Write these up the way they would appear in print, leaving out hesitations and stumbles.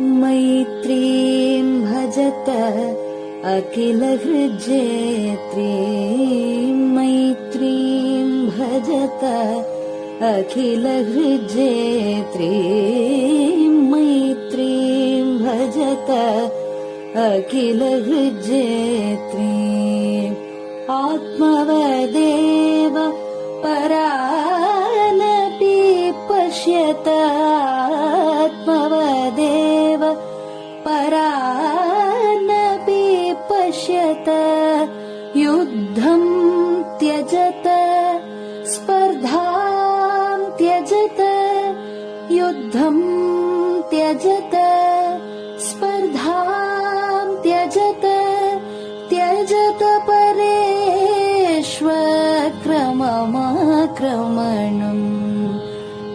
मैत्रीं भजत अखिलहृज्जेत्रीं, मैत्रीं भजत अखिलहृज्जेत्रीं, मैत्रीं भजत अखिलहृज्जेत्रीम्। आत्मवदेव परानपि पश्यत, आत्मवदेव परानपि पश्यत। युद्धं त्यजत स्पर्धां त्यजत, युद्धं त्यजत स्पर्धां त्यजत। त्यजत परेष्वक्रममाक्रमणम्,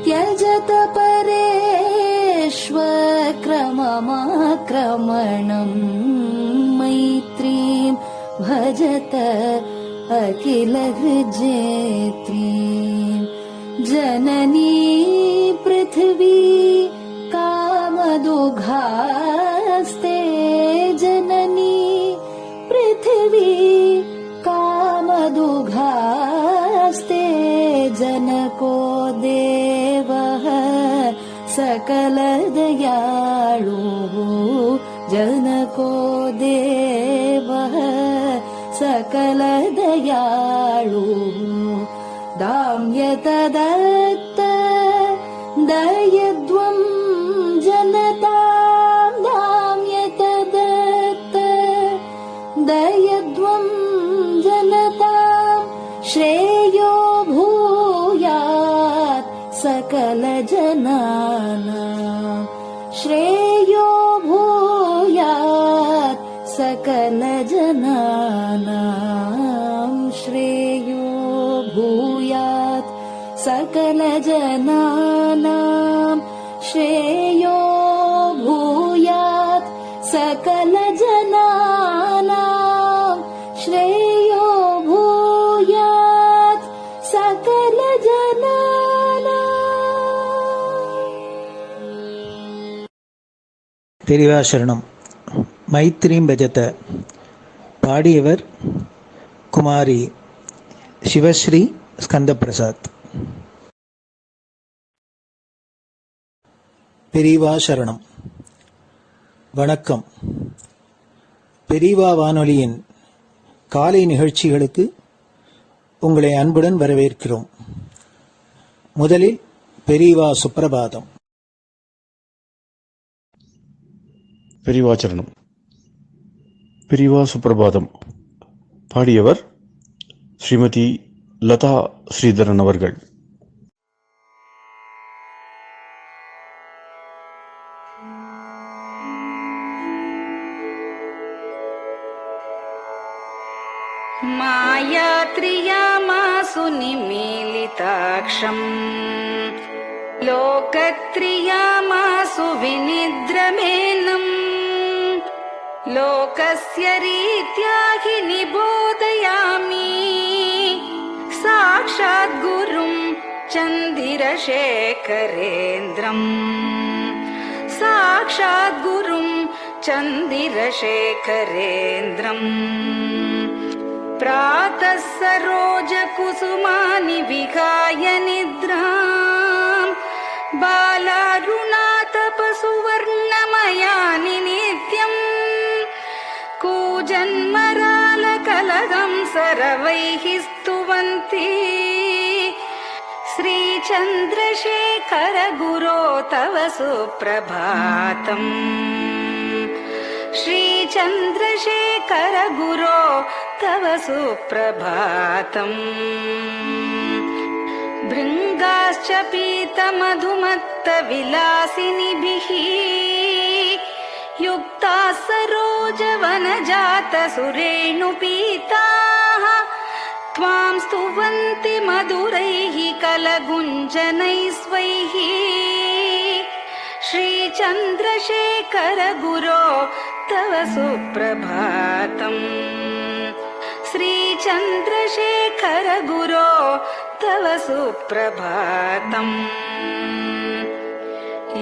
त्यजत परेष्वक्रममाक्रमणम्। मैत्रीं भजत अखिलहृज्जेत्रीं। जननी पृथिवी कामदुघास्ते, जननी पृथिवी कामदुघास्ते। जनको देवः सकलदयाळुः, जनको देवः सकलदयाळुः। दाम्यत दत्त दयध्वं जनतां, दाम्यत दत्त दयध्वं जनतां। श्रेयो भूयात् सकलजनानां, श्रेयो भूयात् सकलजनानां, श्रेयो भूयात् सकलजनानां, श्रेयो भूयात् सकलजनानां, श्रेयो भूयात् सकलजनानां। பெரியவாசரணம். மைத்ரீம் பஜத. பாடியவர் குமாரி சிவஸ்ரீ ஸ்கந்தபிரசாத். பெரியவாசரணம். வணக்கம். பெரியவா வானொலியின் காலை நிகழ்ச்சிகளுக்கு உங்களை அன்புடன் வரவேற்கிறோம். முதலில் பெரியவா சுப்பிரபாதம். பெரியவாச்சரணம். பெரியவா சுப்பிரபாதம். பாடியவர் ஸ்ரீமதி லதா ஸ்ரீதரன் அவர்கள். मायात्रियामासु निमीलिताक्षम्, लोकत्रियामासु विनिद्रमेनम्। लोकस्य रीत्या हि निबोधयामि, साक्षात् गुरुं चन्दिरशेखरेन्द्रम्, साक्षात् गुरुं चन्दिरशेखरेन्द्रम्। प्रातः सरोजकुसुमानि विहाय निद्राम्, बालारुणातपसुवर्णमयानि नित्यम्। कूजन्मरालकलहं सरवैः स्तुवन्ति, श्रीचन्द्रशेखर गुरो तव सुप्रभातम्, श्रीचन्द्रशेखर गुरो तव सुप्रभातम्। भृङ्गाश्च पीतमधुमत्तविलासिनिभिः युक्ताः सरोजवनजातसुरेणुपीताः, त्वां स्तुवन्ति मधुरैः कलगुञ्जनैः स्वैः। श्रीचन्द्रशेखर गुरो तव सुप्रभातम्, श्रीचन्द्रशेखर गुरो तव सुप्रभातम्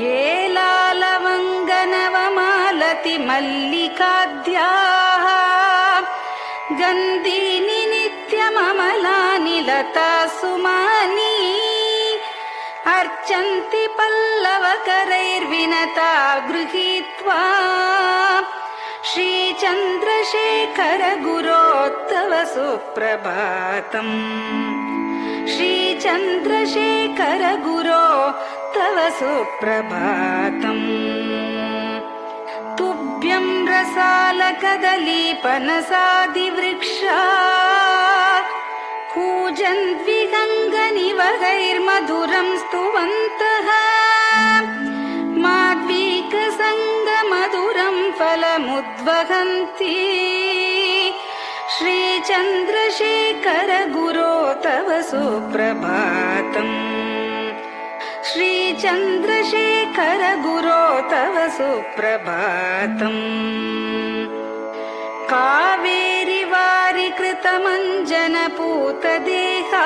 ये लालवङ्गनवमालति मल्लिकाद्याः गन्धीनि नित्यममलानि लता सुमानि अर्चन्ति पल्लवकरैर्विनता गृहीत्वा श्रीचन्द्रशेखर गुरो तव सुप्रभातम् श्रीचन्द्रशेखर गुरो तव सुप्रभातम् तुभ्यं रसालकदलीपनसादिवृक्षा कूजन्द्विगङ्गनिवगैर्मधुरं स्तुवन्तः माद्वीकसङ्गमधुरं फलमुद्वहन्ति श्रीचन्द्रशेखर गुरो तव सुप्रभातम् श्रीचन्द्रशेखर गुरो तव सुप्रभातम् कावेरि वारिकृतमञ्जनपूतदेहा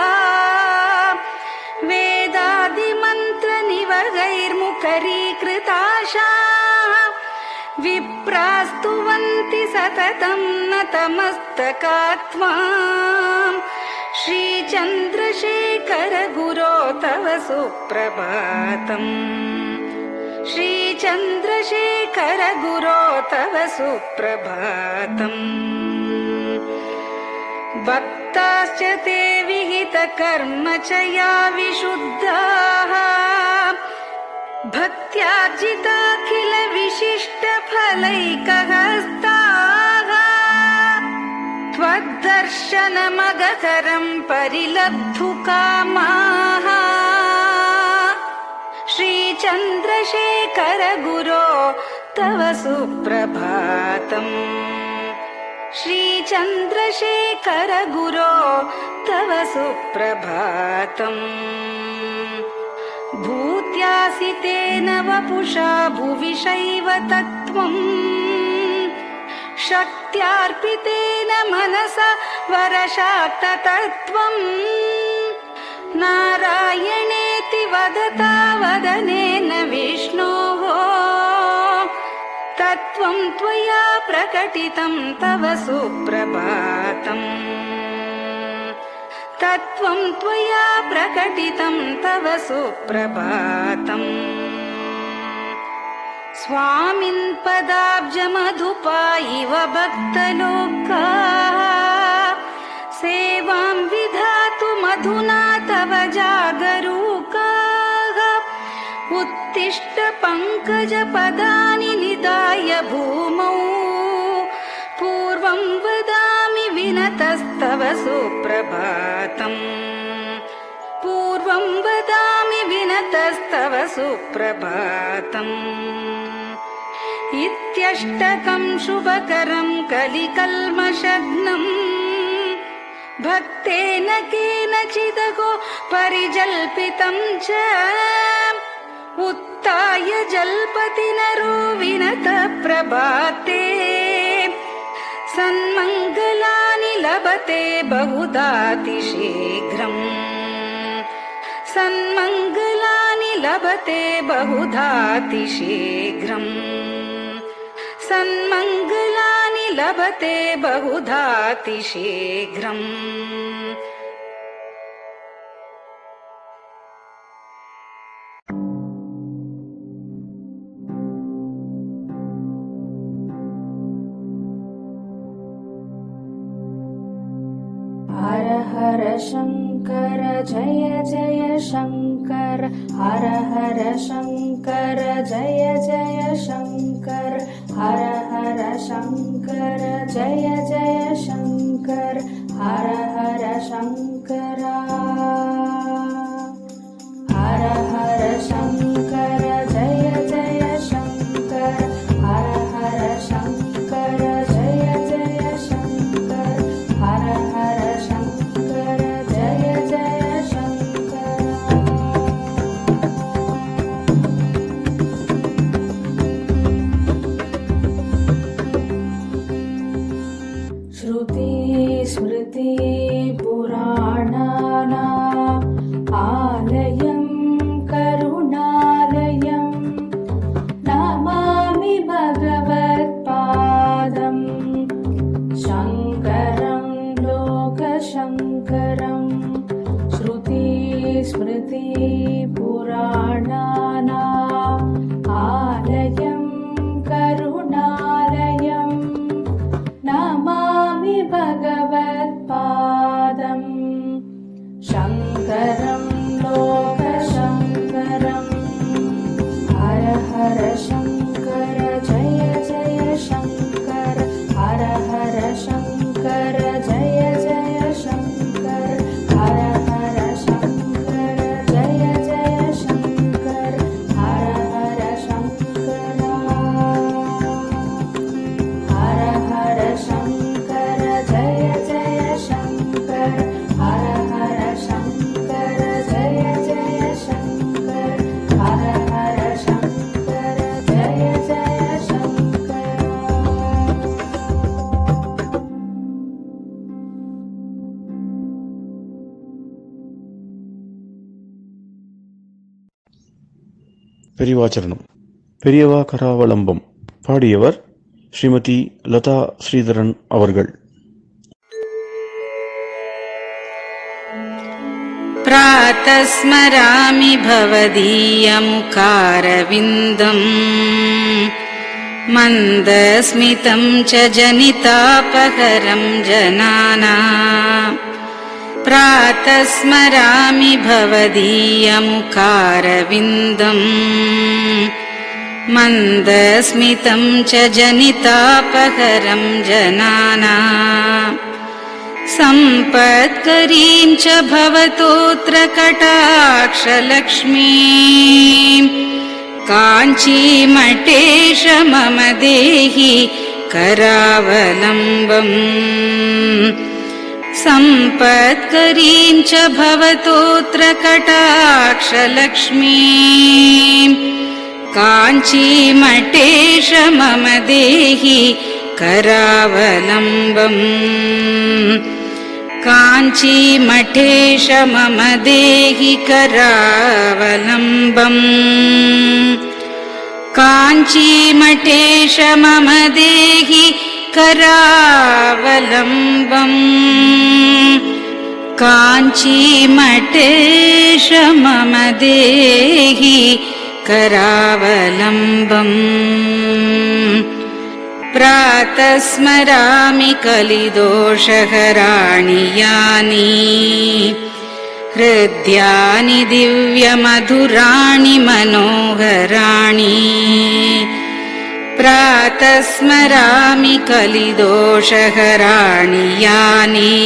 वेदादिमन्त्रनिवगैर्मुखरीकृताशा विप्रास्तुवन्ति सततं नतमस्तकात्माम् श्रीचन्द्रशेखर गुरो तव सुप्रभातम् श्रीचन्द्रशेखर गुरो तव सुप्रभातम् भक्ताश्च ते विहितकर्मचया विशुद्धाः भक्त्यार्जिताखिल विशिष्टफलैकहस्ताः त्वद्दर्शनमगकरं परिलब्धुकामाः श्रीचन्द्रशेखर गुरो तव सुप्रभातम् श्रीचन्द्रशेखर गुरो तव सुप्रभातम् भूत्यासितेन वपुषा भुविशैव तत्त्वम् शक्त्यार्पितेन मनसा वरशाक्ततत्त्वम् नारायणेति वदता वदनेन विष्णोः तत्त्वं त्वया प्रकटितं तव सुप्रभातम् तत्त्वं त्वया प्रकटितं तव सुप्रभातम् स्वामिन् पदाब्जमधुपा इव भक्तलोकाः सेवां विधातुमधुना तव जागरूकाः उत्तिष्ठ पङ्कजपदानि निधाय भूमौ पूर्वं वदामि विनतस्तव सुप्रभातम् पूर्वं वदामि विनतस्तव सुप्रभातम् इत्यष्टकं शुभकरं कलिकल्मषघ्नम् भक्तेन केनचिदहो परिजल्पितं च उत्थाय जल्पति नरो विनत प्रभाते सन्मङ्गलानि लभते बहुधातिशीघ्रम् सन्मङ्गलानि लभते बहुधातिशीघ्रम् सन्मङ्गलानि लभते बहुधातिशीघ्रम् हर हर शङ्कर जय जय शङ्कर हर हर शङ्कर जय जय शङ्कर हर हर शङ्कर जय जय शङ्कर हर हर शङ्कर हर हर शङ्कर जय जय शङ्कर हर हर शङ्कर जय जय शङ्कर हर हर शङ्कर जय जय शङ्कर श्रुति स्मृति पुराणानाम् स्मृतिपुराणानाम् आलयं करुणालयं नमामि भगवत्पादम् शङ्करं लोकशङ्करम् हर हर शङ्कर जय जय शङ्कर हर हर शङ्कर जय जय शङ्कर हर हर शङ्कर जय जय शङ्कर हर हर शङ्कर हर हर शङ्कर जय जय शङ्कर हर हर शङ्कर जय जय शङ्कर हर हर शङ्कर जय जय शङ्कर பெரியவாச்சரணம். பெரியவா கராவலம்பம். பாடியவர் ஸ்ரீமதி லதா ஸ்ரீதரன் அவர்கள். प्रातः स्मरामि भवदीयमुखारविन्दम् मन्दस्मितं च जनितापहरं जनानाम् प्रातः स्मरामि भवदीयमुखारविन्दम् मन्दस्मितं च जनितापहरं जनानाम् सम्पत्करीं च भवतोऽत्र कटाक्षलक्ष्मीं काञ्चीमठेश मम देहि करावलम्बम् सम्पत्करीं च भवतोऽत्र कटाक्षलक्ष्मीं काञ्चीमठेश मम देहि करावलम्बम् काञ्चीमठेश मम देहि करावलम्बम् काञ्चीमठेश मम देहि करावलम्बम् काञ्चीमठेश मम देहि करावलम्बम् प्रातः स्मरामि कलिदोषहराणि यानि हृद्यानि दिव्यमधुराणि मनोहराणि प्रातः स्मरामि कलिदोषहराणि यानि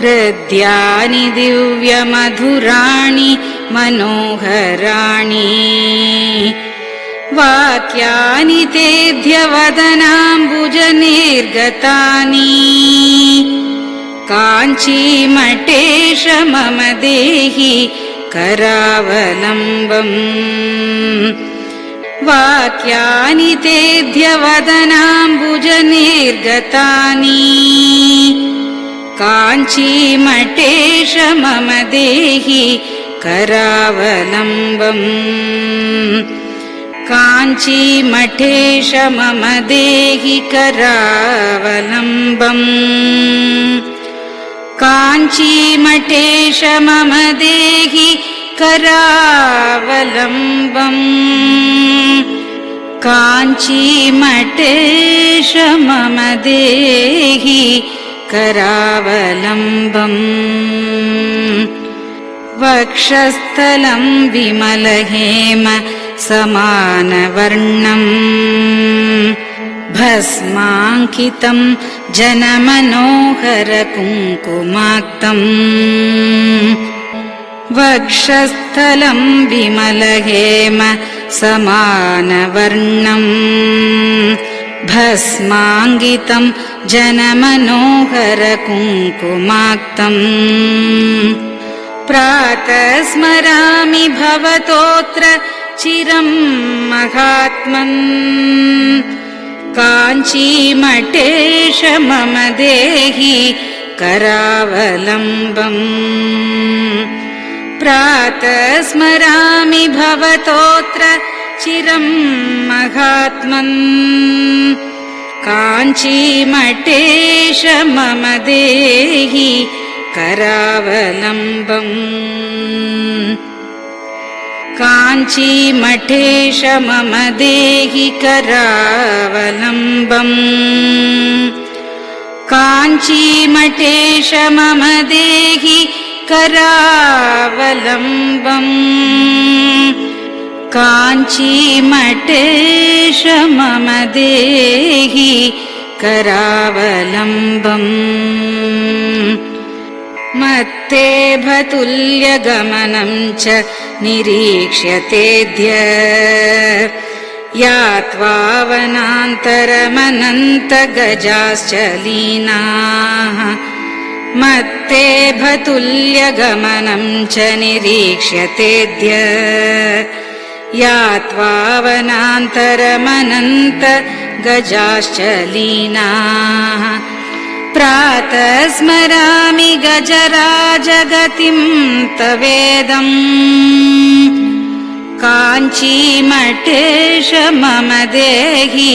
हृद्यानि दिव्यमधुराणि मनोहराणि वाक्यानि तेऽध्यवदनाम्बुजनिर्गतानि काञ्चीमठेश मम देहि करावलम्बम् वाक्यानि तेऽध्यवदनाम्बुजनिर्गतानि काञ्चीमठेश मम देहि करावलम्बम् काञ्चीमठेश मम देहि करावलम्बम् काञ्चीमठेश मम देहि करावलम्बम् काञ्चीमठेश मम देहि करावलम्बम् वक्षस्थलं विमलहेम समानवर्णम् भस्माङ्कितं जनमनोहर कुङ्कुमाक्तम् वक्षस्थलं विमलहेम समानवर्णम् भस्माङ्कितं जनमनोहर कुङ्कुमाक्तम् प्रातः स्मरामि भवतोऽत्र चिरं महात्मन् काञ्चीमठेश मम देहि करावलम्बम् प्रातः स्मरामि भवतोऽत्र चिरं महात्मन् काञ्चीमठेश मम देहि करावलम्बम् काञ्चीमठेश मम देहि करावलम्बम् काञ्चीमठेश मम देहि करावलम्बम् काञ्चीमठेश मम देहि करावलम्बम् मत्तेभतुल्यगमनं च निरीक्ष्यतेऽद्य यात्वा वनान्तरमनन्तगजाश्च लीनाः मत्तेभतुल्यगमनं च निरीक्ष्यतेऽद्य यात्वा वनान्तरमनन्तगजाश्च लीनाः प्रातः स्मरामि गजराजगतिं तवेदम् काञ्चीमठेश मम देहि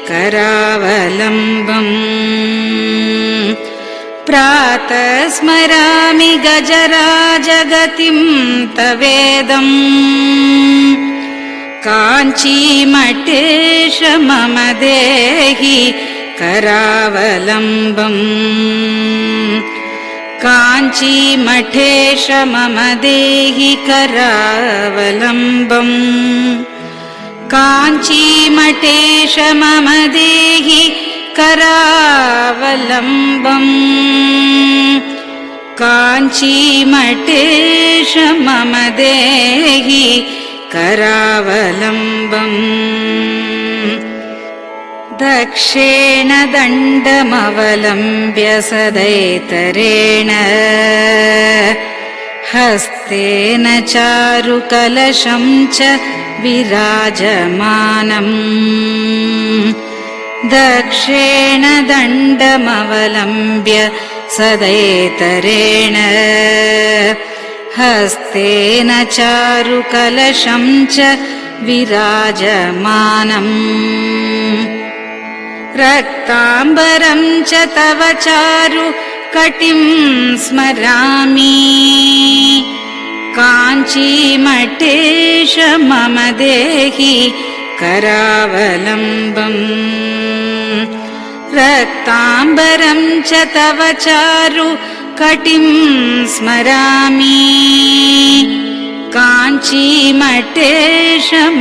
करावलम्बम् प्रातः स्मरामि गजराजगतिं तवेदम् काञ्चीमठेश मम देहि करावलम्बम् काञ्चीमठेश मम देहि करावलम्बम् काञ्चीमठेश मम देहि करावलम्बम् काञ्चीमठेश मम देहि करावलम्बम् दक्षेण दण्डमवलम्ब्य सदैतरेण हस्तेन चारुकलशं च विराजमानम् दक्षेण दण्डमवलम्ब्य सदैतरेण हस्तेन चारुकलशं च विराजमानम् रक्ताम्बरं च तव चारु कटिं स्मरामि काञ्चीमठेश मम देहि करावलम्बम् रक्ताम्बरं च तव चारु कटिं स्मरामि काञ्चीमठेश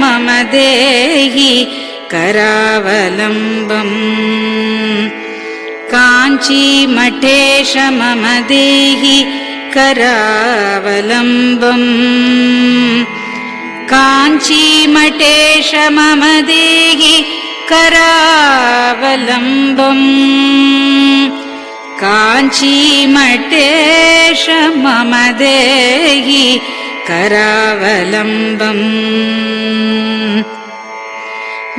मम देहि करावलम्बम् काञ्चीमठेश मम देहि करावलम्बम् काञ्चीमठेश मम देहि करावलम्बम् काञ्चीमठेश मम देहि करावलम्बम्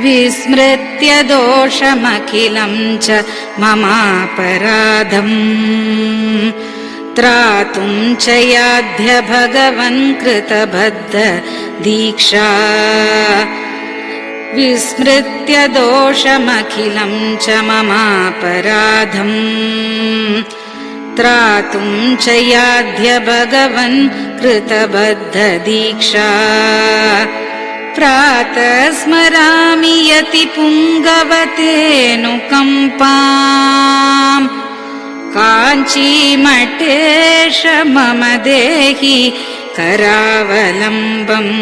विस्मृत्य दोषमखिलं च ममापराधम् त्रातुं च याध्य भगवन् कृतबद्ध दीक्षा विस्मृत्य दोषमखिलं च ममापराधम् त्रातुं च याध्य भगवन् कृतबद्ध दीक्षा प्रातः स्मरामि यतिपुङ्गवतेऽनुकम्पाम् काञ्चीमठेश मम देहि करावलम्बम्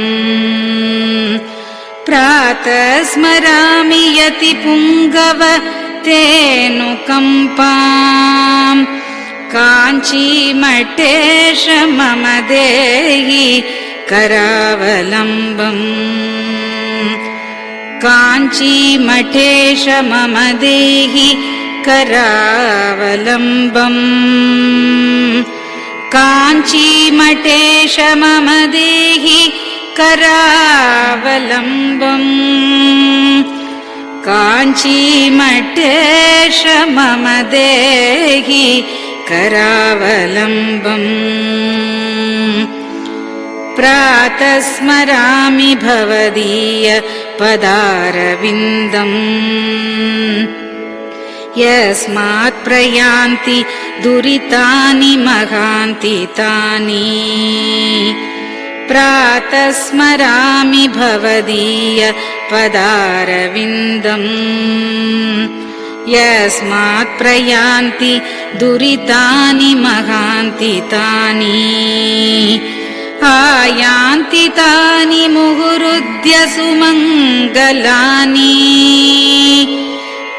प्रातः स्मरामि यतिपुङ्गवतेऽनुकम्पाम् काञ्चीमठेश मम देहि करावलम्बम् काञ्चीमठेश मम देहि करावलम्बम् काञ्चीमठेश मम देहि करावलम्बम् काञ्चीमठेश मम देहि करावलम्बम् प्रातः स्मरामि भवदीय पदारविन्दम् यस्मात् प्रयान्ति दुरितानि महान्ति तानि प्रातः स्मरामि भवदीय पदारविन्दम् यस्मात् प्रयान्ति दुरितानि महान्ति तानि आयान्ति तानि मुहुरुद्य सुमङ्गलानि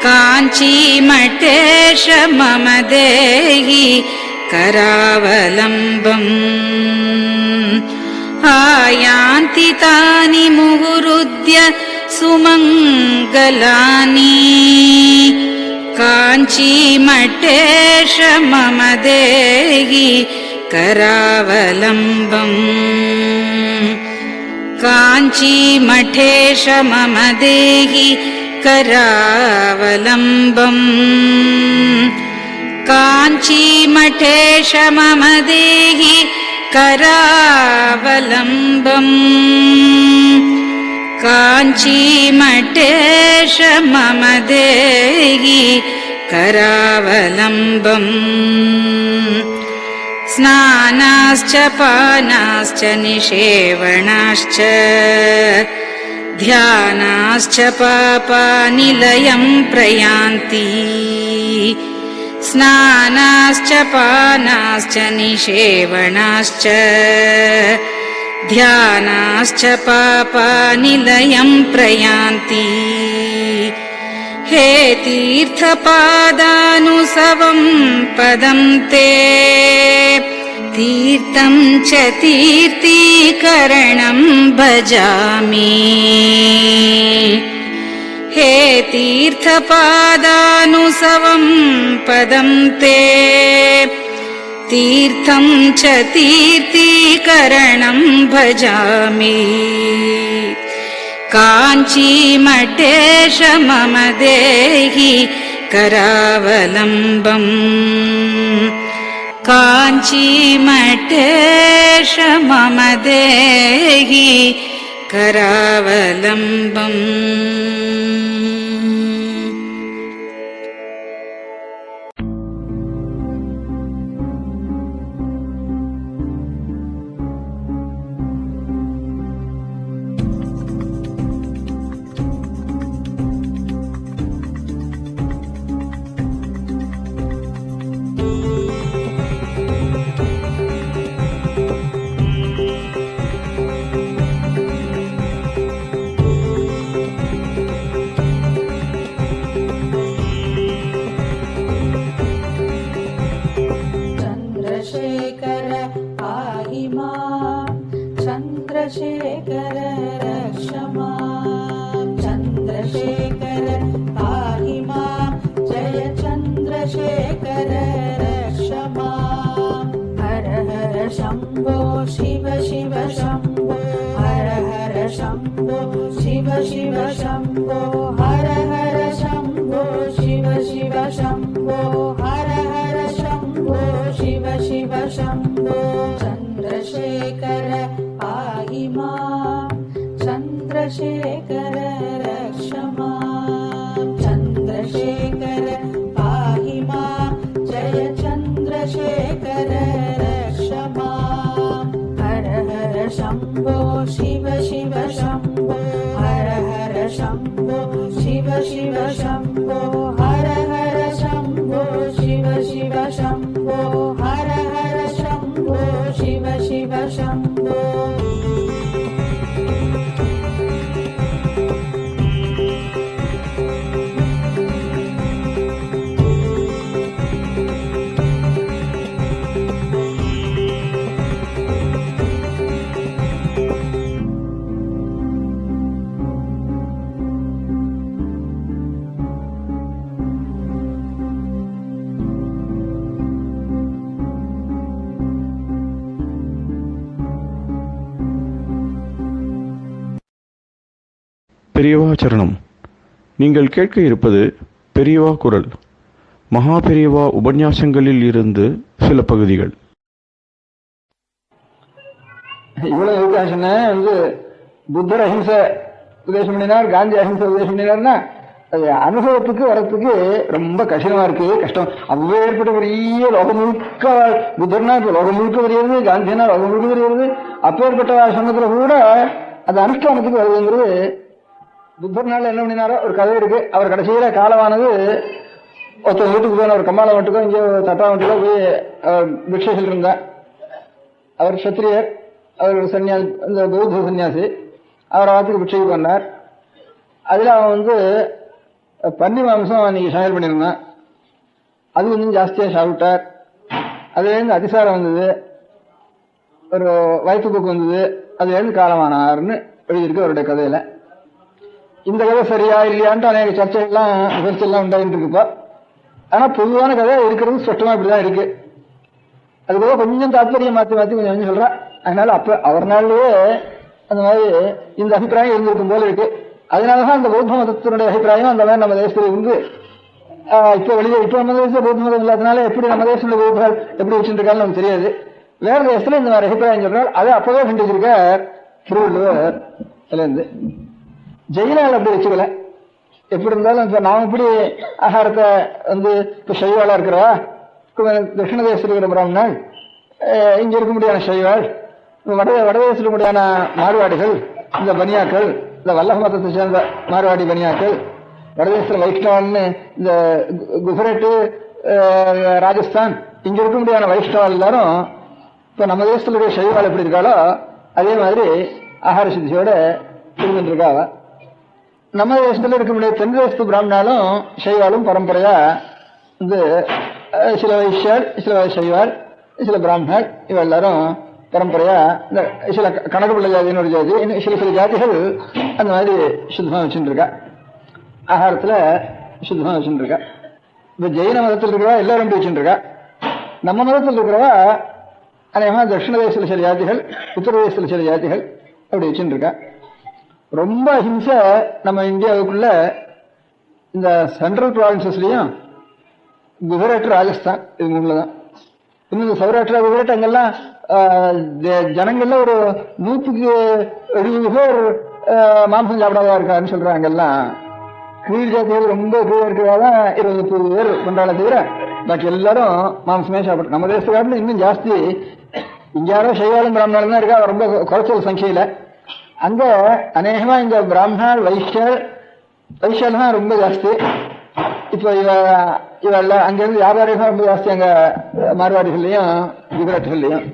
काञ्चीमठेश मम देहि करावलम्बम् आयान्ति तानि मुहुरुद्य सुमङ्गलानि काञ्चीमठेश मम देहि करावलम्बम् काञ्चीमठेश मम देहि करावलम्बम् काञ्चीमठेश मम देहि करावलम्बम् काञ्चीमठेश मम देहि करावलम्बम् स्नानाश्च पानाश्च निषेवणाश्च ध्यानाश्च पापानिलयं प्रयान्ति स्नानाश्च पानाश्च निषेवणाश्च ध्यानाश्च पापानिलयं प्रयान्ति हे तीर्थपादानुसवं पदं ते तीर्थं च तीर्थीकरणं भजामि हे तीर्थपादानुसवं पदं ते तीर्थं च तीर्थीकरणं भजामि काञ्चीमठेश मम देहि करावलम्बम् काञ्चीमठेश मम देहि करावलम्बम् चन्द्रशेखर रक्ष मां चन्द्रशेखर पाहि मां जय चन्द्रशेखर रक्ष मां हर हर शम्भो शिव शिव शम्भो हर हर शम्भो शिव शिव शम्भो हर हर शम्भो शिव शिव शम्भो हर हर शम्भो शिव शिव शम्भो चन्द्रशेखर पाहि मां चन्द्रशेखर रक्ष मां चन्द्रशेखर पाहि मां जय चन्द्रशेखर रक्ष मां हर हर शम्भो शिव शिव शम्भो हर हर शम्भो शिव शिव शम्भो हर हर शम्भो शिव शिव शम्भो हर हर शम्भो शिव शिव शम्भो பெரியவா சரணம். நீங்கள் கேட்க இருப்பது பெரியவா குரல். மகா பெரியவா உபன்யாசங்களில் இருந்து சில பகுதிகள். இவ்வளவு அவகாசம்னா புத்தர் அஹிம்சை உபதேசம் பண்ணினார், காந்தி அஹிம்சை உபதேசம் பண்ணினார்னா அது அனுபவத்துக்கு வரத்துக்கு ரொம்ப கஷ்டமா இருக்கு, கஷ்டம். அவ்வளோ ஏற்பட்ட பெரிய லோகம் முழுக்க புத்தர்னா இப்ப லோகம் முழுக்க தெரியுது, காந்தினா லோகம் முழுக்க தெரியுது. அப்பேற்பட்ட சொன்னதுல கூட அது அனுஷ்டானத்துக்கு வருதுங்கிறது. புத்தர் நாள் என்ன பண்ணினாரோ ஒரு கதை இருக்கு. அவர் கடைசியில காலமானது ஒருத்தர் வீட்டுக்கு போன ஒரு கம்மாள வீட்டுக்கோ இங்கே தட்டா வீட்டுக்கோ போய் பிக்ஷைகள் இருந்தார். அவர் சத்திரியர், அவர் சன்னியாசி, இந்த பௌத்த சன்னியாசி. அவர் ஆத்துக்கு பிக்ஷைக்கு பண்ணார். அதுல அவன் பன்னி மாம்சம் அன்னைக்கு சமையல் பண்ணியிருந்தான். அது கொஞ்சம் ஜாஸ்தியா சாப்பிட்டார். அதுலேருந்து அதிசாரம் வந்தது, ஒரு வயிற்றுப்போக்கு வந்தது, அதுலேருந்து காலமானார்னு எழுதியிருக்கு அவருடைய கதையில. இந்த கதை சரியா இல்லையான்ட்டு அநேக சர்ச்சைலாம் உண்டாயிட்டு இருக்குப்பா. ஆனா பொதுவான கதை இருக்கிறது ஸ்பஷ்டமா இப்படிதான் இருக்கு. அதுக்காக கொஞ்சம் தாத்பரியம் மாத்தி மாத்தி கொஞ்சம் சொல்றா. அதனால அப்ப அவர் நாள்லயே அந்த மாதிரி இந்த அபிப்பிராயம் இருந்திருக்கும் போல இருக்கு. அதனாலதான் அந்த பௌத்த மதத்தினுடைய அபிப்பிராயம் அந்த மாதிரி நம்ம தேசத்துல இருந்து இப்ப வெளியே இப்ப நம்ம தேசத்துல பௌத்த மதம் இல்லாதனால எப்படி நம்ம தேசத்துல பௌத்தர்கள் எப்படி வச்சுட்டு இருக்கான்னு நமக்கு தெரியாது. வேற தேசத்துல இந்த மாதிரி அபிப்பிராயம் சொல்றாரு. அதை அப்பவே கண்டுச்சிருக்கார் திருவள்ளுவர். அதுல இருந்து ஜெயினால் அப்படி வச்சுக்கல. எப்படி இருந்தாலும் இப்ப நாம இப்படி ஆகாரத்தை இப்ப சைவாளா இருக்கிறவா, தட்சிண தேசத்தில் இருக்கிற பிராமணன், இங்க இருக்க முடியாத சைவாள், வடதேசத்தில் இருக்க முடியாத மார்வாடிகள், இந்த பனியாக்கள், இந்த வல்லப மதத்தை சேர்ந்த மார்வாடி பனியாக்கள், வடதேசத்தில் வைஷ்ணவால்னு இந்த குஜராத், ராஜஸ்தான், இங்க இருக்க முடியாத வைஷ்ணவால் எல்லாரும் இப்ப நம்ம தேசத்தில் இருக்கிற சைவாள் எப்படி இருக்காளோ அதே மாதிரி ஆகார சித்தியோட இருந்துருக்கா. நம்ம தேசத்துல இருக்க முடியாது. தென் தேசத்து பிராமணாலும் சைவாலும் பரம்பரையா சில வைஷ்யாள், சில சைவாள், சில பிராமணர், இவ எல்லாரும் பரம்பரையா இந்த சில கணக்கு பிள்ளை ஜாதின்னு ஒரு ஜாதி, சில ஜாதிகள் அந்த மாதிரி சுத்தமா வச்சுட்டு இருக்கா. ஆகாரத்துல சுத்தமா வச்சுட்டு இருக்கா. இப்ப ஜெயின மதத்தில் இருக்கிறவா எல்லாரும் அப்படி வச்சுட்டு இருக்கா. நம்ம மதத்தில் இருக்கிறவா அநேகமா தட்சிண தேசத்துல சில ஜாதிகள், உத்தரதேசத்துல சில ஜாதிகள் அப்படி வச்சுட்டு இருக்கா. ரொம்ப அஹிம்சை நம்ம இந்தியாவுக்குள்ள இந்த சென்ட்ரல் ப்ராவின்சஸ்லயும் குஜராத், ராஜஸ்தான், இது மூணுலதான். இன்னும் இந்த சௌராஷ்டிரா, குஜராத் அங்கெல்லாம் ஜனங்கள்ல ஒரு 170 பேர் மாംസം சாப்பிடாதா இருக்காருன்னு சொல்றாங்க. அங்கெல்லாம் கீழ் ஜாதிகள் ரொம்ப கீழே இருக்கிறதாதான் 20-30 பேர் பண்றாங்க தவிர பாக்கி எல்லாரும் மாംசமே சாப்பிடும். நம்ம தேசத்துக்காட்டில் இன்னும் ஜாஸ்தி. இங்க யாரும் சைவாலும் பிராமணாலும் தான் இருக்கா, ரொம்ப குறைச்சல் சங்கையில. அங்க அநேகமா இந்த பிராமணால் வைஷ்யால் தான் ரொம்ப ஜாஸ்தி. இப்ப இவெல்ல அங்கிருந்து வியாபாரிகள் ரொம்ப ஜாஸ்தி அங்க மார்வாடிகள்லயும் குஜராத்துகள்லயும்.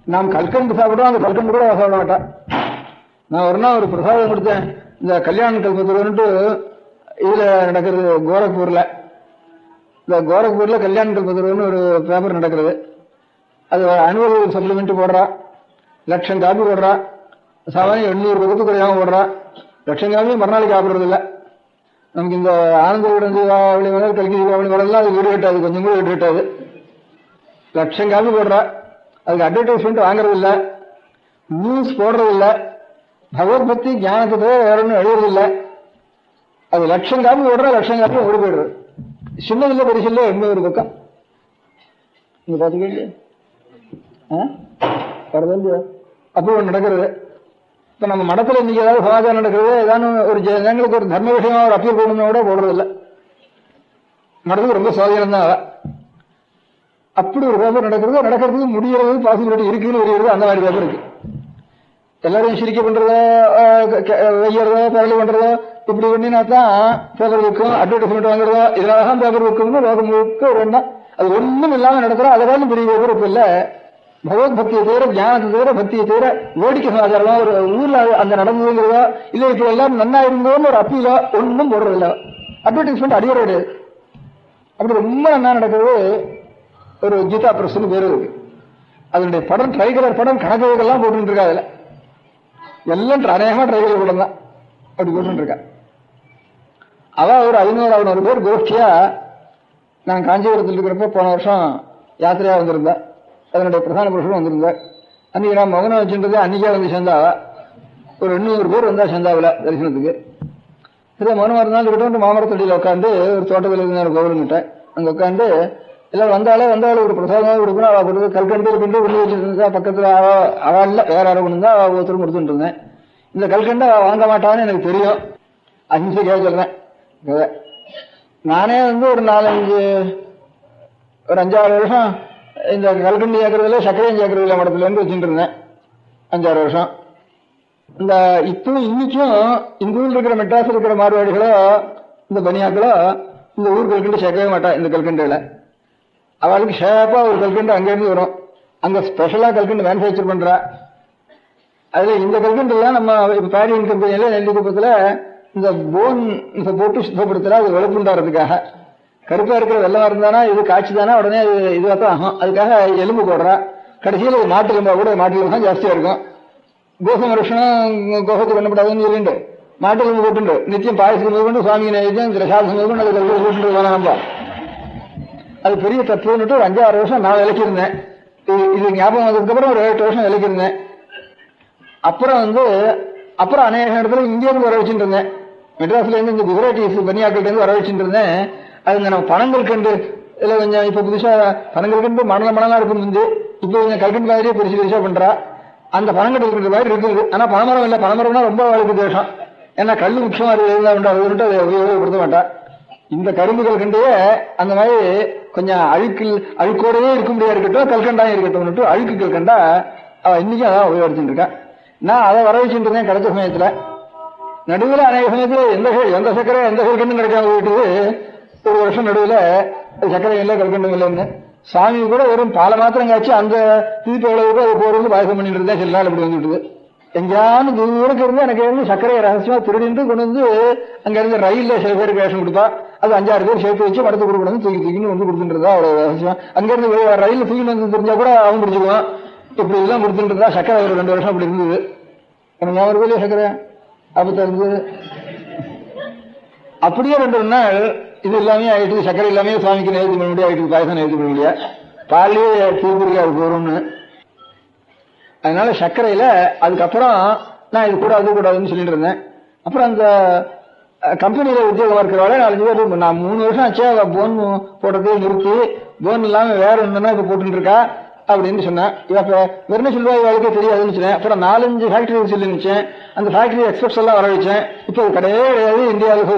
நாம் கல்கண்டு சாப்பிடுவோம், அந்த கல்கண்டு கூட சாப்பிட மாட்டான். நான் ஒரு நாள் ஒரு பிரசாதம் கொடுத்தேன், இந்த கல்யாண கல்பத்தூர்ன்ட்டு இதுல நடக்கிறது கோரக்பூர்ல. இந்த கோரக்பூர்ல கல்யாண கல்பத்தூர்னு ஒரு பேப்பர் நடக்கிறது. அது ஆனுவல் சப்ளிமெண்ட் போடுறா, 1,00,000 காப்பி போடுறா, சாமானியம் 800 பக்கத்து குறையாம போடுறா. 1,00,000 காப்பியும் மறுநாளைக்கு சாப்பிடுறது இல்லை. நமக்கு இந்த ஆனந்த விட தீபாவளி முதல் கல்கி தீபாவளி முதல்லாம் அது வீடு கட்டாது, கொஞ்சம் கூட வீடு கட்டாது. 1,00,000 காப்பி போடுறா. அதுக்கு அட்வர்டைஸ்மெண்ட் வாங்குறது இல்லை, நியூஸ் போடுறது இல்லை, பகவத்பக்தி ஞானத்தை வேற ஒன்றும் எழுதுறது இல்லை. அது 1,00,000 காப்பி போடுறா, 1,00,000 காப்பி ஓடி போயிடுறது. சின்னதில்ல பெருசில்ல 800 பக்கம். நீங்க பாத்துக்கீங்க அப்படி ஒன்று நடக்கிறது. இப்ப நம்ம மடத்துல இன்னைக்கு ஏதாவது சமாச்சாரம் நடக்கிறது, ஏதாவது ஒரு ஜனங்களுக்கு ஒரு தர்ம விஷயமா ஒரு அப்பீல் போடணும்னு கூட போடுறது இல்லை. மடத்துக்கு ரொம்ப சுவாதீனம் தான். அப்படி ஒரு பேப்பர் நடக்கிறதுக்கு முடியறது பாசிபிலிட்டி இருக்குன்னு வருகிறது. அந்த மாதிரி பேப்பர் இருக்கு. எல்லாரையும் சிரிக்கை பண்றதோ, வெய்யறதோ, பரளி பண்றதோ இப்படி பண்ணினா தான் பேப்பர் விற்கும், அட்வர்டைஸ்மெண்ட் வாங்குறதோ, இதனாலதான் பேப்பர் விற்கும்னு லோகம் முழுக்க ஒரு எண்ணம். அது ஒன்றும் இல்லாம நடக்கிறோம். அதெல்லாம் பெரிய பேப்பர் இப்ப இல்ல. பகவத்பக்தியை தவிர, ஞானத்தை தவிர, பக்தியை தவிர வேடிக்கை சமாச்சாரமா ஒரு ஊர்ல அந்த நடந்ததுங்கிறதோ இல்ல இப்ப எல்லாம் நன்னா இருந்தோன்னு ஒரு அப்பீலோ ஒன்றும் போடுறதில்ல. அட்வர்டைஸ்மெண்ட் அடியோட கிடையாது. அப்படி ரொம்ப நன்னா நடக்கிறது ஒரு கீதா பிரஸ்ன்னு பேரு இருக்கு. அதனுடைய படம் ட்ரைகலர் படம் கணக்குகள்லாம் போட்டு இருக்கா. அதுல எல்லாம் அநேகமா ட்ரைகலர் படம் தான் அப்படி போட்டு இருக்கா. அவ ஒரு 500 பேர் கோஷ்டியா நான் காஞ்சிபுரத்தில் இருக்கிறப்ப போன வருஷம் யாத்திரையா வந்திருந்தேன். அதனுடைய பிரதான புருஷனும் வந்திருந்தார். அன்னைக்கு நான் மகனை வச்சுன்றது அன்னைக்கே வந்து சேர்ந்தாவா. ஒரு 800 பேர் வந்தா சேர்ந்தாவில தரிசனத்துக்கு. சரி மகனமா இருந்தாலும் இருக்கட்டும், மாமரத்தடியில் உட்காந்து ஒரு தோட்டத்தில் இருந்த கோவிலுங்கிட்ட அங்க உட்காந்து எல்லாம் வந்தாலும் ஒரு பிரசாதமாக கொடுக்கணும். அவள் கொடுத்து கல்கண்டு கொண்டு கொண்டு வச்சுருந்தா பக்கத்துல அவள் இல்லை வேற யாரை கொண்டு இருந்தா அவள் ஒருத்தரும் கொடுத்துட்டு இருந்தேன். இந்த கல்கண்டை அவள் வாங்க மாட்டான்னு எனக்கு தெரியும். அஹிம்சைக்காக சொல்றேன். நானே ஒரு 5-6 வருஷம் இந்த கல்கண்டு சேர்க்கறதுல சர்க்கரையும் சேர்க்கறதுல மடத்துல இருந்து வச்சுட்டு இருந்தேன். 5-6 வருஷம். இந்த இப்பவும் இன்னைக்கும் இந்த ஊர்ல இருக்கிற மெட்ராஸ் இருக்கிற மார்வாடிகளோ இந்த பனியாக்களோ இந்த ஊர் கல்கண்டு சேர்க்கவே மாட்டா. இந்த கல்கண்டுல அவளுக்கு ஷேப்பா ஒரு கல்கண்டு அங்கிருந்து வரும். அங்க ஸ்பெஷலா கல்கண்டு மேனுபேக்சர் பண்றா. அதுல இந்த கல்கண்டு எல்லாம் நம்ம பேரியன் கம்பெனியில நெல்லிக்குப்பத்துல இந்த போன் போட்டு சுத்தப்படுத்தல அது வெளுப்புண்டாறதுக்காக. கருப்பா இருக்கிற வெள்ளமா இருந்தானா இது காய்ச்சிதானா உடனே இதுவாத்தான் ஆகும். அதுக்காக எலும்பு போடுறா. கடைசியில் மாட்டு எலும்பா கூட மாட்டு எலும்பு தான் ஜாஸ்தியா இருக்கும். கோசம் வருஷம் கோபத்துக்கு பண்ணப்படாதுன்னு சொல்லிட்டு மாட்டு எலும்பு போட்டு நித்தியம் பாயசம் கொண்டு சுவாமி நைவேத்தியம் திரசாதம் கொண்டு அது போட்டு நம்ம அது பெரிய தத்துவன்னுட்டு ஒரு 5-6 வருஷம் நான் விளக்கியிருந்தேன். இது ஞாபகம் வந்ததுக்கு அப்புறம் ஒரு 7-8 வருஷம் விளக்கியிருந்தேன். அப்புறம் அநேக இடத்துல இந்தியாவுக்கு வர வச்சுட்டு இருந்தேன். மெட்ராஸ்ல இருந்து இந்த குஜராத்தி பனியாக்கள்ல இருந்து வர வச்சுட்டு இருந்தேன். அது நம்ம பனங்கள் கண்டு இதுல கொஞ்சம் இப்ப புதுசா பனங்கள் கண்டு மணலா இருக்கும். இப்ப கொஞ்சம் கல்கண்டு மாதிரியே பெருசா பண்றா. அந்த பனங்கட்டு இருக்கிற மாதிரி இருக்குது. ஆனா பனமரம் இல்ல. பனமரம்னா ரொம்ப வாழ்க்கை தேசம். ஏன்னா கல்லு முக்கியமா இருந்தா அதை உபயோகப்படுத்த மாட்டா. இந்த கரும்பு கல்கண்டையே அந்த மாதிரி கொஞ்சம் அழுக்கோடவே இருக்க முடியாது இருக்கட்டும், கல்கண்டா இருக்கட்டும். அழுக்கு கல்கண்டா அவ இன்னைக்கும் அதான் உபயோகிச்சுட்டு இருக்கா. நான் அதை வர வச்சுட்டு இருந்தேன் கிடைச்ச சமயத்துல. நடுவில் அநேக சமயத்துல எந்த சக்கரை எந்த கல்கண்டும் கிடைக்காம போயிட்டு ஒரு வருஷம் நடுவில் சக்கரை இல்லை கல்கண்டும் இல்லைன்னு சாமி கூட வெறும் பாலை மாத்திரம் காய்ச்சி அந்த தீர்ப்பு அளவுக்கு அது போறது பாயசம் பண்ணிட்டு இருந்தேன். சில நாள் இப்படி வந்துட்டு எங்கேயாவது தூரக்கு இருந்து எனக்கு சர்க்கரையை ரகசியமா திருடிட்டு கொண்டு வந்து அங்க இருந்து ரயில்ல சில பேருக்கு வேஷம் கொடுப்பா. அது 5-6 பேர் சேர்த்து வச்சு படத்தை கொடுக்கணும் தூக்கின்னு வந்து கொடுத்துட்டுருந்தா அவ்வளவு ரகசியம். அங்க இருந்து ரயில்ல தூக்கிட்டு வந்து தெரிஞ்சா கூட அவன் பிடிச்சிக்குவான். இப்படி எல்லாம் கொடுத்துட்டு இருந்தா சக்கரை ஒரு 2 வருஷம் அப்படி இருந்தது. எனக்கு ஞாபகம் ரூபாயிலே சக்கரை ஆபத்தா இருந்தது. அப்படியே 2 நாள் இது எல்லாமே ஆயிட்டு சக்கரை எல்லாமே சுவாமிக்கு நேர்த்தி பண்ண முடியாது, ஆயிட்டு பாயசம் நேர்த்தி பண்ண முடியாது. பாலையே தீர்ப்பிருக்கா அது போறோம்னு. அதனால சர்க்கரையில அதுக்கப்புறம் நான் இது கூட அது கூடாதுன்னு சொல்லிட்டு இருந்தேன். அப்புறம் அந்த கம்பெனியில உத்தியோகமா இருக்கிறவாள் 4-5 பேர் நான் 3 வருஷம் ஆச்சே போன் போட்டதே நிறுத்தி போன் இல்லாம வேற ஒண்ணுன்னா இப்ப போட்டு இருக்கா அப்படின்னு சொன்னேன். இப்ப வெறும் சொல்வா இவளுக்கே தெரியாதுன்னு சொன்னேன். அப்புறம் 4-5 ஃபேக்டரி சொல்லி நினைச்சேன். அந்த ஃபேக்டரி எக்ஸ்பர்ட்ஸ் எல்லாம் வர வச்சேன். இப்ப அது கிடையவே கிடையாது,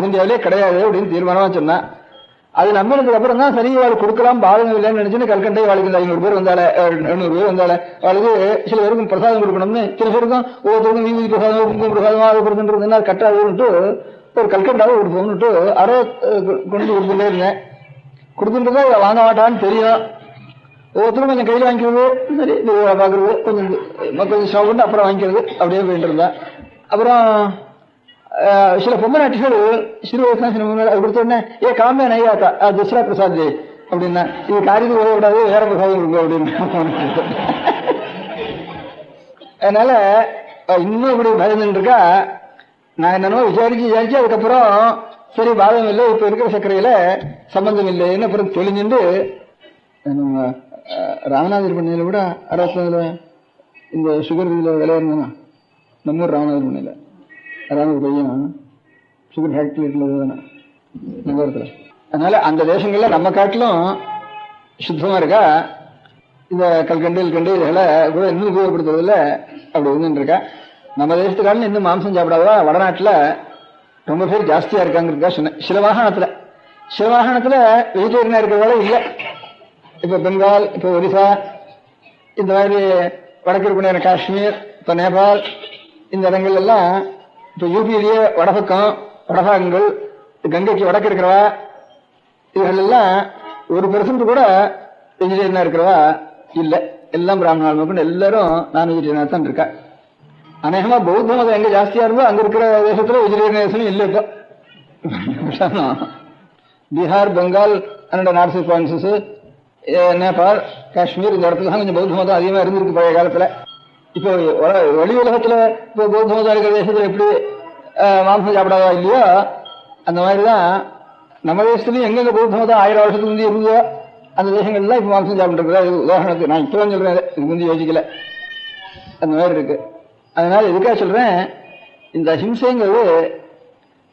இந்தியாவிலே கிடையாது அப்படின்னு தீர்மானமா சொன்னேன். அது நம்பினதுக்கு அப்புறம் தான் சரி வாழ்க்கை கொடுக்கலாம் பாதகம் இல்லைன்னு நினைச்சுன்னு கல்கண்டை வாழ்க்கை 500 பேர் வந்தாலே 700 பேர் வந்தாலே அவளுக்கு சில பேருக்கும் பிரசாதம் கொடுக்கணும்னு சில பேருக்கும் ஒவ்வொருத்தருக்கும் வீதி பிரசாதம் குங்கும பிரசாதமா கொடுத்துட்டு கட்டாதுன்னுட்டு ஒரு கல்கண்டாவை கொடுப்போம்னுட்டு அரை கொண்டு கொடுத்துட்டே இருந்தேன். கொடுத்துட்டு வாங்க மாட்டான்னு தெரியும். ஒவ்வொருத்தரும் கொஞ்சம் கையில் வாங்கிக்கிறது, சரி பாக்குறது, கொஞ்சம் ஸ்டவ் பண்ணி அப்புறம் வாங்கிக்கிறது அப்படியே போயிட்டு இருந்தேன். அப்புறம் சில பொம்மநாட்டிகள் சிறு வயசு அது கொடுத்த உடனே காமே நையாக்கா துஸ்ரா பிரசாத் அப்படின்னா இது காரியத்துக்கு உதவக்கூடாது வேற பிரசாதம் கொடுங்க அப்படின்னு. அதனால இன்னும் இப்படி பயந்துட்டு இருக்கா. நான் என்னன்னோ விசாரிச்சு அதுக்கப்புறம் சரி பாதம் இல்லை இப்ப இருக்கிற சர்க்கரையில சம்பந்தம் இல்லைன்னு அப்புறம் தெளிஞ்சுட்டு நம்ம ராமநாதர் பண்ணையில கூட 60 இந்த சுகர் இதுல விளையாடுனா நம்ம ராமநாதர் பண்ணையில அதாவது ஒரு பையன் சுகர் ஃபேக்டரி இருக்குல்ல நகரத்துல. அதனால அந்த தேசங்கள்ல நம்ம காட்டிலும் சுத்தமா இருக்கா. இந்த கல்கண்டு இதெல்லாம் கூட இன்னும் உபயோகப்படுத்துறதுல அப்படி இருந்துட்டு இருக்கா. நம்ம தேசத்துக்கான இன்னும் மாம்சம் சாப்பிடாதா வடநாட்டுல ரொம்ப பேர் ஜாஸ்தியா இருக்காங்கிறதுக்காக சொன்னேன். சில வாகனத்துல வெஜிடேரியனா இருக்கிறதால இல்லை. இப்ப பெங்கால், இப்ப ஒரிசா, இந்த மாதிரி வடக்கு இருக்கிற காஷ்மீர், இப்ப நேபாள், இந்த இடங்கள் எல்லாம் இப்ப யூபியிலேயே வடபாகங்கள் கங்கைக்கு வடக்கு இருக்கிறவா இவர்கள் எல்லாம் 1% கூட வெஜிடேரியனா இருக்கிறவா இல்ல. எல்லாம் பிராமணால் மக்கள் எல்லாரும் நான் வெஜிடேரியனா தான் இருக்கா. அநேகமா பௌத்த மதம் எங்க ஜாஸ்தியா இருந்தோ அங்க இருக்கிற தேசத்துல வெஜிடேரியன் இல்ல. இப்ப Bihar, Bengal, and north east provinces, Nepal, Kashmir இந்த இடத்துல தான் கொஞ்சம் பௌத்த மதம் அதிகமா இருந்திருக்கு பழைய காலத்துல. இப்போ வெளி உலகத்துல இப்போ பௌத்த மதம் இருக்கிற தேசத்துல எப்படி மாംസം சாப்பிடாதா இல்லையோ அந்த மாதிரிதான் நம்ம தேசத்துலயும் எங்கெங்க பௌத்த மதம் 1000 வருஷத்துக்கு முந்தைய இருந்தோ அந்த தேசங்கள்லாம் இப்ப மாംസം சாப்பிட்டு இது உதாரணத்துக்கு நான் இப்பதான் சொல்றேன், இது முந்தைய யோசிக்கல. அந்த மாதிரி இருக்கு. அதனால எதுக்காக சொல்றேன், இந்த அஹிம்சைங்கிறது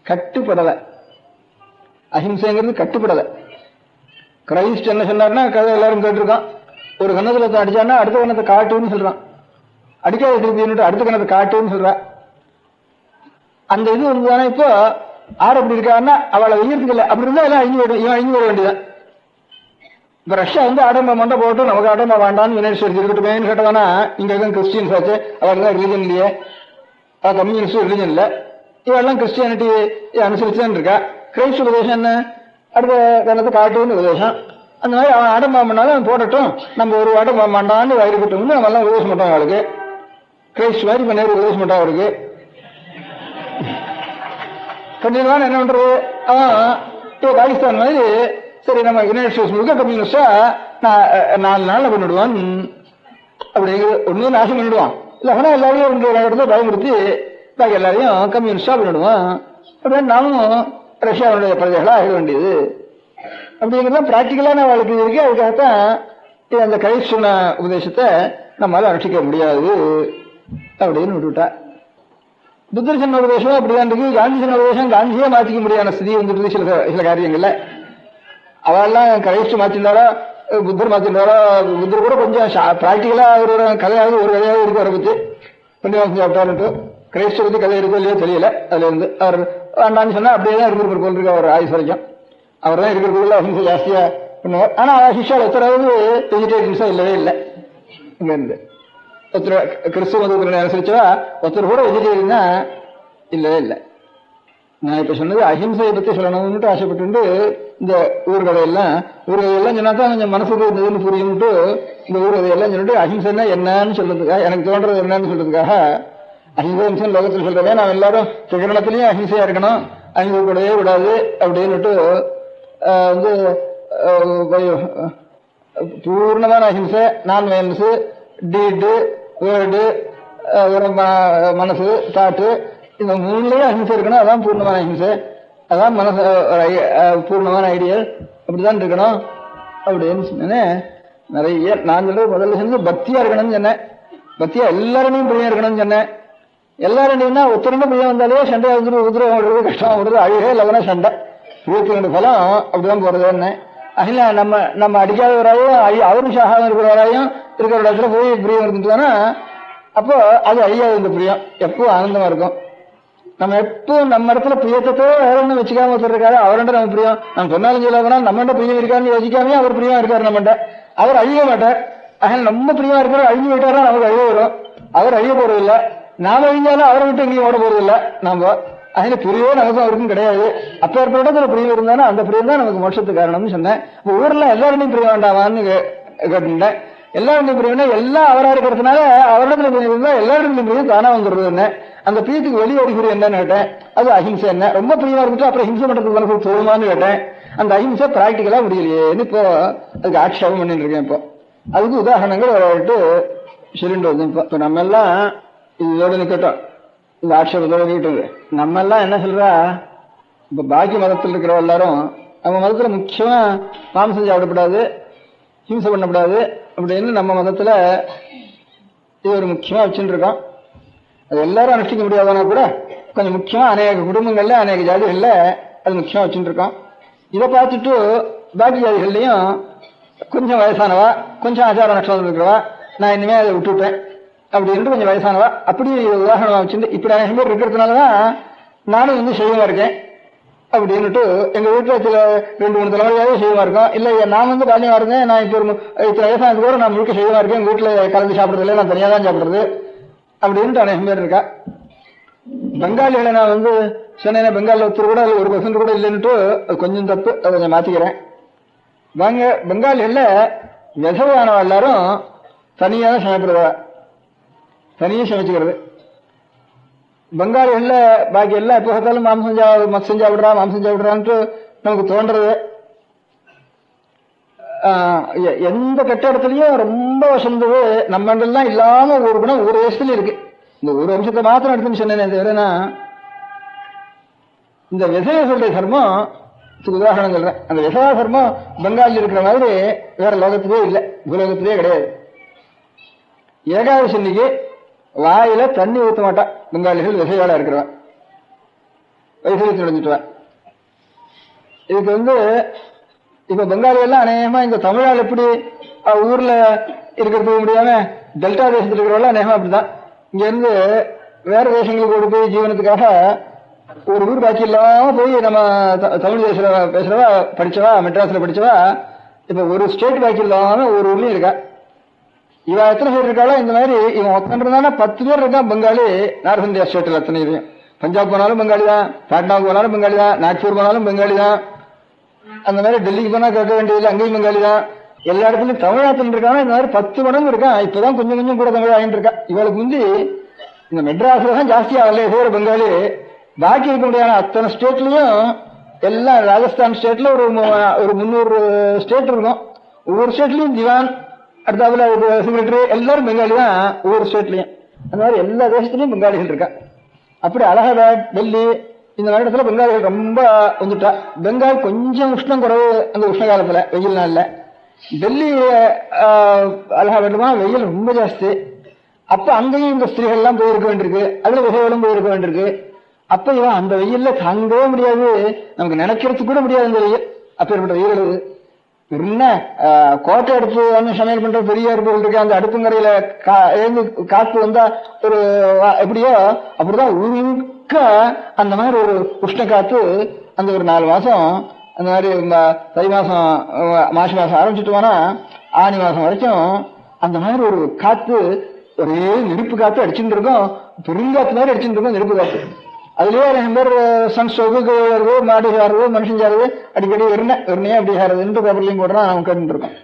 கட்டுப்படலை. அஹிம்சைங்கிறது கட்டுப்படலை. கிரைஸ்ட் என்ன சொன்னார்னா கதை எல்லாரும் கேட்டிருக்கான். ஒரு கன்னத்துல அடிச்சான்னா அடுத்த கன்னத்தை காட்டுன்னு சொல்றான். அடிக்காத திருப்பி அடுத்த கன்னத்தை காட்டுன்னு சொல்ற. அந்த இது வந்துதானே இப்போ ஆடு அப்படி இருக்காருன்னா அவளை வெய்யறதுக்கு இல்லை. அப்படி இருந்தா எல்லாம் அழிஞ்சு போயிடும், இவன் அழிஞ்சு போட வேண்டியதான். இப்ப ரஷ்யா வந்து ஆடம்பா மண்டை போட்டு நமக்கு ஆடம்பா வேண்டான்னு யுனைடெட் ஸ்டேட்ஸ் இருக்கட்டுமேன்னு கேட்டவனா, இங்க இருக்க கிறிஸ்டியன்ஸ் ஆச்சு, அவங்க ரிலிஜன் இல்லையே, கம்யூனிஸ்ட் ரிலிஜன் இல்ல, இவெல்லாம் கிறிஸ்டியானிட்டி அனுசரிச்சுதான் இருக்கா. கிரைஸ்ட் உபதேசம் என்ன, அடுத்த காலத்தை காட்டுன்னு உபதேசம். அந்த மாதிரி அவன் ஆடம்பா பண்ணாலும் அவன் போடட்டும், நம்ம ஒரு ஆடம்பா மாண்டான்னு வயிறு கட்டணும்னு நம்ம எல்லாம் உபதேசம் பண்றோம். அவளுக்கு கிரைஸ்ட் மாதிரி இப்ப நேரம் உபதேசம் பண்றான். அவருக்கு கண்டிப்பான என்ன பண்றது, அவன் இப்போ பாகிஸ்தான் மாதிரி சரி நம்ம யுனைடெட் ஸ்டேட்ஸ் முழுக்க கம்யூனிஸ்டா 4 நாள்ல பண்ணிடுவான் அப்படிங்கிற ஒண்ணு நாசம் பண்ணிடுவான். இல்ல எல்லாரையும் 2 இடத்துல பயமுறுத்தி பாக்கி எல்லாரையும் கம்யூனிஸ்டா பண்ணிடுவான். அப்படின்னு நாமும் ரஷ்யாவுடைய பிரஜைகளா ஆக வேண்டியது அப்படிங்கிறதான் பிராக்டிக்கலான வாழ்க்கை இருக்கு. அதுக்காகத்தான் அந்த கிரைஸ்ட் சொன்ன உபதேசத்தை நம்மளால அனுஷ்டிக்க முடியாது அப்படின்னு விட்டுவிட்டா. புத்தர் சொன்ன உபதேசம் அப்படிதான் இருக்கு. காந்தி சொன்ன உபதேசம் காந்தியே மாற்றிக்க முடியாத ஸ்திதி வந்துட்டு சில காரியங்கள்ல. அவெல்லாம் கிரைஸ்ட் மாற்றிருந்தாரோ புத்தர் மாற்றிருந்தாரோ, புத்தர் கூட கொஞ்சம் பிராக்டிக்கலா ஒரு கதையாவது ஒரு கதையாவது இருக்கு. அவரை பத்தி பண்டிவாசம் சாப்பிட்டாருட்டு கிரைஸ்ட பத்தி கதை இருக்கோ இல்லையோ தெரியல. அதுல இருந்து அவர் வேண்டான்னு சொன்னா அப்படியே தான் இருக்கிற போல் இருக்கு. அவர் ஆயுஸ் வரைக்கும் அவர் தான் இருக்கிறதுக்குள்ள அஹிம்சை ஜாஸ்தியா பண்ணுவார். ஆனா சிஷ்யால் ஒருத்தராவது வெஜிடேரியன்ஸா இல்லவே இல்லை. இங்க இருந்து ஒருத்தர் கிறிஸ்துவ மதத்தை அனுசரிச்சா ஒருத்தர் கூட வெஜிடேரியனா இல்லவே இல்லை. நான் இப்ப சொன்னது அஹிம்சையை பத்தி சொல்லணும்னு ஆசைப்பட்டு இந்த ஊர்கதையெல்லாம் சொன்னாதான் கொஞ்சம் மனசுக்கு இதுன்னு புரியும்ட்டு இந்த ஊர்கதையெல்லாம் சொல்லிட்டு அஹிம்சைன்னா என்னன்னு சொல்றதுக்காக, எனக்கு தோன்றது என்னன்னு சொல்றதுக்காக அஹிம்சை லோகத்தில் சொல்றதே நாம் எல்லாரும் திகரணத்திலையும் அஹிம்சையா இருக்கணும், அஹிம்சை கூடவே விடாது அப்படின்னுட்டு வந்து பூர்ணமான அஹிம்சை, நான் வயலன்ஸ், டீடு, வேர்டு, மனசு, தாட்டு, இந்த 3லயும் அஹிம்சை இருக்கணும். அதான் பூர்ணமான அஹிம்சை, அதான் மனசு பூர்ணமான ஐடியல், அப்படிதான் இருக்கணும் அப்படின்னு சொன்னேன். நிறைய நான் சொல்றது முதல்ல சொன்னது பக்தியா இருக்கணும்னு சொன்னேன். பக்தியா எல்லாருடையும் பிரியம் இருக்கணும்னு சொன்னேன். எல்லாருடையும்னா ஒருத்தருமே பிரியம் வந்தாலே சண்டை வந்துட்டு உதிரம் விடுறது, கஷ்டமா விடுறது, அழுகே இல்லைன்னா சண்டை. 22 பலம் அப்படிதான் போறது. என்ன அகில நம்ம அடிக்காதவராயும் அவரும் சாகாம இருக்கிறவராயும் இருக்கிற இடத்துல போய் பிரியம் இருந்துட்டானா அப்போ அது அழியாது. இந்த பிரியம் எப்பவும் ஆனந்தமா இருக்கும். நம்ம எப்பவும் நம்ம இடத்துல பிரியத்தை வேற ஒன்றும் வச்சுக்காம ஒருத்தருக்காரு, அவர்கிட்ட நம்ம பிரியம் நம்ம சொன்னாலும் சொல்லாதனா நம்மகிட்ட பிரியம் இருக்காருன்னு யோசிக்காமே அவர் பிரியம் இருக்காரு நம்மகிட்ட. அவர் அழிய மாட்டார். அதில் நம்ம பிரியம் இருக்கிற அழிஞ்சு போயிட்டாரா நமக்கு அழிய வரும். அவர் அழிய போறது இல்லை. நாம அழிஞ்சாலும் அவரை விட்டு எங்கேயும் ஓட போறது இல்லை. நாம அதில் பிரியவே நமக்கும் அவருக்கும் கிடையாது. அப்ப ஏற்பட்ட இடத்துல பிரியம் இருந்தாலும் அந்த பிரியம் தான் நமக்கு மோட்சத்துக்கு காரணம்னு சொன்னேன். இப்போ ஊர்ல எல்லாருடையும் பிரிய வேண்டாமான்னு கேட்டுட்டேன். எல்லாருடையும் பிரியம்னா எல்லாம் அவரா இருக்கிறதுனால அவரிடத்துல பிரியம் இருந்தா எல்லாருடையும் பிரியம் தானா வந்துடுறது. என்ன அந்த பிரியத்துக்கு வெளியே அறிகுறி என்னன்னு கேட்டேன். அது அஹிம்சை. என்ன ரொம்ப பிரியமா இருந்துட்டு அப்புறம் ஹிம்சை பண்றதுக்கு மனசு தோணுமான்னு கேட்டேன். அந்த அஹிம்சை பிராக்டிக்கலா முடியலையேன்னு இப்போ அதுக்கு ஆட்சேபம் பண்ணிட்டு இருக்கேன். இப்போ அதுக்கு உதாரணங்கள் விளையாட்டு சொல்லிட்டு வந்து இப்போ நம்ம எல்லாம் இதோட நிக்கட்டும், இந்த ஆட்சேபத்தோட நிக்கட்டும். நம்ம எல்லாம் என்ன சொல்றா, இப்ப பாக்கி மதத்தில் இருக்கிற எல்லாரும் நம்ம மதத்துல முக்கியமா மாம்சம் சாப்பிடக்கூடாது, ஹிம்சை பண்ணக்கூடாது அப்படின்னு நம்ம மதத்துல இது ஒரு முக்கியமா வச்சுட்டு இருக்கோம். அது எல்லாரும் அனுஷ்டிக்க முடியாதானா கூட கொஞ்சம் முக்கியமா அநேக குடும்பங்கள்ல அநேக ஜாதிகள்ல அது முக்கியமா வச்சுட்டு இருக்கோம். இதை பார்த்துட்டு பாக்கி ஜாதிகள்லையும் கொஞ்சம் வயசானவா, கொஞ்சம் ஆச்சார நட்சத்திரம் இருக்கிறவா, நான் இனிமே அதை விட்டுவிட்டேன் அப்படின்னு கொஞ்சம் வயசானவா அப்படி உதாரணமா வச்சுட்டு இப்படி அநேக பேர் இருக்கிறதுனாலதான் நானும் வந்து செய்வமா இருக்கேன் அப்படின்னுட்டு எங்க வீட்டுல சில 2-3 தலைமுறையாவே செய்வமா இருக்கோம். இல்ல நான் வந்து பாலியமா இருந்தேன், நான் இப்ப இத்தனை வயசானது கூட நான் முழுக்க செய்வமா இருக்கேன், எங்க வீட்டுல கலந்து சாப்பிடுறது இல்லை, நான் தனியா தான் சாப்பிடுறது அப்படின்ட்டு அநேக பேர் இருக்கா. பெங்காலிகளை நான் வந்து சொன்னேன், பெங்காலில் ஒருத்தர் கூட 1% கூட இல்லைன்னுட்டு அது கொஞ்சம் தப்பு, அதை கொஞ்சம் மாத்திக்கிறேன். பெங்காலிகள்ல விதவையானவ எல்லாரும் தனியா தான் சமைக்கிறதா, தனியா சமைச்சுக்கிறது. பெங்காலிகள்ல பாக்கி எல்லாம் எப்போ பார்த்தாலும் மத்சம் சாப்பிடுறான்ட்டு நமக்கு தோன்றது. எந்த கட்டிடத்துலயும் ரொம்ப வசந்தது நம்ம எல்லாம் இல்லாம ஒரு குணம் ஒரு வயசுல இருக்கு. இந்த ஒரு வம்சத்தை மாத்திரம் எடுத்துன்னு சொன்னேன். வேறனா இந்த விசேஷ தர்மம் உதாரணம் சொல்றேன். அந்த விசேஷ தர்மம் பெங்காலில் இருக்கிற மாதிரி வேற லோகத்திலே இல்லை, பூலோகத்திலே கிடையாது. ஏகாதசி அன்னைக்கு வாயில தண்ணி ஊற்ற மாட்டான் பெங்காலிகள். விசையாளா இருக்கிறவன் வயசுல நுழைஞ்சிட்டுவன். இதுக்கு வந்து இப்ப பெங்காலிகள்லாம் அநேகமா இந்த தமிழால் எப்படி ஊர்ல இருக்கிறதுக்கு முடியாம டெல்டா தேசத்தில் இருக்கிறவெல்லாம் அநேகமா அப்படிதான் இங்க இருந்து வேற தேசங்களுக்கு ஓடி போய் ஜீவனத்துக்காக ஒரு ஊர் பாக்கி இல்லாம போய் நம்ம தமிழ் பேசுறவா படிச்சவா மெட்ராஸ்ல படிச்சவா இப்ப ஒரு ஸ்டேட் பாக்கி இல்லாம ஒரு ஊர்லயும் இருக்கா. இவன் எத்தனை பேர் இருக்காளோ இந்த மாதிரி இவன் ஒத்தன்றதான 10 பேர் இருக்கான் பெங்காலி நார்த் இந்தியா ஸ்டேட்ல அத்தனை இதையும். பஞ்சாப் போனாலும் பெங்காலி தான், பாட்னாவுக்கு போனாலும் பெங்காலி தான், நாக்பூர் போனாலும் பெங்காலி தான், அந்த மாதிரி டெல்லிக்கு போனா கேட்க வேண்டியதில்லை அங்கேயும் பெங்காலி தான். எல்லா இடத்துலயும் தமிழ்நாட்டில் இருக்கான இந்த மாதிரி 10 மடங்கு இருக்கான். இப்பதான் கொஞ்சம் கொஞ்சம் கூட தமிழ் ஆகிட்டு இருக்கா. இவளுக்கு முந்தி இந்த மெட்ராஸ்ல தான் ஜாஸ்தியா வரல பேர் பெங்காலி. பாக்கி இருக்க முடியாத அத்தனை ஸ்டேட்லயும் எல்லாம் ராஜஸ்தான் ஸ்டேட்ல ஒரு 300 ஸ்டேட் இருக்கும். ஒவ்வொரு ஸ்டேட்லயும் திவான் அடுத்தாப்புல செக்ரட்டரி எல்லாரும் பெங்காலி தான் ஒவ்வொரு ஸ்டேட்லயும். அந்த மாதிரி எல்லா தேசத்துலயும் பெங்காலிகள் இருக்கா. அப்படி அலகாபாத் டெல்லி இந்த மாதிரி இடத்துல பெங்காலிகள் ரொம்ப வந்துட்டா. பெங்கால் கொஞ்சம் உஷ்ணம் குறைவு அந்த உஷ்ண காலத்துல வெயில் நாள்ல. டெல்லி அலகாபாத்ல வெயில் ரொம்ப ஜாஸ்தி. அப்ப அங்கேயும் இந்த ஸ்திரீகள் எல்லாம் போயிருக்க வேண்டியிருக்கு, அதுல விசைகளும் போயிருக்க வேண்டியிருக்கு. அப்ப இவன் அந்த வெயில்ல தாங்கவே முடியாது, நமக்கு நினைக்கிறதுக்கு கூட முடியாது இந்த வெயில். அப்ப ஏற்பட்ட வெயில் எழுது என்ன கோட்டை அடுப்பு சமையல் பண்ற பெரிய அடுப்புகள் இருக்கு. அந்த அடுப்புங்கரையில காத்து வந்தா ஒரு எப்படியோ அப்படிதான் உருக்க அந்த மாதிரி ஒரு உஷ்ண காத்து அந்த ஒரு 4 மாசம் அந்த மாதிரி தை மாசம் மாசி மாசம் ஆரம்பிச்சுட்டு போனா ஆனி மாசம் வரைக்கும் அந்த மாதிரி ஒரு காத்து ஒரே நெருப்பு காத்து அடிச்சுட்டு இருக்கும். பெருங்காத்து மாதிரி அடிச்சுட்டு இருக்கும் நெருப்பு காத்து. அதுலயே 2 பேர் சன் ஸ்டோக்கு மாடு சாருது மனுஷன் சாருது அடிக்கடி வெறுமையா அப்படி சாருதுன்னு பேப்பர்லையும் போடுறான். அவன் கேட்டு இருக்கோம்.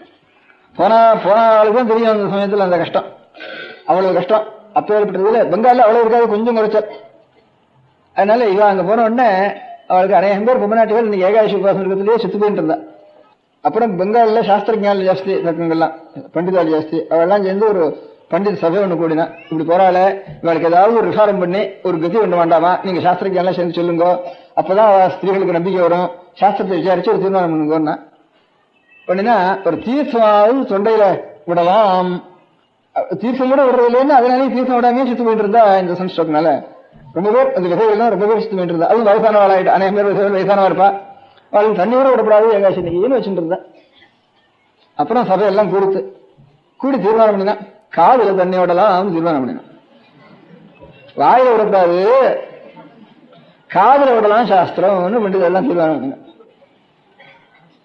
போன ஆளுக்கு தான் தெரியும் அந்த சமயத்துல அந்த கஷ்டம், அவ்வளவு கஷ்டம். அப்ப ஏற்பட்டதுல பெங்கால்ல அவ்வளவு இருக்காது, கொஞ்சம் குறைச்சல். அதனால இவன் அங்க போன உடனே அவளுக்கு அநேகம் பேர் பொம்மநாட்டிகள் இன்னைக்கு ஏகாதசி உபாசம் இருக்கிறதுலயே செத்து போயிட்டு இருந்தா. அப்புறம் பெங்கால்ல சாஸ்திரஜால ஜாஸ்தி, சக்கங்கள்லாம் பண்டிதால் ஜாஸ்தி. அவெல்லாம் சேர்ந்து ஒரு பண்டித சபை ஒண்ணு கூடினா, இப்படி போறாள இவளுக்கு ஏதாவது ஒரு விசாரம் பண்ணி ஒரு கதி ஒண்ணு வேண்டாமா, நீங்க சாஸ்திரஜாலாம் சேர்ந்து சொல்லுங்க, அப்பதான் ஸ்திரீகளுக்கு நம்பிக்கை வரும், சாஸ்திரத்தை விசாரிச்சு ஒரு தீர்மானம் பண்ணுங்கன்னா பண்ணினா ஒரு தீர்த்தமாவது தொண்டையில விடலாம். தீர்த்தம் கூட விடுறது இல்லைன்னு அதனாலே தீர்த்தம் விடாமே சுத்து போயிட்டு இருந்தா இந்த சன்ஸ்ட்ரோக்னால ரொம்ப பேர் அந்த விதைகள்லாம் ரொம்ப பேர் சுத்து போயிட்டு இருந்தா. அதுவும் வயசானவாள் ஆயிட்டு அநேக பேர் வயசானவா இருப்பா. அவளுக்கு தண்ணி கூட விடப்படாது ஏகாசினிக்குன்னு வச்சுட்டு இருந்தா. அப்புறம் சபையெல்லாம் கூடி தீர்மானம் பண்ணினா காதுல தண்ணி விடலாம் தீர்மானம் பண்ணினா. வாயில விடக்கூடாது, காதுல விடலாம் சாஸ்திரம்னு பண்டிதெல்லாம் தீர்மானம் பண்ணினா.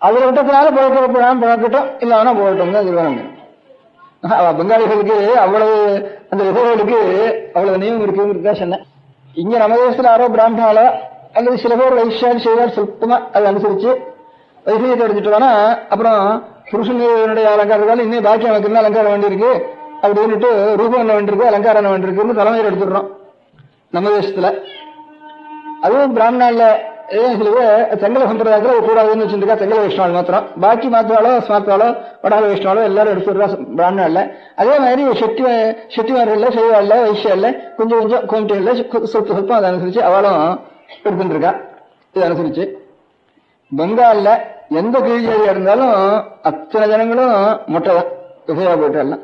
அதுல விட்டதுனால பழக்கட்டும் இல்லாமனா போகட்டும் தான் தீர்மானம் பண்ணினா. பெங்காலிகளுக்கு அவ்வளவு அந்த விதைகளுக்கு அவ்வளவு நியமம் இருக்குங்கிறதா சொன்னேன். இங்க நம்ம தேசத்துல யாரோ பிராமணாலோ அல்லது சில பேர் வைஷ்யால் செய்வார், சுத்தமா அதை அனுசரிச்சு வைசீகத்தை எடுத்துட்டோம்னா அப்புறம் புருஷனுடைய அலங்காரத்தால இன்னும் பாக்கியம் வைக்கணும் அலங்காரம் வேண்டியிருக்கு அப்படின்னுட்டு ரூபம் என்ன வேண்டியிருக்கு அலங்காரம் என்ன வேண்டியிருக்குன்னு தலைமையில் எடுத்துடுறோம் நம்ம தேசத்துல. அதுவும் பிராமணால சில பேர் தெங்கல சம்பிரதாயத்துல கூடாதுன்னு வச்சுருக்கா. தெங்கல வைஷ்ணவாள் மாத்திரம், பாக்கி மாத்திராலோ ஸ்மார்த்தாலோ வடால வைஷ்ணவாலோ எல்லாரும் எடுத்துடுறா பிராமணால. அதே மாதிரி செட்டிமார்கள்ல செய்வாள்ல வைஷ்யால கொஞ்சம் கொஞ்சம் கோமிட்டிகள்ல சொற்பம் அதை அனுசரிச்சு அவளும் எடுத்துட்டு இருக்கா. இதை அனுசரிச்சு பெங்கால்ல எந்த கீழ்ஜாதியா இருந்தாலும் அத்தனை ஜனங்களும் மொட்டைதான் விசையா போயிட்டு எல்லாம்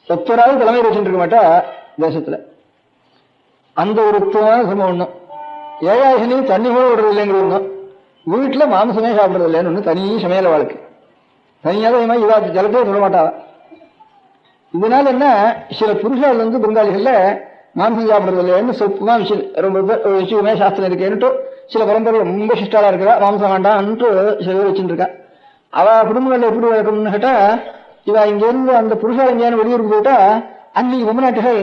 ஒத்தராவது தலைமையில் வச்சுட்டு இருக்க மாட்டா தேசத்துல. அந்த ஒரு உத்தமமான சம்பவம் ஒண்ணும். ஏகாதசிலையும் தண்ணி கூட விடுறது இல்லைங்கிறது ஒண்ணும். வீட்டுல மாம்சமே சாப்பிடுறது இல்லைன்னு ஒண்ணு தனி சமையல வாழ்க்கை. தனியாக இவா ஜலத்தையே சொல்ல மாட்டாவா. இதனால என்ன சில புருஷால் வந்து பெங்காலிகள்ல மாம்சம் சாப்பிடுறது இல்லைன்னு சொப்புமா விஷயம் ரொம்ப விஷயமே சாஸ்திரம் இருக்கேன்ட்டு சில பரம்பரை ரொம்ப சிஷ்டாலா இருக்கிறா. மாம்சம் வேண்டாம்ன்ட்டு சில பேர் வச்சுட்டு இருக்கா. அவ குடும்பங்கள்ல எப்படி வழக்கம்னு கேட்டா, இவ இங்க இருந்து அந்த புருஷால் எங்கேயானு வெளியூருக்கு போயிட்டா அன்னைக்கு பொம்மநாட்டுகள்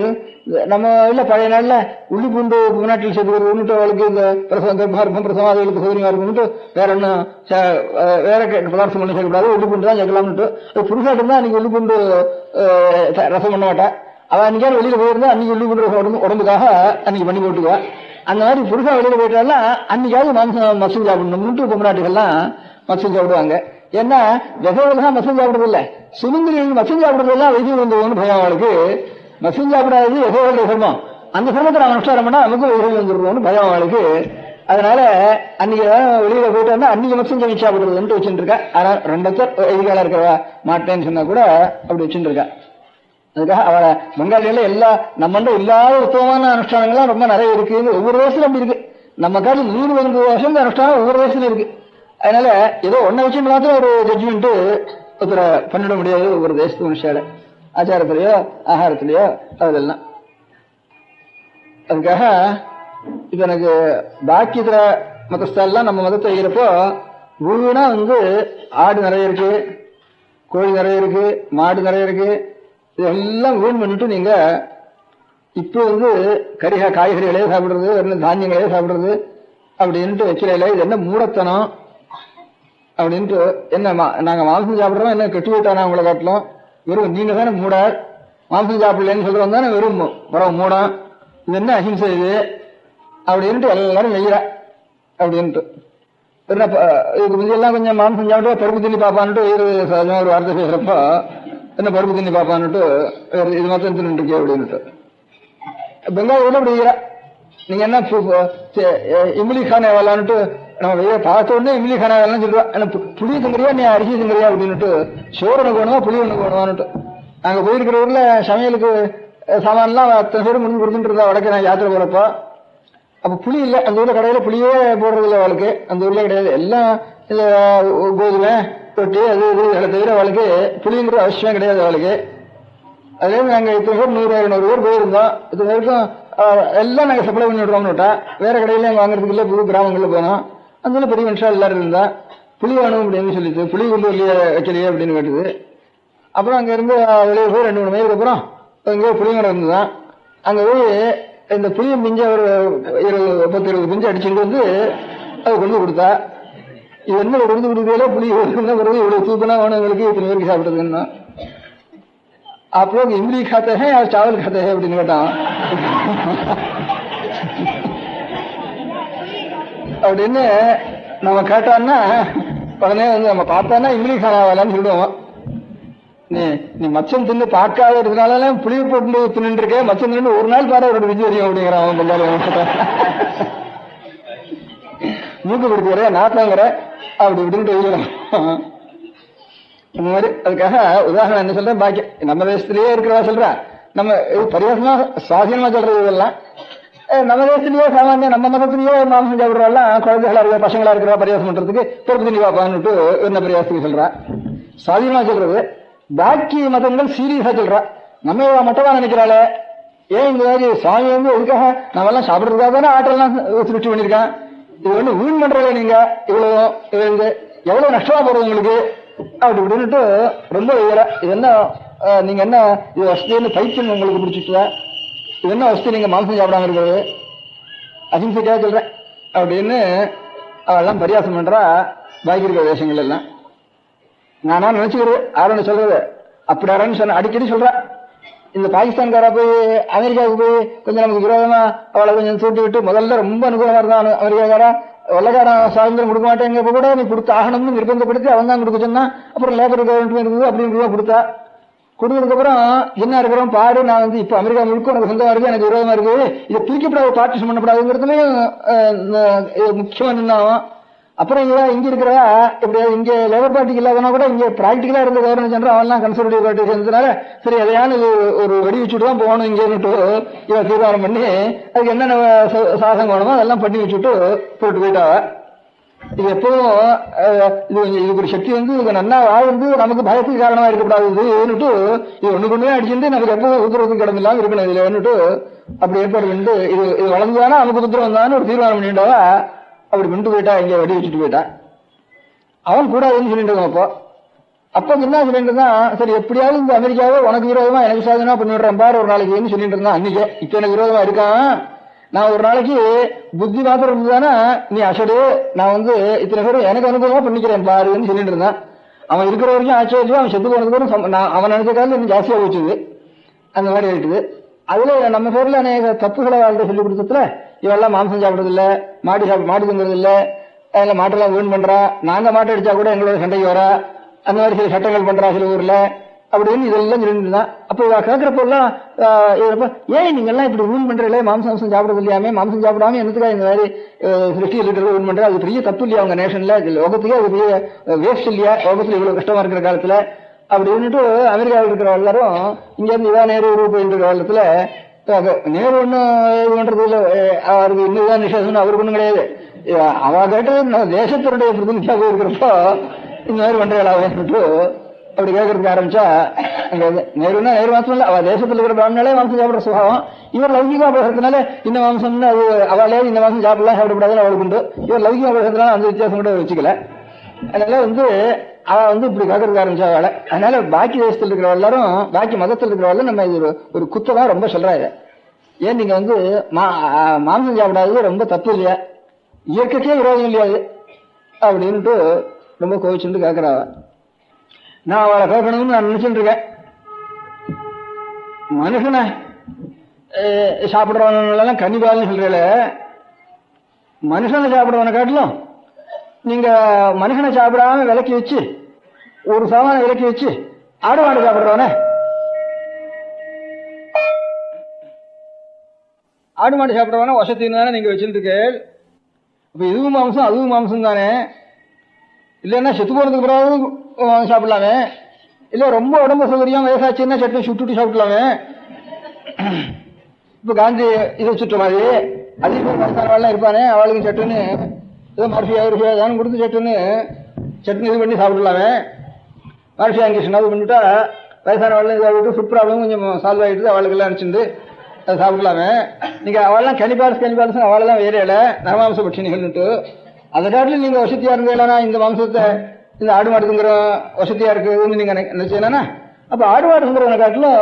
நம்ம இல்ல பழைய நாள்ல உள்ளி பூண்டு பொம்மநாட்டில் சேர்த்துக்கிறது அவளுக்கு இந்த பிரசவம் கர்ப்பம் பிரசவம் அதுகளுக்கு சௌகரியமா இருக்கும்ட்டு வேற ஒன்னும் வேற பதார்த்தம் பண்ணி சேர்க்கக்கூடாது, உள்ளி பூண்டு தான் சேர்க்கலாம்னுட்டு. அது புருஷாட்டு தான் அன்னைக்கு உள்ளி பூண்டு ரசம் பண்ண மாட்டா. அவன் அன்னைக்கான வெளியில போயிருந்தா அன்னைக்கு உள்ளி பூண்டு உடம்புக்காக அன்னைக்கு பண்ணி போட்டுக்குவா. அந்த மாதிரி புருஷா வெளியில போயிட்டாலும் அன்னைக்காவது மாம்சம் மசூல் சாப்பிடணும்னு பொம்மநாட்டுகள்லாம் மசூல் சாப்பிடுவாங்க. ஏன்னா விதைகள்லாம் மசூல் சாப்பிடுறது இல்ல, சுமந்திரிகள் மசூல் சாப்பிடுறதெல்லாம் வைத்தியம் வந்துருவோம்னு பயம் அவளுக்கு. மசூல் சாப்பிடாது விதைகளுடைய சிரமம், அந்த சிரமத்தை நான் அனுஷ்டாரம் பண்ணா நமக்கு வைத்தியம் வந்துருவோம்னு பயம் அவளுக்கு. அதனால அன்னைக்கு வெளியில போயிட்டு வந்தா அன்னைக்கு மசூல் சமைச்சு சாப்பிடுறதுன்ட்டு வச்சுட்டு இருக்கா. ஆனா 2 எதிர்கால இருக்கிறவா மாட்டேன்னு சொன்னா கூட அப்படி வச்சுட்டு இருக்கா. அதுக்காக அவளை பெங்காலியில எல்லா நம்ம இல்லாத உத்தமமான அனுஷ்டானங்கள்லாம் ரொம்ப நிறைய இருக்கு. ஒவ்வொரு வயசுல அப்படி இருக்கு. நம்ம காலத்துல 120 வருஷம் அனுஷ்டானம் ஒவ்வொரு வயசுல இருக்கு. அதனால ஏதோ ஒன்ன வச்சு மாத்திரம் ஒரு ஜட்ஜ்மெண்ட் ஒருத்தர பண்ணிட முடியாது. ஒவ்வொரு தேசத்து மனுஷால ஆச்சாரத்திலேயோ ஆகாரத்திலேயோ அதெல்லாம். அதுக்காக இப்ப எனக்கு பாக்கி இதர மதஸ்தெல்லாம் நம்ம மதத்தை வைக்கிறப்போ வீணா ஆடு நிறைய இருக்கு, கோழி நிறைய இருக்கு, மாடு நிறைய இருக்கு, இதெல்லாம் வீண் பண்ணிட்டு நீங்க இப்போ காய்கறிகளே சாப்பிடுறது, தானியங்களே சாப்பிடுறது அப்படின்ட்டு வைக்கிறீங்களே, இது என்ன மூடத்தனம் அப்படின்ட்டு. என்ன நாங்க மாംസം சாப்பிடுறோம், என்ன கெட்டு விட்டானா உங்களை காட்டலாம்? வெறும் நீங்க தானே மூட, மாംസം சாப்பிடலன்னு சொல்றோம் தானே வெறும் மூடம், இது என்ன அஹிம்சை இது அப்படின்ட்டு எல்லாரும் நெய்யற அப்படின்ட்டு. இதுக்கு முந்தையெல்லாம் கொஞ்சம் மாംസം சாப்பிட்டு பருப்பு தின்னி பாப்பான்ட்டு ஒரு வார்த்தை பேசுறப்போ என்ன பருப்பு தின்னி பாப்பான்ட்டு இது மாத்திரம் தின்னு இருக்கே அப்படின்ட்டு. பெங்காலியோட அப்படி நீங்க என்ன இம்லி கானே வேலான்ட்டு நம்ம பார்த்த உடனே இம்லி கானே வேலாம் சொல்லுவோம். புளி திங்கிறியா நீ அரிசி திங்கிறியா அப்படின்னுட்டு, சோறு ஒண்ணு வேணுமா புளி ஒண்ணு வேணுமான்னுட்டு. நாங்க போயிருக்கிற ஊர்ல சமையலுக்கு சாமான்லாம் அத்தனை பேரும் முடிஞ்சு கொடுத்துட்டு இருந்தா வடக்கு நான் யாத்திரை போறப்போ. அப்ப புளி இல்லை அந்த ஊர்ல, கடையில புளியே போடுறது இல்லை அவளுக்கு, அந்த ஊர்ல கிடையாது. எல்லாம் இந்த கோதுமை ரொட்டி அது இது இதை தவிர அவளுக்கு புளிங்கிற அவசியம் கிடையாது அவளுக்கு. அதே நாங்க இத்தனை பேர் 100-200 பேர் போயிருந்தோம். இத்தனை பேருக்கும் எல்லாம் நாங்க சப்ளை பண்ணி விடுறோம்னு விட்டா, வேற கடையில வாங்குறதுக்கு இல்லை, புது கிராமங்கள்ல போனோம். அந்த பெரிய மனுஷா எல்லாரும் இருந்தா புளி வேணும் அப்படின்னு சொல்லிட்டு, புளி கொண்டு வரலையே வைக்கலையே அப்படின்னு கேட்டுது. அப்புறம் அங்க இருந்து வெளியே போய் 2-3 மைலுக்கு அப்புறம் அங்கே புளியங்கடை இருந்துதான். அங்க போய் இந்த புளிய பிஞ்ச ஒரு 10-20 பிஞ்சு அடிச்சுட்டு அதை கொண்டு கொடுத்தா. இது என்ன கொண்டு கொடுக்கல, புளி இவ்வளவு தூக்கனா வேணும் எங்களுக்கு, இத்தனை பேருக்கு சாப்பிட்டதுன்னா. आप लोग इमली खाते हैं या चावल खाते हैं அப்படின்னு கேட்டான். அப்படின்னு நம்ம கேட்டான்னா உடனே நம்ம பார்த்தானா இம்லி காணாவலான்னு சொல்லுவோம். நீ மச்சம் தின்னு பார்க்காத இருக்கிறதுனால புளிய போட்டு தின்னு இருக்க, மச்சம் தின்னு ஒரு நாள் பாரு அவரோட விஜய் வரையும் அப்படிங்கிறான். மூக்கு பிடிக்கிற நாத்தாங்கிற அப்படி இப்படின்னு இந்த மாதிரி. அதுக்காக உதாரணம் என்ன சொல்றேன், பாக்கி நம்ம தேசத்திலேயே இருக்கிறதா சொல்றேன். நம்ம பரியாசமா சுவாதீனமா சொல்றது இதெல்லாம் நம்ம தேசத்திலேயே சாமானிய நம்ம மதத்திலேயே மாംസം சாப்பிடுறாலாம் குழந்தைகளா இருக்கிற பசங்களா இருக்கிற பரியாசம் பண்றதுக்கு பொறுப்பு திணி பாப்பான்னுட்டு என்ன பரியாசத்துக்கு சொல்றா, சுவாதீனமா சொல்றது. பாக்கி மதங்கள் சீரியஸா சொல்றா, நம்ம மட்டமா நினைக்கிறாளே. ஏன் இந்த மாதிரி சுவாமி எதுக்காக நம்ம எல்லாம் சாப்பிடுறதுக்காக தானே ஆட்டெல்லாம் சுருட்டி பண்ணிருக்கான். இது வீண் பண்றதே நீங்க இவ்வளவு எவ்வளவு நஷ்டமா போறது உங்களுக்கு அப்படி இப்படின்னுட்டு ரொம்ப இது என்ன நீங்க என்ன இது வசதின்னு பைத்தியம் உங்களுக்கு பிடிச்சிட்டு, இது என்ன வசதி நீங்க மாംസം சாப்பிடாம இருக்கிறது, அஹிம்சைக்காக சொல்றேன் அப்படின்னு அவெல்லாம் பரியாசம் பண்றா. பாக்கி இருக்கிற தேசங்கள் எல்லாம் நானா நினைச்சுக்கிறது ஆரோன்னு சொல்றது அப்படி ஆரோன்னு சொன்ன அடிக்கடி சொல்ற. இந்த பாகிஸ்தான்காரா போய் அமெரிக்காவுக்கு போய் கொஞ்சம் நமக்கு விரோதமா அவளை கொஞ்சம் தூண்டி விட்டு முதல்ல ரொம்ப அனுகூலமா இருந்தான் அமெரிக்காக்காரா. வெள்ளக்காரன் சுதந்திரம் கொடுக்க மாட்டேங்க கூட நீ கொடுத்து ஆகணும்னு நிர்பந்தப்படுத்தி அவன் தான் கொடுக்க சொன்னா. அப்புறம் லேபர் கவர்மெண்ட் இருந்தது அப்படின்னு கொடுத்தா. கொடுத்ததுக்கு அப்புறம் என்ன இருக்கிறோம் பாரு, நான் இப்ப அமெரிக்கா முழுக்க எனக்கு சொந்தமா இருக்கு, எனக்கு விரோதமா இருக்கு, இதை பிரிக்கப்படாது, பார்ட்டிஷன் பண்ணப்படாதுங்கிறதுலயும் முக்கியமா நின்னாவும். அப்புறம் இங்க இருக்கிறவா எப்படியாவது இங்க லேபர் பார்ட்டிக்கு இல்லாதனா கூட இங்க பிராக்டிகலா இருந்த கவர்னர் ஜெனரல் அவன்லாம் கன்சர்வேட்டிவ் பார்ட்டி சேர்ந்ததுனால சரி எதையான ஒரு வெடி வச்சுட்டு தான் போகணும் இங்கேன்னுட்டு இவன் தீர்மானம் பண்ணி அதுக்கு என்னென்ன சாதகம் வேணுமோ அதெல்லாம் பண்ணி வச்சுட்டு போட்டு போயிட்டாவ. இது எப்பவும் இதுக்கு ஒரு சக்தி இது நன்னா வாழ்ந்து நமக்கு பயத்துக்கு காரணமா இருக்கக்கூடாதுன்னுட்டு இது ஒண்ணு கொண்டு அடிச்சுட்டு நமக்கு எப்பவும் உத்தரவுக்கு கிடமில்லாம இருக்கணும் இதுல வந்துட்டு அப்படி ஏற்பாடு பண்ணிட்டு இது வளர்ந்துதானா நமக்கு உத்தரவு தானே ஒரு தீர்மானம் பண்ணிட்டாவா. அப்படி பண்ணிட்டு போயிட்டா, இங்க வெடி வச்சுட்டு போயிட்டா. அவன் கூடாதுன்னு சொல்லிட்டு இருக்கான். அப்ப என்ன சொல்லிட்டு இருந்தான், சரி எப்படியாவது இந்த அமெரிக்காவை உனக்கு விரோதமா எனக்கு சாதனா பண்ணிவிடுறேன் பாரு ஒரு நாளைக்குன்னு சொல்லிட்டு இருந்தான். அன்னைக்கு இப்ப எனக்கு விரோதமா இருக்கான், நான் ஒரு நாளைக்கு புத்தி மாத்திரம் இருந்துதானா நீ அசடு நான் இத்தனை பேரும் எனக்கு அனுபவமா பண்ணிக்கிறேன் பாருன்னு சொல்லிட்டு இருந்தான். அவன் இருக்கிற வரைக்கும் ஆச்சரியம், அவன் செத்து போனதுக்கு அவன் நினைச்ச காலம் இன்னும் ஜாஸ்தியா போச்சுது. அந்த மாதிரி ஆயிட்டுது. அதுல நம்ம பேர்ல அநேக தப்புகளை வாழ்க்கை சொல்லி கொடுத்ததுல இவெல்லாம் மாംസം சாப்பிடுறது இல்ல, மாடு திங்கிறது இல்ல, அதுல மாட்டெல்லாம் வீண் பண்றா, நாங்க மாட்டை அடிச்சா கூட எங்களோட சண்டைக்கு வரா, அந்த மாதிரி சில சட்டங்கள் பண்றா சில ஊர்ல அப்படின்னு இதெல்லாம் சொல்லிட்டு இருந்தான். அப்ப இவ கேட்கிறப்ப எல்லாம் ஏன் நீங்க எல்லாம் இப்படி வீண் பண்றீங்களே, மாംസം சாப்பிடுறது இல்லையாமே, மாംസം சாப்பிடாம என்னத்துக்காக இந்த மாதிரி சிருஷ்டியில் இருக்கிறது வீண் பண்ற, அது பெரிய தப்பு இல்லையா அவங்க நேஷன்ல, லோகத்துக்கே அது பெரிய வேஸ்ட் இல்லையா லோகத்துல இவ்வளவு கஷ்டமா இருக்கிற காலத்துல அப்படின்னுட்டு அமெரிக்காவில் இருக்கிற எல்லாரும் இங்க இருந்து இவா நேரு போயிட்டு இருக்கிற காலத்துல நேரு ஒன்னும் இது பண்றது இல்ல, அவருக்கு இன்னுதான் நிஷேதம் அவருக்கு ஒண்ணும் கிடையாது. அவ கேட்டு தேசத்தினுடைய பிரதிநிதியாக இருக்கிறப்போ இந்த மாதிரி பண்றாளாவிட்டு அப்படி கேட்கறதுக்கு ஆரம்பிச்சா அங்க நேருன்னா நேரு மாசம் இல்ல, அவ தேசத்துல இருக்கிற பிராமணாலே மாம்சம் சாப்பிடுற சுபாவம். இவர் லௌகிகமா பேசுறதுனால இந்த மாம்சம்னு அது அவளே இந்த மாசம் சாப்பிடலாம் சாப்பிடக்கூடாதுன்னு அவளுக்கு உண்டு. இவர் லௌகிகமா பேசுறதுனால அந்த வித்தியாசம் கூட வச்சுக்கல. அதனால அவ இப்படி கேட்கறதுக்கு ஆரம்பிச்சா அவளை. அதனால பாக்கி தேசத்தில் இருக்கிற எல்லாரும் பாக்கி மதத்தில் இருக்கிறவள்ள நம்ம இது ஒரு குத்ததான் ரொம்ப சொல்றாரு. ஏன் நீங்க மாம்சம் சாப்பிடாதது ரொம்ப தப்பு இல்லையா, இயற்கைக்கே விரோதம் இல்லையாது அப்படின்ட்டு ரொம்ப கோவிச்சுட்டு கேட்கிறாவ. நான் அவளை கேட்கணும்னு நான் நினைச்சுட்டு இருக்கேன். மனுஷனை சாப்பிடுறவனெல்லாம் கன்னிபால்னு சொல்றீங்கள, மனுஷனை சாப்பிடுறவனை காட்டிலும் நீங்க மனுஷனை சாப்பிடாம விலக்கி வச்சு ஒரு சாமான விலக்கி வச்சு ஆடு மாடு சாப்பிடுறவனே, ஆடு மாடு சாப்பிடுறவன வசத்தின்னு தானே நீங்க வச்சுருக்கு. அப்ப இதுவும் மாம்சம் அதுவும் மாம்சம் தானே. இல்லைன்னா செத்து போறதுக்கு பிறகு சாப்பிடலாமே, இல்ல ரொம்ப உடம்பு சௌகரியம் வயசாச்சுன்னா சட்னி சுட்டுட்டு சாப்பிடலாமே. இப்ப காந்தி இதை சுற்ற மாதிரி அதிக பேர் வயசானவாள்லாம் இருப்பானே, அவளுக்கு சட்டுன்னு ஏதோ மர்ஃபியா தான் கொடுத்து சட்டுன்னு சட்னி இது பண்ணி சாப்பிடலாமே. மர்ஃபியா கிருஷ்ணா இது பண்ணிவிட்டா வயசானவாள்லாம் இதை ஃபுட் ப்ராப்ளம் கொஞ்சம் சால்வ் ஆகிட்டு அவளுக்கெல்லாம் அனுப்பிச்சுட்டு அதை சாப்பிடலாமே. நீங்க அவள்லாம் கனிபால்ஸ் அவளெல்லாம் வேறையில நரமாம்ச பட்சினிகள்னுட்டு அதை காட்டிலும் நீங்க வசதியா இருந்தீங்களா இந்த மாம்சத்தை இந்த ஆடு மாடுங்கிற வசதியா இருக்குன்னு நீங்க நினைச்சீங்கன்னா, அப்ப ஆடு மாடுங்கிறவனை காட்டிலும்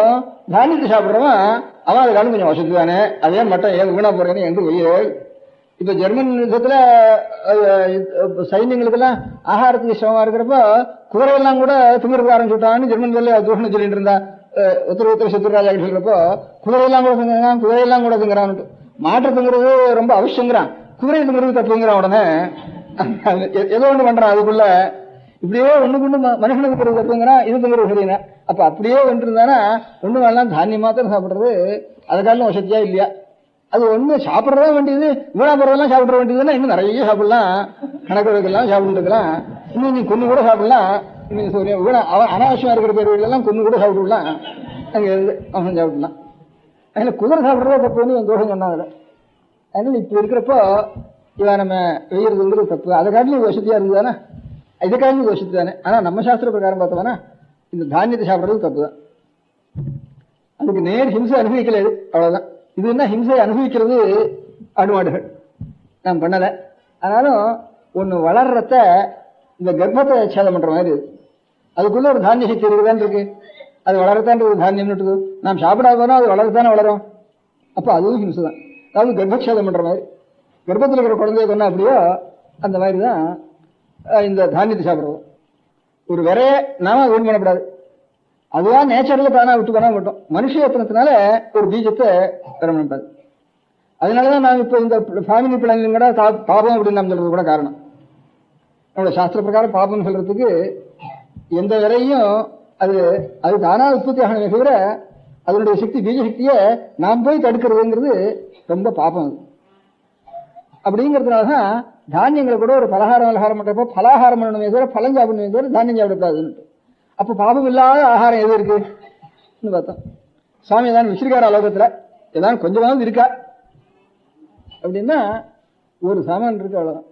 தானியத்தை சாப்பிடுறவன் அவன் அதை காட்டிலும் கொஞ்சம் வசதி தானே. அதே மட்டும் ஏன் வீணா போறேன்னு எங்க வெயில். இப்ப ஜெர்மன் யுத்தத்துல சைன்யங்களுக்கெல்லாம் ஆகாரத்துக்கு சிரமமா இருக்கிறப்ப குதிரையெல்லாம் கூட திமிருக்கு ஆரம்பிச்சுட்டான்னு ஜெர்மன் வேலை தூஷணம் சொல்லிட்டு இருந்தா. உத்தர சத்துராஜா சொல்றப்போ குதிரையெல்லாம் கூட திங்கிறான், குதிரையெல்லாம் கூட திங்கிறான்ட்டு. மாற்று திங்கிறது ரொம்ப அவசியங்கிறான், குதிரை திங்கிறது தப்புங்கிறான். உடனே ஏதோ ஒண்ணு பண்றான் அதுக்குள்ள. இப்படியே ஒண்ணுக்கு ஒண்ணு மனுஷனுக்கு திங்கிறது தப்புங்கிறான், இது திங்கிறது சரிங்க. அப்ப அப்படியே வந்துருந்தானா ஒண்ணு வேணாம் தானியம் மாத்திரம் சாப்பிடுறது அதுக்காலும் வசதியா இல்லையா. அது ஒண்ணு சாப்பிடறதா வேண்டியது, வீணா போறதெல்லாம் சாப்பிட வேண்டியதுன்னா இன்னும் நிறைய சாப்பிடலாம், கணக்கு வைக்கலாம் சாப்பிட்டு இருக்கலாம். இன்னும் நீ கொண்டு கூட சாப்பிடலாம். அனாவசியமா இருக்கிற பேர் எல்லாம் கொண்டு கூட சாப்பிடலாம், அங்க அவன் சாப்பிடலாம். அதுல குதிரை சாப்பிடுறதா தப்புன்னு என் தோஷம் சொன்னாங்க. அதனால இப்ப இருக்கிறப்போ இவன் நம்ம வெய்யறதுங்கிறது தப்பு. அதை காட்டிலும் வசதியா இருந்ததுதானே, இதை காட்டிலும் வசதி தானே. ஆனா நம்ம சாஸ்திர பிரகாரம் பார்த்தோம்னா இந்த தானியத்தை சாப்பிடுறது தப்பு தான். அதுக்கு நேர் ஹிம்சை அனுபவிக்கல, அவ்வளவுதான். இது என்ன ஹிம்சை அனுபவிக்கிறது ஆடு மாடுகள் நான் பண்ணல. ஆனாலும் ஒண்ணு வளர்றத இந்த கர்ப்பத்தை சேதம் பண்ற மாதிரி அதுக்குள்ள ஒரு தானிய சக்தி இருக்குதான் இருக்கு. அது வளரத்தான் ஒரு தானியம் இருக்குது. நாம் சாப்பிடாத போனா அது வளரத்தானே வளரும். அப்ப அதுவும் ஹிம்சை தான். அதாவது கர்ப்பச்சேதம் பண்ற மாதிரி, கர்ப்பத்தில் இருக்கிற குழந்தைய கொண்டா அப்படியோ அந்த மாதிரி தான் இந்த தானியத்தை சாப்பிடுறோம். ஒரு விரைய நாம வீண் பண்ணக்கூடாது, அதுதான் நேச்சர்ல தானா விட்டு பண்ண மாட்டோம். மனுஷ யத்தனத்தினால ஒரு பீஜத்தை பெற மாட்டாது. அதனாலதான் நான் இப்ப இந்த ஃபேமிலி பிளானிங் கூட பாபம் அப்படின்னு நம்ம சொல்றது கூட காரணம். நம்மளோட சாஸ்திர பிரகாரம் பாபம் சொல்றதுக்கு எந்த விரையும் அது தானா உற்பத்தி ஆகணுமே தவிர அதனுடைய சக்தி பீஜ சக்தியை நாம் போய் தடுக்கிறதுங்கிறது ரொம்ப பாபம். அப்படிங்கிறதுனாலதான் தானியங்களை கூட ஒரு பலகாரம் பண்றப்போ பலகாரம் பண்ணணுமே தவிர பழம் சாப்பிடணுமே தவிர தானியம் சாப்பிடக்கூடாதுன்னு. அப்ப பாபம் இல்லாத ஆகாரம் எது இருக்குன்னு பார்த்தோம். சுவாமி ஏதாவது வச்சிருக்காரு அலோகத்துல, ஏதாவது கொஞ்சமாவது இருக்கா அப்படின்னா ஒரு சாமான் இருக்கு, அவ்வளவுதான்.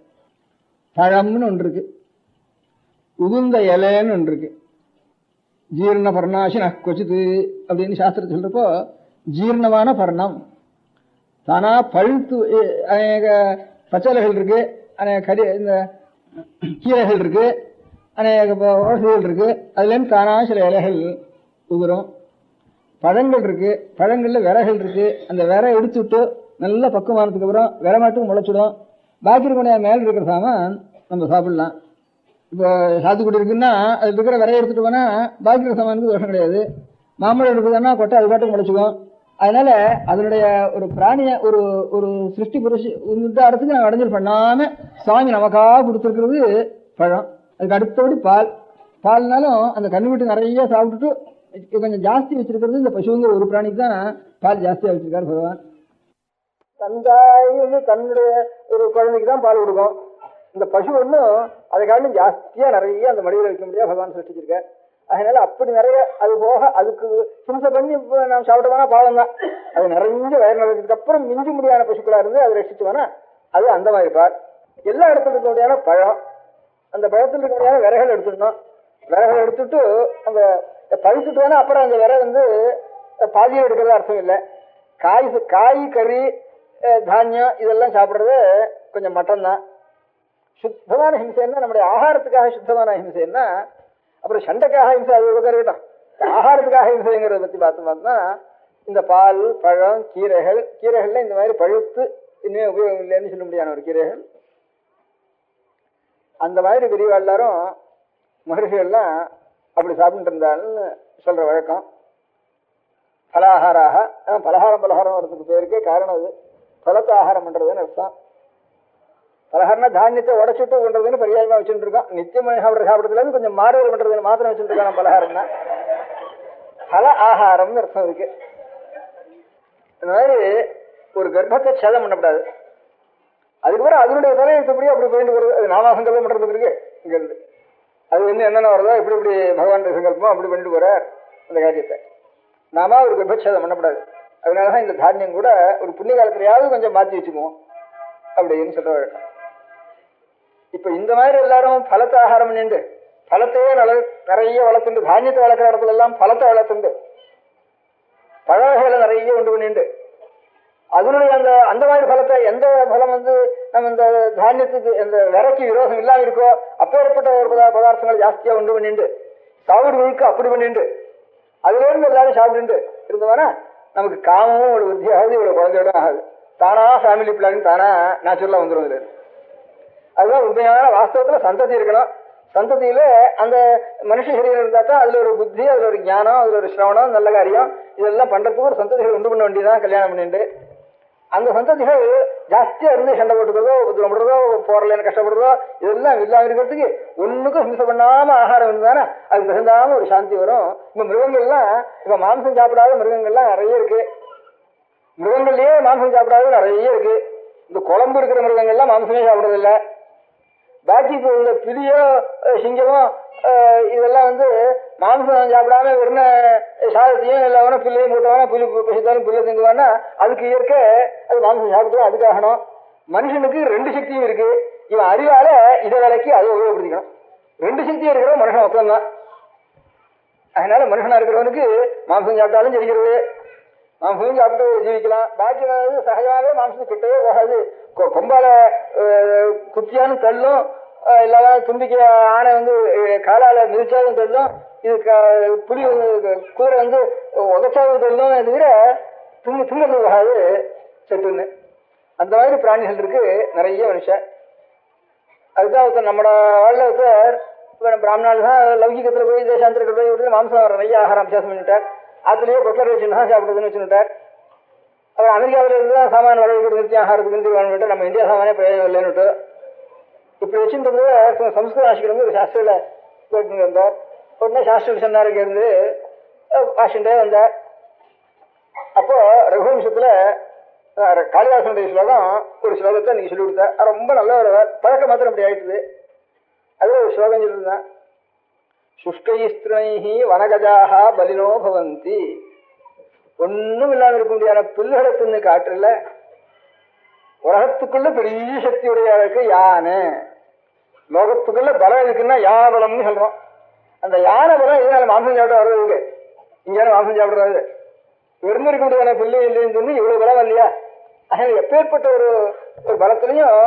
பழம்னு ஒன்று இருக்கு, உகுந்த இலைன்னு ஒன்று இருக்கு, ஜீர்ண பர்ணாசி கொச்சித்து அப்படின்னு சாஸ்திரத்தை சொல்றப்போ ஜீர்ணமான பர்ணம் தானா பழுத்து அநேக பச்சைகள் இருக்கு, அநேக இந்த கீரைகள் இருக்கு, அநேக ஓசைகள் இருக்கு. அதுல இருந்து தானா சில இலைகள் உதிரும். பழங்கள் இருக்கு, பழங்கள்ல விரைகள் இருக்கு. அந்த விரை எடுத்து விட்டு நல்ல பக்குவமானதுக்கு அப்புறம் விரை மட்டும் முளைச்சிடும். பாக்கி இருக்க மேல இருக்கிற சாமான் நம்ம சாப்பிடலாம். இப்போ சாத்துக்குடி இருக்குன்னா அது இருக்கிற விரையை எடுத்துட்டு போனா பாக்கி இருக்கிற சாமானுக்கு தோஷம் கிடையாது. மாம்பழம் இருக்குதுன்னா கொட்டை அது பாட்டுக்கு முளைச்சிக்கும். அதனால அதனுடைய ஒரு பிராணிய ஒரு ஒரு சிருஷ்டி புருஷ இந்த இடத்துக்கு நாங்கள் அடைஞ்சல் பண்ணாம சுவாமி நமக்காக கொடுத்துருக்கிறது பழம். அதுக்கு அடுத்தபடி பால்னாலும் அந்த கண்ணு வீட்டு நிறைய சாப்பிட்டுட்டு கொஞ்சம் ஜாஸ்தி வச்சிருக்கிறது இந்த பசுங்கிற ஒரு பிராணிக்கு தான் பால் ஜாஸ்தியா வச்சிருக்காரு பகவான். தந்தாய் தன்னுடைய ஒரு குழந்தைக்கு தான் பால் கொடுக்கும். இந்த பசு ஒன்றும் அதை காரணம் ஜாஸ்தியா நிறைய அந்த மடியில் வைக்க முடியாது பகவான் சிருஷ்டிச்சிருக்கார். அதனால அப்படி நிறைய அது போக அதுக்கு ஹிம்சை பண்ணி நாம் சாப்பிட்டோம்னா பாவம் தான். அது நிறைஞ்ச வயிறு நிறைஞ்சதுக்கு அப்புறம் மிஞ்சி முடியாத பசுக்களா இருந்து அதை ரசிச்சுவோன்னா அது அந்த மாதிரி பால். எல்லா இடத்துல இருக்க முடியாத பழம், அந்த பழத்தில் இருக்க முடியாத விரைகள் எடுத்துடணும். விறகு எடுத்துட்டு அந்த பழுத்துட்டோன்னா அப்புறம் அந்த விறகு வந்து பாதியில் எடுக்கிறதா அர்த்தம் இல்லை. காய் கறி தானியம் இதெல்லாம் சாப்பிட்றது கொஞ்சம் மட்டம் தான். சுத்தமான ஹிம்சைன்னா நம்முடைய ஆகாரத்துக்காக சுத்தமான ஹிம்சைன்னா, அப்புறம் சண்டைக்காக ஹிம்சை அது இருக்கட்டும். ஆகாரத்துக்காக ஹிம்சைங்கிறத பற்றி பார்த்தோம்னா இந்த பால் பழம் கீரைகள்ல இந்த மாதிரி பழுத்து இன்னும் உபயோகம் இல்லைன்னு சொல்ல முடியாத ஒரு கீரைகள், அந்த மாதிரி பெரியவா எல்லாரும் மகர்ஷிகள்லாம் அப்படி சாப்பிட்டு இருந்தான்னு சொல்ற வழக்கம். பலகாராக பலகாரம் வரதுக்கு பேருக்கே காரணம் அது. பலத்த ஆகாரம் பண்றதுன்னு அர்த்தம். பலகாரம்னா தானியத்தை உடச்சுட்டு பண்றதுன்னு பரியாயமா வச்சுட்டு இருக்கோம். நித்தியமாக சாப்பிட்றதுல இருந்து கொஞ்சம் மாறுதல் பண்றதுன்னு மாத்திரம் வச்சுட்டு இருக்கோம். பலகாரம்னா பல ஆகாரம்னு அர்த்தம் இருக்கு. இந்த மாதிரி ஒரு கர்ப்பத்தை சேதம் பண்ணக்கூடாது. அதுக்கப்புறம் அதனுடைய தலையெழுத்தப்படியே அப்படி போயிட்டு வருது. அது நாமா சங்கல்பம் பண்றதுக்கு இருக்கு. இங்க இருந்து அது வந்து என்னென்ன வருதோ இப்படி இப்படி பகவான் சங்கல்பம் அப்படி பண்ணிட்டு போறார் அந்த காரியத்தை. நாம ஒரு கர்ப்பச்சேதம் பண்ணக்கூடாது. அதனாலதான் இந்த தானியம் கூட ஒரு புண்ணிய காலத்திலேயாவது கொஞ்சம் மாற்றி வச்சுக்குவோம் அப்படின்னு சொல்ற வழக்கம். இப்ப இந்த மாதிரி எல்லாரும் பலத்தை ஆகாரம் பண்ணிண்டு பழத்தையே நிறைய வளர்த்துண்டு, தானியத்தை வளர்க்குற இடத்துல எல்லாம் பழத்தை வளர்த்துண்டு பழ வகைகளை நிறைய உண்டு பண்ணிண்டு அதனுடைய அந்த மாதிரி பலத்தை எந்த பலம் வந்து நம்ம இந்த தானியத்துக்கு இந்த விரைக்கு விரோதம் இல்லாம இருக்கோ அப்பேற்பட்ட ஒரு பதார்த்தங்கள் ஜாஸ்தியா உண்டு பண்ணிண்டு சாப்பிடு முழுக்க அப்படி பண்ணிண்டு அதுல இருந்து எல்லாரும் சாப்பிட்டு இருந்தவனா நமக்கு காமமும் ஒரு வித்தியாவது இவ்வளவு குழந்தையோட ஆகாது. தானா ஃபேமிலி பிளானிங் தானா நேச்சுரலா வந்துடும். இதுல அதுதான் உண்மையான வாஸ்தவத்துல சந்ததி இருக்கணும். சந்ததியில அந்த மனுஷ சரீரம் இருந்தா தான் அதுல ஒரு புத்தி, அதுல ஒரு ஞானம், அதுல ஒரு சிரவணம், நல்ல காரியம் இதெல்லாம் பண்றதுக்கு ஒரு சந்ததிகள் உண்டு பண்ண வேண்டியதான். கல்யாணம் பண்ணிட்டு அந்த சந்ததிகள் ஜாஸ்தியா இருந்து சண்டை போட்டுக்கிறதோ உபத்திரம் பண்றதோ போறலன்னு கஷ்டப்படுறதோ இதெல்லாம் இல்லாம இருக்கிறதுக்கு ஒண்ணுக்கும் ஹிம்சை பண்ணாம ஆகாரம் இருந்தானே அதுக்கு தகுந்தாம ஒரு சாந்தி வரும். இப்ப மிருகங்கள்லாம் இப்ப மாംസം சாப்பிடாத மிருகங்கள்லாம் நிறைய இருக்கு. மிருகங்கள்லயே மாംസം சாப்பிடாத நிறைய இருக்கு. இந்த குழம்பு இருக்கிற மிருகங்கள்லாம் மாംசமே சாப்பிடறது இல்லை. பாக்கி இந்த புலியோ சிங்கமோ இதெல்லாம் வந்து மாംസം சாப்பிடாம வெறும் சாதத்தையும் இல்லாம புல்லையும் போட்டவானா புலி பசித்தாலும் புல்ல திங்குவானா அதுக்கு இயற்கை அது மாംസം சாப்பிட்டு அதுக்காகணும். மனுஷனுக்கு ரெண்டு சக்தியும் இருக்கு. இவன் அறிவால இதை விலைக்கு அதை உபயோகப்படுத்திக்கணும். ரெண்டு சக்தியும் இருக்கிறவன் மனுஷன் மொத்தம்தான். அதனால மனுஷனா இருக்கிறவனுக்கு மாംസം சாப்பிட்டாலும் ஜெயிக்கிறது, மாംசமும் சாப்பிட்டு ஜீவிக்கலாம். பாக்கி சகஜமாகவே மாംசம் கிட்டவே போகாது. கொம்பால குத்தியாலும் தள்ளும், இல்லாத தும்பிக்க ஆனை வந்து காலால மிதிச்சாலும் தள்ளும், இது புலி குதிரை வந்து உதச்சாலும் தள்ளும், தவிர துங்கிறது போகாது சட்டுன்னு. அந்த மாதிரி பிராணிகள் இருக்கு நிறைய மனுஷன். அதுதான் ஒருத்தர் நம்மளோட வாழ்ல ஒருத்தர் பிராமணால் தான் லௌகிகத்துல போய் தேசாந்திரத்தில் போய் விட்டு மாംசம் நிறைய ஆகாரம் அபியாசம் பண்ணிட்டார். அதுலயே பொட்டலர் வச்சுன்னு தான் சாப்பிடுறதுன்னு வச்சுட்டார். அவர் அமெரிக்காவில இருந்து தான் சாமான வளர்ப்பு நிறுத்தி ஆகாரத்துக்கு வேணும்ட்டு நம்ம இந்தியா சாமானே பிரயோஜனம் இல்லைன்னுட்டு இப்படி வச்சுட்டு சம்ஸ்கிருத ஆசிரியர் வந்து ஒரு சாஸ்திரியில போயிட்டு வந்தார். உடனே சாஸ்திர சொன்னாருக்கு இருந்து வாஷிண்டே வந்தார். அப்போ ரகுவம்சத்துல காளிதாசனுடைய ஸ்லோகம் ஒரு ஸ்லோகத்தை நீங்க சொல்லி கொடுத்தார். ரொம்ப நல்ல ஒரு பழக்க மாத்திரம் அப்படி ஆயிட்டுது. அது ஒரு ஸ்லோகம் சொல்லியிருந்தேன். சுஷ்கைஸ்திரைஹி வனகஜாக பலினோ பவந்தி. ஒன்னும் இல்லாம இருக்க முடியாத புல்லுகளை தின்னு காட்டுல உலகத்துக்குள்ள பெரிய சக்தியுடைய இருக்கு யானை. லோகத்துக்குள்ள பலம் இருக்குன்னா யானை பலம்னு சொல்றோம். அந்த யானை பலம் இதனால மாംസം சாப்பிட வர்றது இங்கே மாംസം சாப்பிடுறது வெறும் இருக்க முடியாத புல்லு இல்லைன்னு சொல்லி இவ்வளவு பலம் இல்லையா? அதனால எப்பேற்பட்ட ஒரு பலத்திலையும்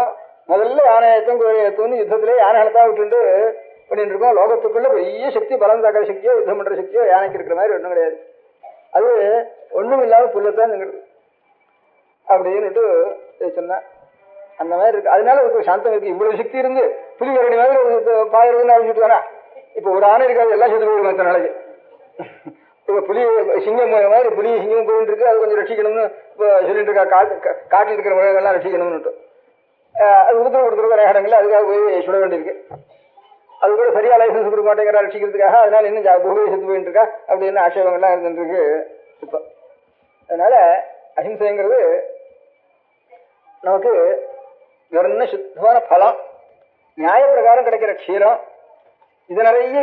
முதல்ல யானை ஏற்றும் குதிரை ஏற்றும்னு யுத்தத்திலே யானைகளை தான் விட்டுட்டு பண்ணிட்டு இருக்கோம். லோகத்துக்குள்ள பெரிய சக்தி பலம் தாக்கிற சக்தியோ யுத்தம் பண்ற சக்தியோ யானைக்கு இருக்கிற மாதிரி ஒன்றும் கிடையாது. அது ஒண்ணும் இல்லாம புல்லத்தான் அப்படின்னுட்டு சொன்ன அந்த மாதிரி இருக்கு. அதனால ஒரு சாந்தம் இருக்கு. இவ்வளவு சக்தி இருந்து புலி கரடி மாதிரி பாயிரதுன்னு அழிஞ்சுட்டு தானே. இப்ப ஒரு ஆணை இருக்காது, எல்லாம் செத்து போயிடும் மற்ற நாளைக்கு. இப்ப புலி சிங்கம் மாதிரி புலி சிங்கம் போயிட்டு இருக்கு, அது கொஞ்சம் ரட்சிக்கணும்னு இப்ப சொல்லிட்டு இருக்கா. காட்டில் இருக்கிற மிருகங்கள்லாம் ரட்சிக்கணும்னுட்டு அது உத்தரவு கொடுத்துருக்க இடங்கள்ல அதுக்காக போய் சுட வேண்டியிருக்கு. அது கூட சரியா லைசன்ஸ் கொடுக்க மாட்டேங்கிற ரட்சிக்கிறதுக்காக. அதனால இன்னும் பூமியை செத்து போயிட்டு இருக்கா அப்படின்னு ஆட்சேபங்கள்லாம் இருந்துருக்கு இப்ப. அதனால அஹிம்சைங்கிறது நமக்கு வெறும் சுத்தமான பலம், நியாய பிரகாரம் கிடைக்கிற க்ஷீரம். இது நிறைய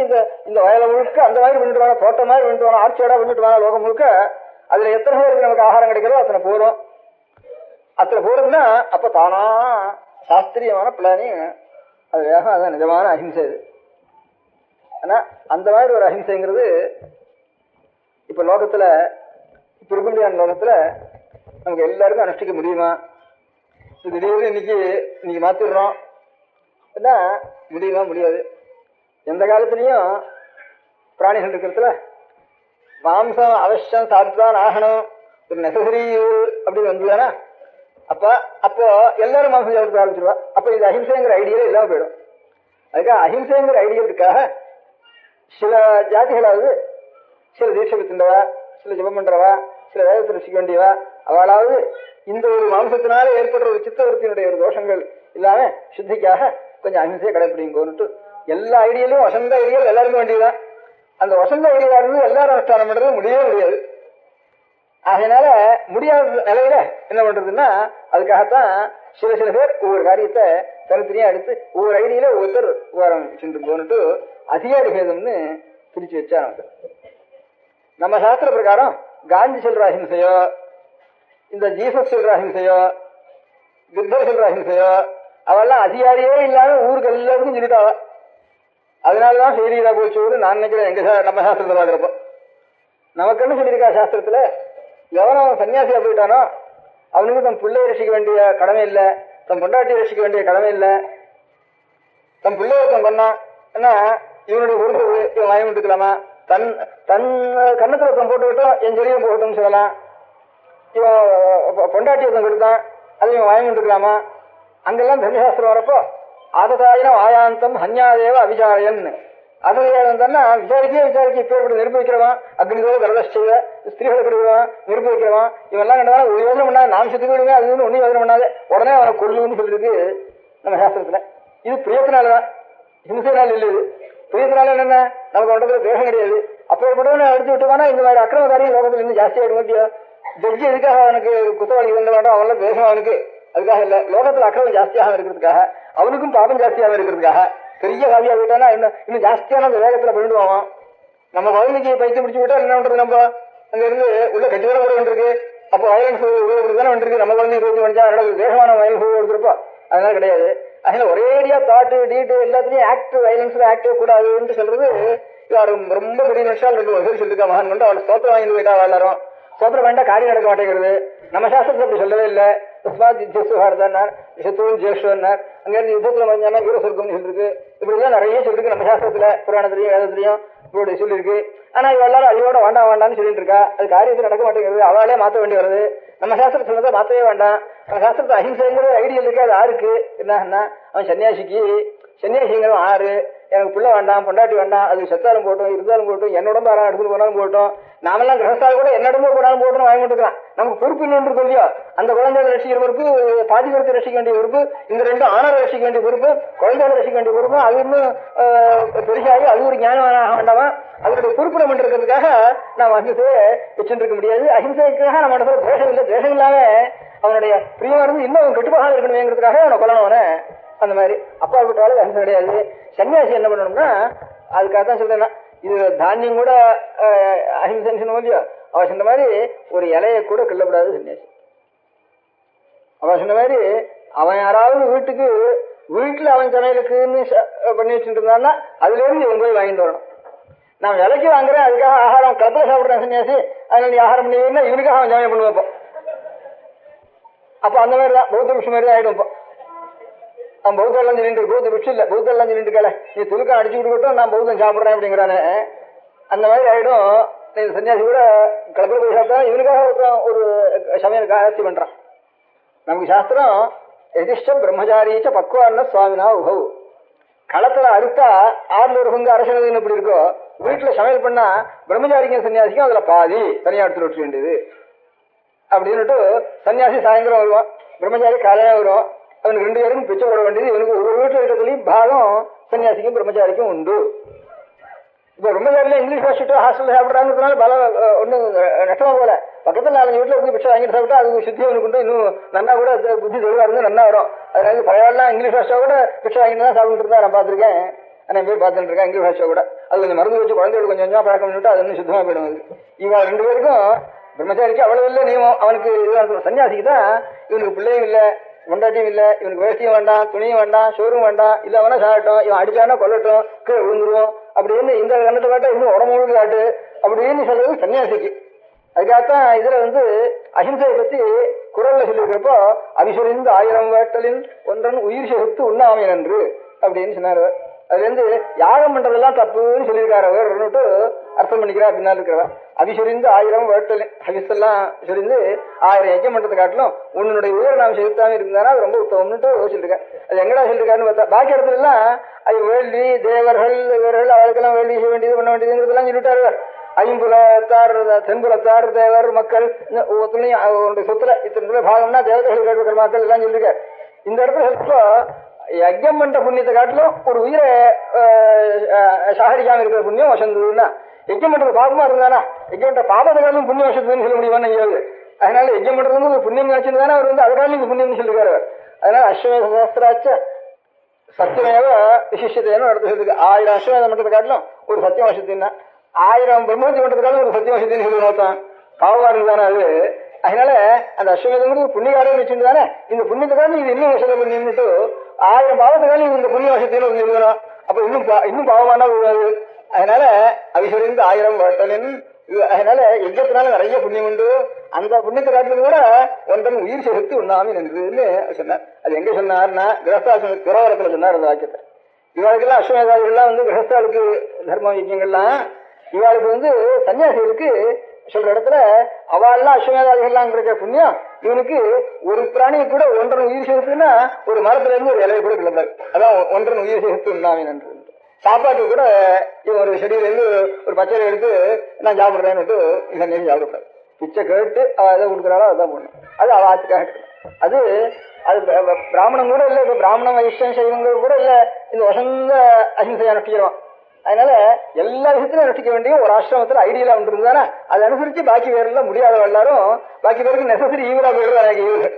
இந்த வயலை முழுக்க அந்த மாதிரி பண்ணிட்டு வாங்க, தோட்டம் மாதிரி பண்ணிட்டு வாங்க, ஆட்சியோட பண்ணிட்டு வாங்க. லோகம் முழுக்க அதுல எத்தனை பேருக்கு நமக்கு ஆகாரம் கிடைக்கிறதோ அத்தனை போடும். அத்தனை போடுதுன்னா அப்ப தானா சாஸ்திரியமான பிளானிங் அது வேகம். அதான் நிஜமான அஹிம்சை. இது ஆனா அந்த மாதிரி ஒரு அஹிம்சைங்கிறது இப்ப லோகத்துல இப்ப இருக்க முடியாத லோகத்துல நமக்கு எல்லாருக்கும் அனுஷ்டிக்க முடியுமா? திடீர்னு இன்னைக்கு மாத்திடுறோம் முடியுமா? முடியாது. எந்த காலத்திலையும் பிராணிகள் இருக்கிறதுல மாம்சம் அவசியம் சாப்பிட்டுதான் ஆகணும், ஒரு நெசசரி அப்படின்னு வந்ததுன்னா அப்போ எல்லாரும் மாம்சம் சாப்பிட்டு ஆரம்பிச்சிருவா. அப்ப இந்த அஹிம்சைங்கிற ஐடியா இல்லாம போயிடும். அதுக்காக அஹிம்சைங்கிற ஐடியலுக்காக சில ஜாதிகளாவது சில தீட்சை பெற்றவா, சில ஜபம் பண்றவா, சில வேதத்தை ரசிக்க வேண்டியவா, அவளாவது இந்த ஒரு மாம்சத்தினால ஏற்படுற ஒரு சித்தவருத்தினுடைய ஒரு தோஷங்கள் இல்லாம சுத்திக்காக கொஞ்சம் அஹிம்சையை கடைப்பிடிங்கோன்னுட்டு எல்லா ஐடியலையும் வசந்த ஐடியல் எல்லாருக்கும் வேண்டியதுதான். அந்த வசந்த ஐடியா இருந்து எல்லாரும் அனுஷ்டானம் பண்றது முடியவே முடியாது. அதனால முடியாத நிலையில என்ன பண்றதுன்னா அதுக்காகத்தான் சில பேர் ஒவ்வொரு காரியத்தை தனித்தனியா எடுத்து ஒவ்வொரு ஐடியில ஒவ்வொருத்தர் உபகாரம் சென்று போன்னுட்டு அதிகாரி பேதம்னு பிரிச்சு வச்சாங்க. நம்ம சாஸ்திர பிரகாரம் காந்தி சொல்ற அஹிம்சையோ, இந்த ஜீசஸ் சொல்ற அஹிம்சையோ, புத்தர் சொல்ற அஹிம்சையோ அவெல்லாம் அதிகாரியே இல்லாம ஊருக்கு எல்லாருக்கும் சொல்லிட்டாவ. அதனாலதான் செய்தியா போச்சு நான் நினைக்கிறேன். நம்ம சாஸ்திரத்தை பாக்குறப்போ நமக்குன்னு சொல்லியிருக்கா சாஸ்திரத்துல, எவனும் சன்னியாசியா போயிட்டானோ அவனுக்கு தன் பிள்ளையை ரசிக்க வேண்டிய கடமை இல்லை, தன் பொண்டாட்டியை ரசிக்க வேண்டிய கடமை இல்லை. தன் பிள்ளையத்தம் பண்ணான் என்ன இவனுடைய பொறுப்பு இவன் வாங்கி விட்டுக்கலாமா? தன் கண்ணத்துல போட்டு விட்டோம் என் ஜெரியம் போகட்டும் சொல்லலாம். இவன் பொண்டாட்டியத்தம் கொடுத்தான் அதை இவன் வாங்கி விட்டுக்கலாமா? அங்கெல்லாம் தர்மசாஸ்திரம் வரப்போ ஆததாயினம் ஆயாந்தம் ஹன்யாதேவ அபிசாரியன் அதுனா விசாரிக்க இப்பேற்பட்டு நெருப்பு வைக்கிறவான், அக்னிதோ கரதஷ்ட ஸ்திரீகளை கொடுக்குவான், நெருப்பு வைக்கிறவான், இவெல்லாம் கண்டாலும் ஒரு யோசனை பண்ணாது, நாம்சத்துக்கு விடுங்க அது ஒன்றும் யோசனை பண்ணாது, உடனே அவனை கொல்லுன்னு சொல்லிருக்கு நம்ம சாஸ்திரத்துல. இது பிரியத்தினாலதான், ஹிம்சைனால இல்லை. இது பிரியத்தினால என்னென்ன நமக்கு ஒன்றத்துல தேசம் கிடையாது. அப்பேற்பட்டவனை எடுத்து விட்டுவானா இந்த மாதிரி அக்கிரமக்காரியம் லோகத்துல இன்னும் ஜாஸ்தியாகிடும். மத்தியா ஜட்ஜி எதுக்காக அவனுக்கு குற்றவாளி இருந்த வேண்டாம், அவன்லாம் தேசம் அவனுக்கு அதுக்காக இல்லை, லோகத்துல அக்கிரமம் ஜாஸ்தியாக இருக்கிறதுக்காக, அவனுக்கும் பாபம் ஜாஸ்தியாக இருக்கிறதுக்காக. பெரிய காவியா போயிட்டானா இன்னும் ஜாஸ்தியான அந்த வேகத்துல பண்ணிடுவான். நம்ம குழந்தைக்கு பைத்தியம் பிடிச்சு விட்டா என்ன பண்றது? நம்ம அங்க இருந்து உள்ள கட்சியோட கூட வந்துருக்கு. அப்போ வயலன்ஸ் தானே வந்துருக்கு. நம்ம குழந்தை இருபத்தி மணிச்சா அதோட தேசமான வயலன்ஸ் கொடுத்துருப்போம். அதனால கிடையாது. அதனால ஒரேடியா தாட்டு டீட்டு எல்லாத்துலயும் ஆக்ட் வயலன்ஸ்ல ஆக்டிவ் கூடாதுன்னு சொல்றது ரொம்ப பெரிய நிமிஷம் 2 வருஷம் சொல்லிருக்கா. மகான் கொண்டு அவளை ஸ்தோத்திரம் வாங்கி போயிட்டா எல்லாரும். ஸ்தோத்திரம் வேண்டாம் காரியம் நடக்க மாட்டேங்கிறது. நம்ம சாஸ்திரத்தை அப்படி சொல்லவே இல்லை. சத்துவன் ஜேஷ்டன்னார், அங்க இருந்து யுத்தத்துல மறைஞ்சானா வீர சொர்க்கம்னு சொல்லிருக்கு. இப்படிதான் நிறைய சொல்லிருக்கு நம்ம சாஸ்திரத்துல, புராணத்திலையும் வேதத்திலையும் இப்படி சொல்லியிருக்கு. ஆனா இவ எல்லாரும் அழியோட வேண்டாம்னு சொல்லிட்டு இருக்கா. அது காரியத்தில் நடக்க மாட்டேங்கிறது. அவளே மாற்ற வேண்டி வருது. நம்ம சாஸ்திரத்தை சொன்னதை மாற்றவே வேண்டாம். நம்ம சாஸ்திரத்தை அஹிம்சைங்கிற ஐடியல் இருக்கு. அது ஆருக்கு என்னன்னா அவன் சன்னியாசிங்கிறவன் ஆறு, எனக்கு பிள்ளை வேண்டாம், பொண்டாட்டி வேண்டாம், அது செத்தாலும் போட்டோம், இருந்தாலும் போட்டோம், என்னோட யாரும் எடுத்துட்டு போனாலும் போட்டோம், நாமெல்லாம் கிரகஸ்தால் கூட என்னடம்போ போனாலும் போட்டோம் வாங்கி போட்டுக்கலாம். நமக்கு பொறுப்பு இன்னொன்று இல்லையோ, அந்த குழந்தைகளை ரசிக்கிற பொறுப்பு, பாதிபுரத்தை ரசிக்க வேண்டிய பொறுப்பு, இந்த 2 ஆணரை ரசிக்க வேண்டிய பொறுப்பு, குழந்தைகளை ரசிக்க வேண்டிய பொறுப்பு, அது இன்னும் பெருசாகி அது ஒரு ஞானமாக வேண்டாமா? அதனுடைய பொறுப்பு நம்ம இருக்கிறதுக்காக நாம் அஹிம்சையை வச்சுட்டு இருக்க முடியாது. அஹிம்சைக்காக நம்ம இடத்துல தேசம் இல்லை, தேசம் இல்லாம அவனுடைய பிரியம் இருந்து இன்னும் கெட்டுப்பாக இருக்கணுங்கிறதுக்காக அவனை கொல்லணும் அவனை. அந்த மாதிரி அப்பா விட்டாலும் அஹிம்சை கிடையாது. சன்னியாசி என்ன பண்ணணும்னா அதுக்காக தான் சொல்றேன்னா, இது தானியம் கூட அஹிம்சைன்னு சொன்ன இல்லையோ, அவ சொன்ன மாதிரி ஒரு இலையை கூட கிள்ளப்படாது சன்னியாசி. அவ சொன்ன மாதிரி அவன் யாராவது வீட்டுல அவன் சமையலுக்குன்னு பண்ணி வச்சுட்டு இருந்தான்னா அதுல இருந்து இவன் போய் வாங்கிட்டு வரணும். நான் விலைக்கு வாங்குறேன், அதுக்காக ஆகாரம் கலத்துல சாப்பிடுறேன் சன்னியாசி, அதனால நீ ஆகாரம் பண்ணி இவனுக்காக அவன் சமையல் பண்ணுவான். அப்போ அந்த மாதிரி தான் பௌத்த விஷயம் மாதிரி தான் ஆயிடும். இப்போ நான் பௌத்தெல்லாம் சொல்லிட்டு பௌத்த விஷயம் இல்லை, பௌத்தெல்லாம் சொல்லிட்டு இருக்கல, நீ துலுக்கம் அடிச்சு விட்டுக்கிட்டோம் நான் பௌத்தம் சாப்பிட்றேன் அப்படிங்கிறானே, அந்த மாதிரி ஆயிடும். நீ சன்னியாசி கூட கலப்பில் போய் சாப்பிட்டா இவனுக்காக ஒரு சமையல் காட்சி பண்றான். நமக்கு சாஸ்திரம் எதிஷ்டம் பிரம்மச்சாரீச்ச பக்குவான சுவாமினா உபவு. களத்துல அறுத்தா 6 பங்கு அரசனதுன்னு எப்படி இருக்கோ, வீட்டுல சமையல் பண்ணா பிரம்மச்சாரிக்கும் சன்னியாசிக்கும் அதுல பாதி தனியா எடுத்துட்டு வச்சுக்க வேண்டியது அப்படின்னுட்டு சன்னியாசி சாயந்தரம் வருவான், பிரம்மச்சாரி காலையா வருவான். அவனுக்கு 2 பேருக்கும் பிச்சை போட வேண்டியது. இவனுக்கு ஒவ்வொரு வீட்டுல இருக்கிறதுலையும் பாகம் சன்னியாசிக்கும் பிரம்மச்சாரிக்கும் உண்டு. இப்ப பிரம்மச்சாரில இங்கிலீஷ் வாசிட்டு ஹாஸ்டல்ல சாப்பிட்றாங்கிறதுனால பல ஒன்றும் நஷ்டமா போல. பக்கத்துல 4 வீட்டுல இருந்து பிச்சை வாங்கிட்டு சாப்பிட்டா அது சுத்தி அவனுக்கு உண்டு. இன்னும் நன்னா கூட புத்தி தெளிவா இருந்து நன்னா வரும். அதனால பழையெல்லாம் இங்கிலீஷ் வாசிச்சா கூட பிச்சை வாங்கிட்டு தான் சாப்பிட்டு இருந்தா நான் பார்த்துருக்கேன். நான் போய் பார்த்துட்டு இருக்கேன். இங்கிலீஷ் வாசிச்சா கூட அது கொஞ்சம் மருந்து வச்சு குழந்தைகளுக்கு கொஞ்சம் கொஞ்சமா பழக்கம் பண்ணிவிட்டு அது இன்னும் சுத்தமா போயிடும். இவங்க 2 பேருக்கும் பிரம்மச்சாரிக்கு அவ்வளவு இல்லை நியமம். அவனுக்கு சன்னியாசிக்கு தான் இவனுக்கு பிள்ளையும் இல்லை, முண்டாட்டியும் இல்ல, இவனுக்கு வேஷ்டியும் வேண்டாம், துணியும் வேண்டாம், சோறும் வேண்டாம், இல்ல அவனா சாகட்டும், இவன் அடிச்சானா கொல்லட்டும், கீழே விழுந்துருவோம் அப்படின்னு இந்த கண்ணத்தை காட்ட இன்னும் உடம்பு காட்டு அப்படின்னு சொல்றது சன்னியாசிக்கு. அதுக்காகத்தான் இதுல அஹிம்சையை பத்தி குரல்ல சொல்லியிருக்கிறப்போ அவிசுரிந்து 1000 வேட்டலின் ஒன்றன் உயிர் செகுத்து உண்ணாமை நன்று அப்படின்னு சொன்னாரு. அதுல யாகம் பண்றதெல்லாம் தப்புன்னு சொல்லியிருக்காரு அவர்னுட்டு அர்த்தம் பண்ணிக்கிறா. பின்னால் இருக்கிறவன் அவிசுரிந்து 1000 வேட்டலின் ஹவிசெல்லாம் சொரிந்து 1000 யஜ்யம் பண்றதை காட்டிலும் உன்னுடைய உயிரை நாம் செலுத்தாம இருந்தானா அது ரொம்ப உத்தமம்னுட்டு சொல்லியிருக்கேன். அது எங்கடா சொல்லியிருக்காருன்னு பார்த்தா பாக்கி இடத்துல எல்லாம் அது வேள்வி தேவர்கள் இவர்கள் அவளுக்கெல்லாம் வேள்வி செய்ய வேண்டியது பண்ண வேண்டியதுங்கிறதெல்லாம் சொல்லிட்டாரு. ஐம்புலத்தார் தென்புலத்தார் தேவர் மக்கள் ஒவ்வொருத்தரையும் சொத்துல இத்தனை பாகம்னா தேவதைகள் கேட்கிற மக்கள் எல்லாம் சொல்லிருக்க. இந்த இடத்துல சொல்றப்போ யஜ்யம் பண்ற புண்ணியத்தை காட்டிலும் ஒரு உயிரை சாகரிக்காம இருக்கிற புண்ணியம் வசந்ததுன்னா யஜ்யம் பண்றது பாபமா இருந்தானா யஜ்யம் பண்ற பாபத்தை காட்டிலும் புண்ணியம் வசந்ததுன்னு சொல்ல முடியுமா எங்கேயாவது? அதனால யஜ்யம் பண்றது ஒரு புண்ணியம் நினைச்சிருந்தானே அவர் அதனால நீங்க புண்ணியம்னு சொல்லிருக்காரு. அதனால அஸ்வமேத சாஸ்திராச்ச சத்தியமேவ விசிஷ்யத்தைன்னு அடுத்து சொல்லிருக்கு. 1000 அஸ்வமேதம் பண்றதை காட்டிலும் ஒரு சத்தியம் வசத்தின்னா 1000 பிரம்மோத்தி பண்றதுக்காக ஒரு சத்தியம் வசத்தின்னு சொல்லி நோத்தான் பாவமா இருந்தானே அது. அதனால அந்த அஸ்வமேதங்கிறது புண்ணியகாரம் வச்சுட்டு தானே இந்த புண்ணியத்துக்காக இது இன்னும் வசதி பண்ணிட்டு 1000 பாவத்துக்காக இந்த புண்ணிய வசத்தின்னு சொல்லணும். அப்ப இன்னும் பாவமானா விடாது. அதனால அவிசுரிந்து 1000 வேட்டலின். அதனால யஜ்யத்தினால நிறைய புண்ணியம் உண்டு. அந்த புண்ணியத்தை காட்டிலும் கூட ஒன்றன் உயிர் செலுத்தி உண்ணாமி நன்றுன்னு சொன்னார். அது எங்க சொன்னார்னா கிரகஸ்தாசிரம துறவரத்துல சொன்னார் அந்த வாக்கியத்தை. இவாளுக்கெல்லாம் அஸ்வமேதாதிகள்லாம் கிரகஸ்தாளுக்கு தர்ம யஜ்யங்கள்லாம், இவாளுக்கு சன்னியாசிகளுக்கு சொல்ற இடத்துல அவள்லாம் அஸ்வமேதாதிகள்லாம் கிடைக்கிற புண்ணியம் இவனுக்கு ஒரு பிராணியை கூட ஒன்றன் உயிர் செலுத்துன்னா ஒரு மரத்துல இருந்து ஒரு இலையை கூட கிளம்பாரு. அதான் ஒன்றன் உயிர் செலுத்து உண்ணாமி நன்று. சாப்பாட்டுக்கு கூட இவன் ஒரு செடியில இருந்து ஒரு பச்சையை எடுத்து நான் சாப்பிடுறேன்னு இந்த நேரம் சாப்பிடக்கூடாது. பிச்சை கேட்டு அவ எதை கொடுக்குறாளோ அதான் போடணும். அது அவ ஆத்துக்காக அது அது பிராமணம் கூட இல்லை. இப்ப பிராமணம் வைஷ்ணவ சைவங்கள் கூட இல்லை. இந்த வசந்த அஹிம்சையா நட்டிக்கிறோம். அதனால எல்லா விஷயத்திலும் நட்டிக்க வேண்டிய ஒரு ஆசிரமத்துல ஐடியலா ஒன்று இருந்தானே அதை அனுசரிச்சு பாக்கி பேர்லாம் முடியாத எல்லாரும் பாக்கி பேருக்கு நெசசரி ஈவரா போயிடுறது எனக்கு ஈவு.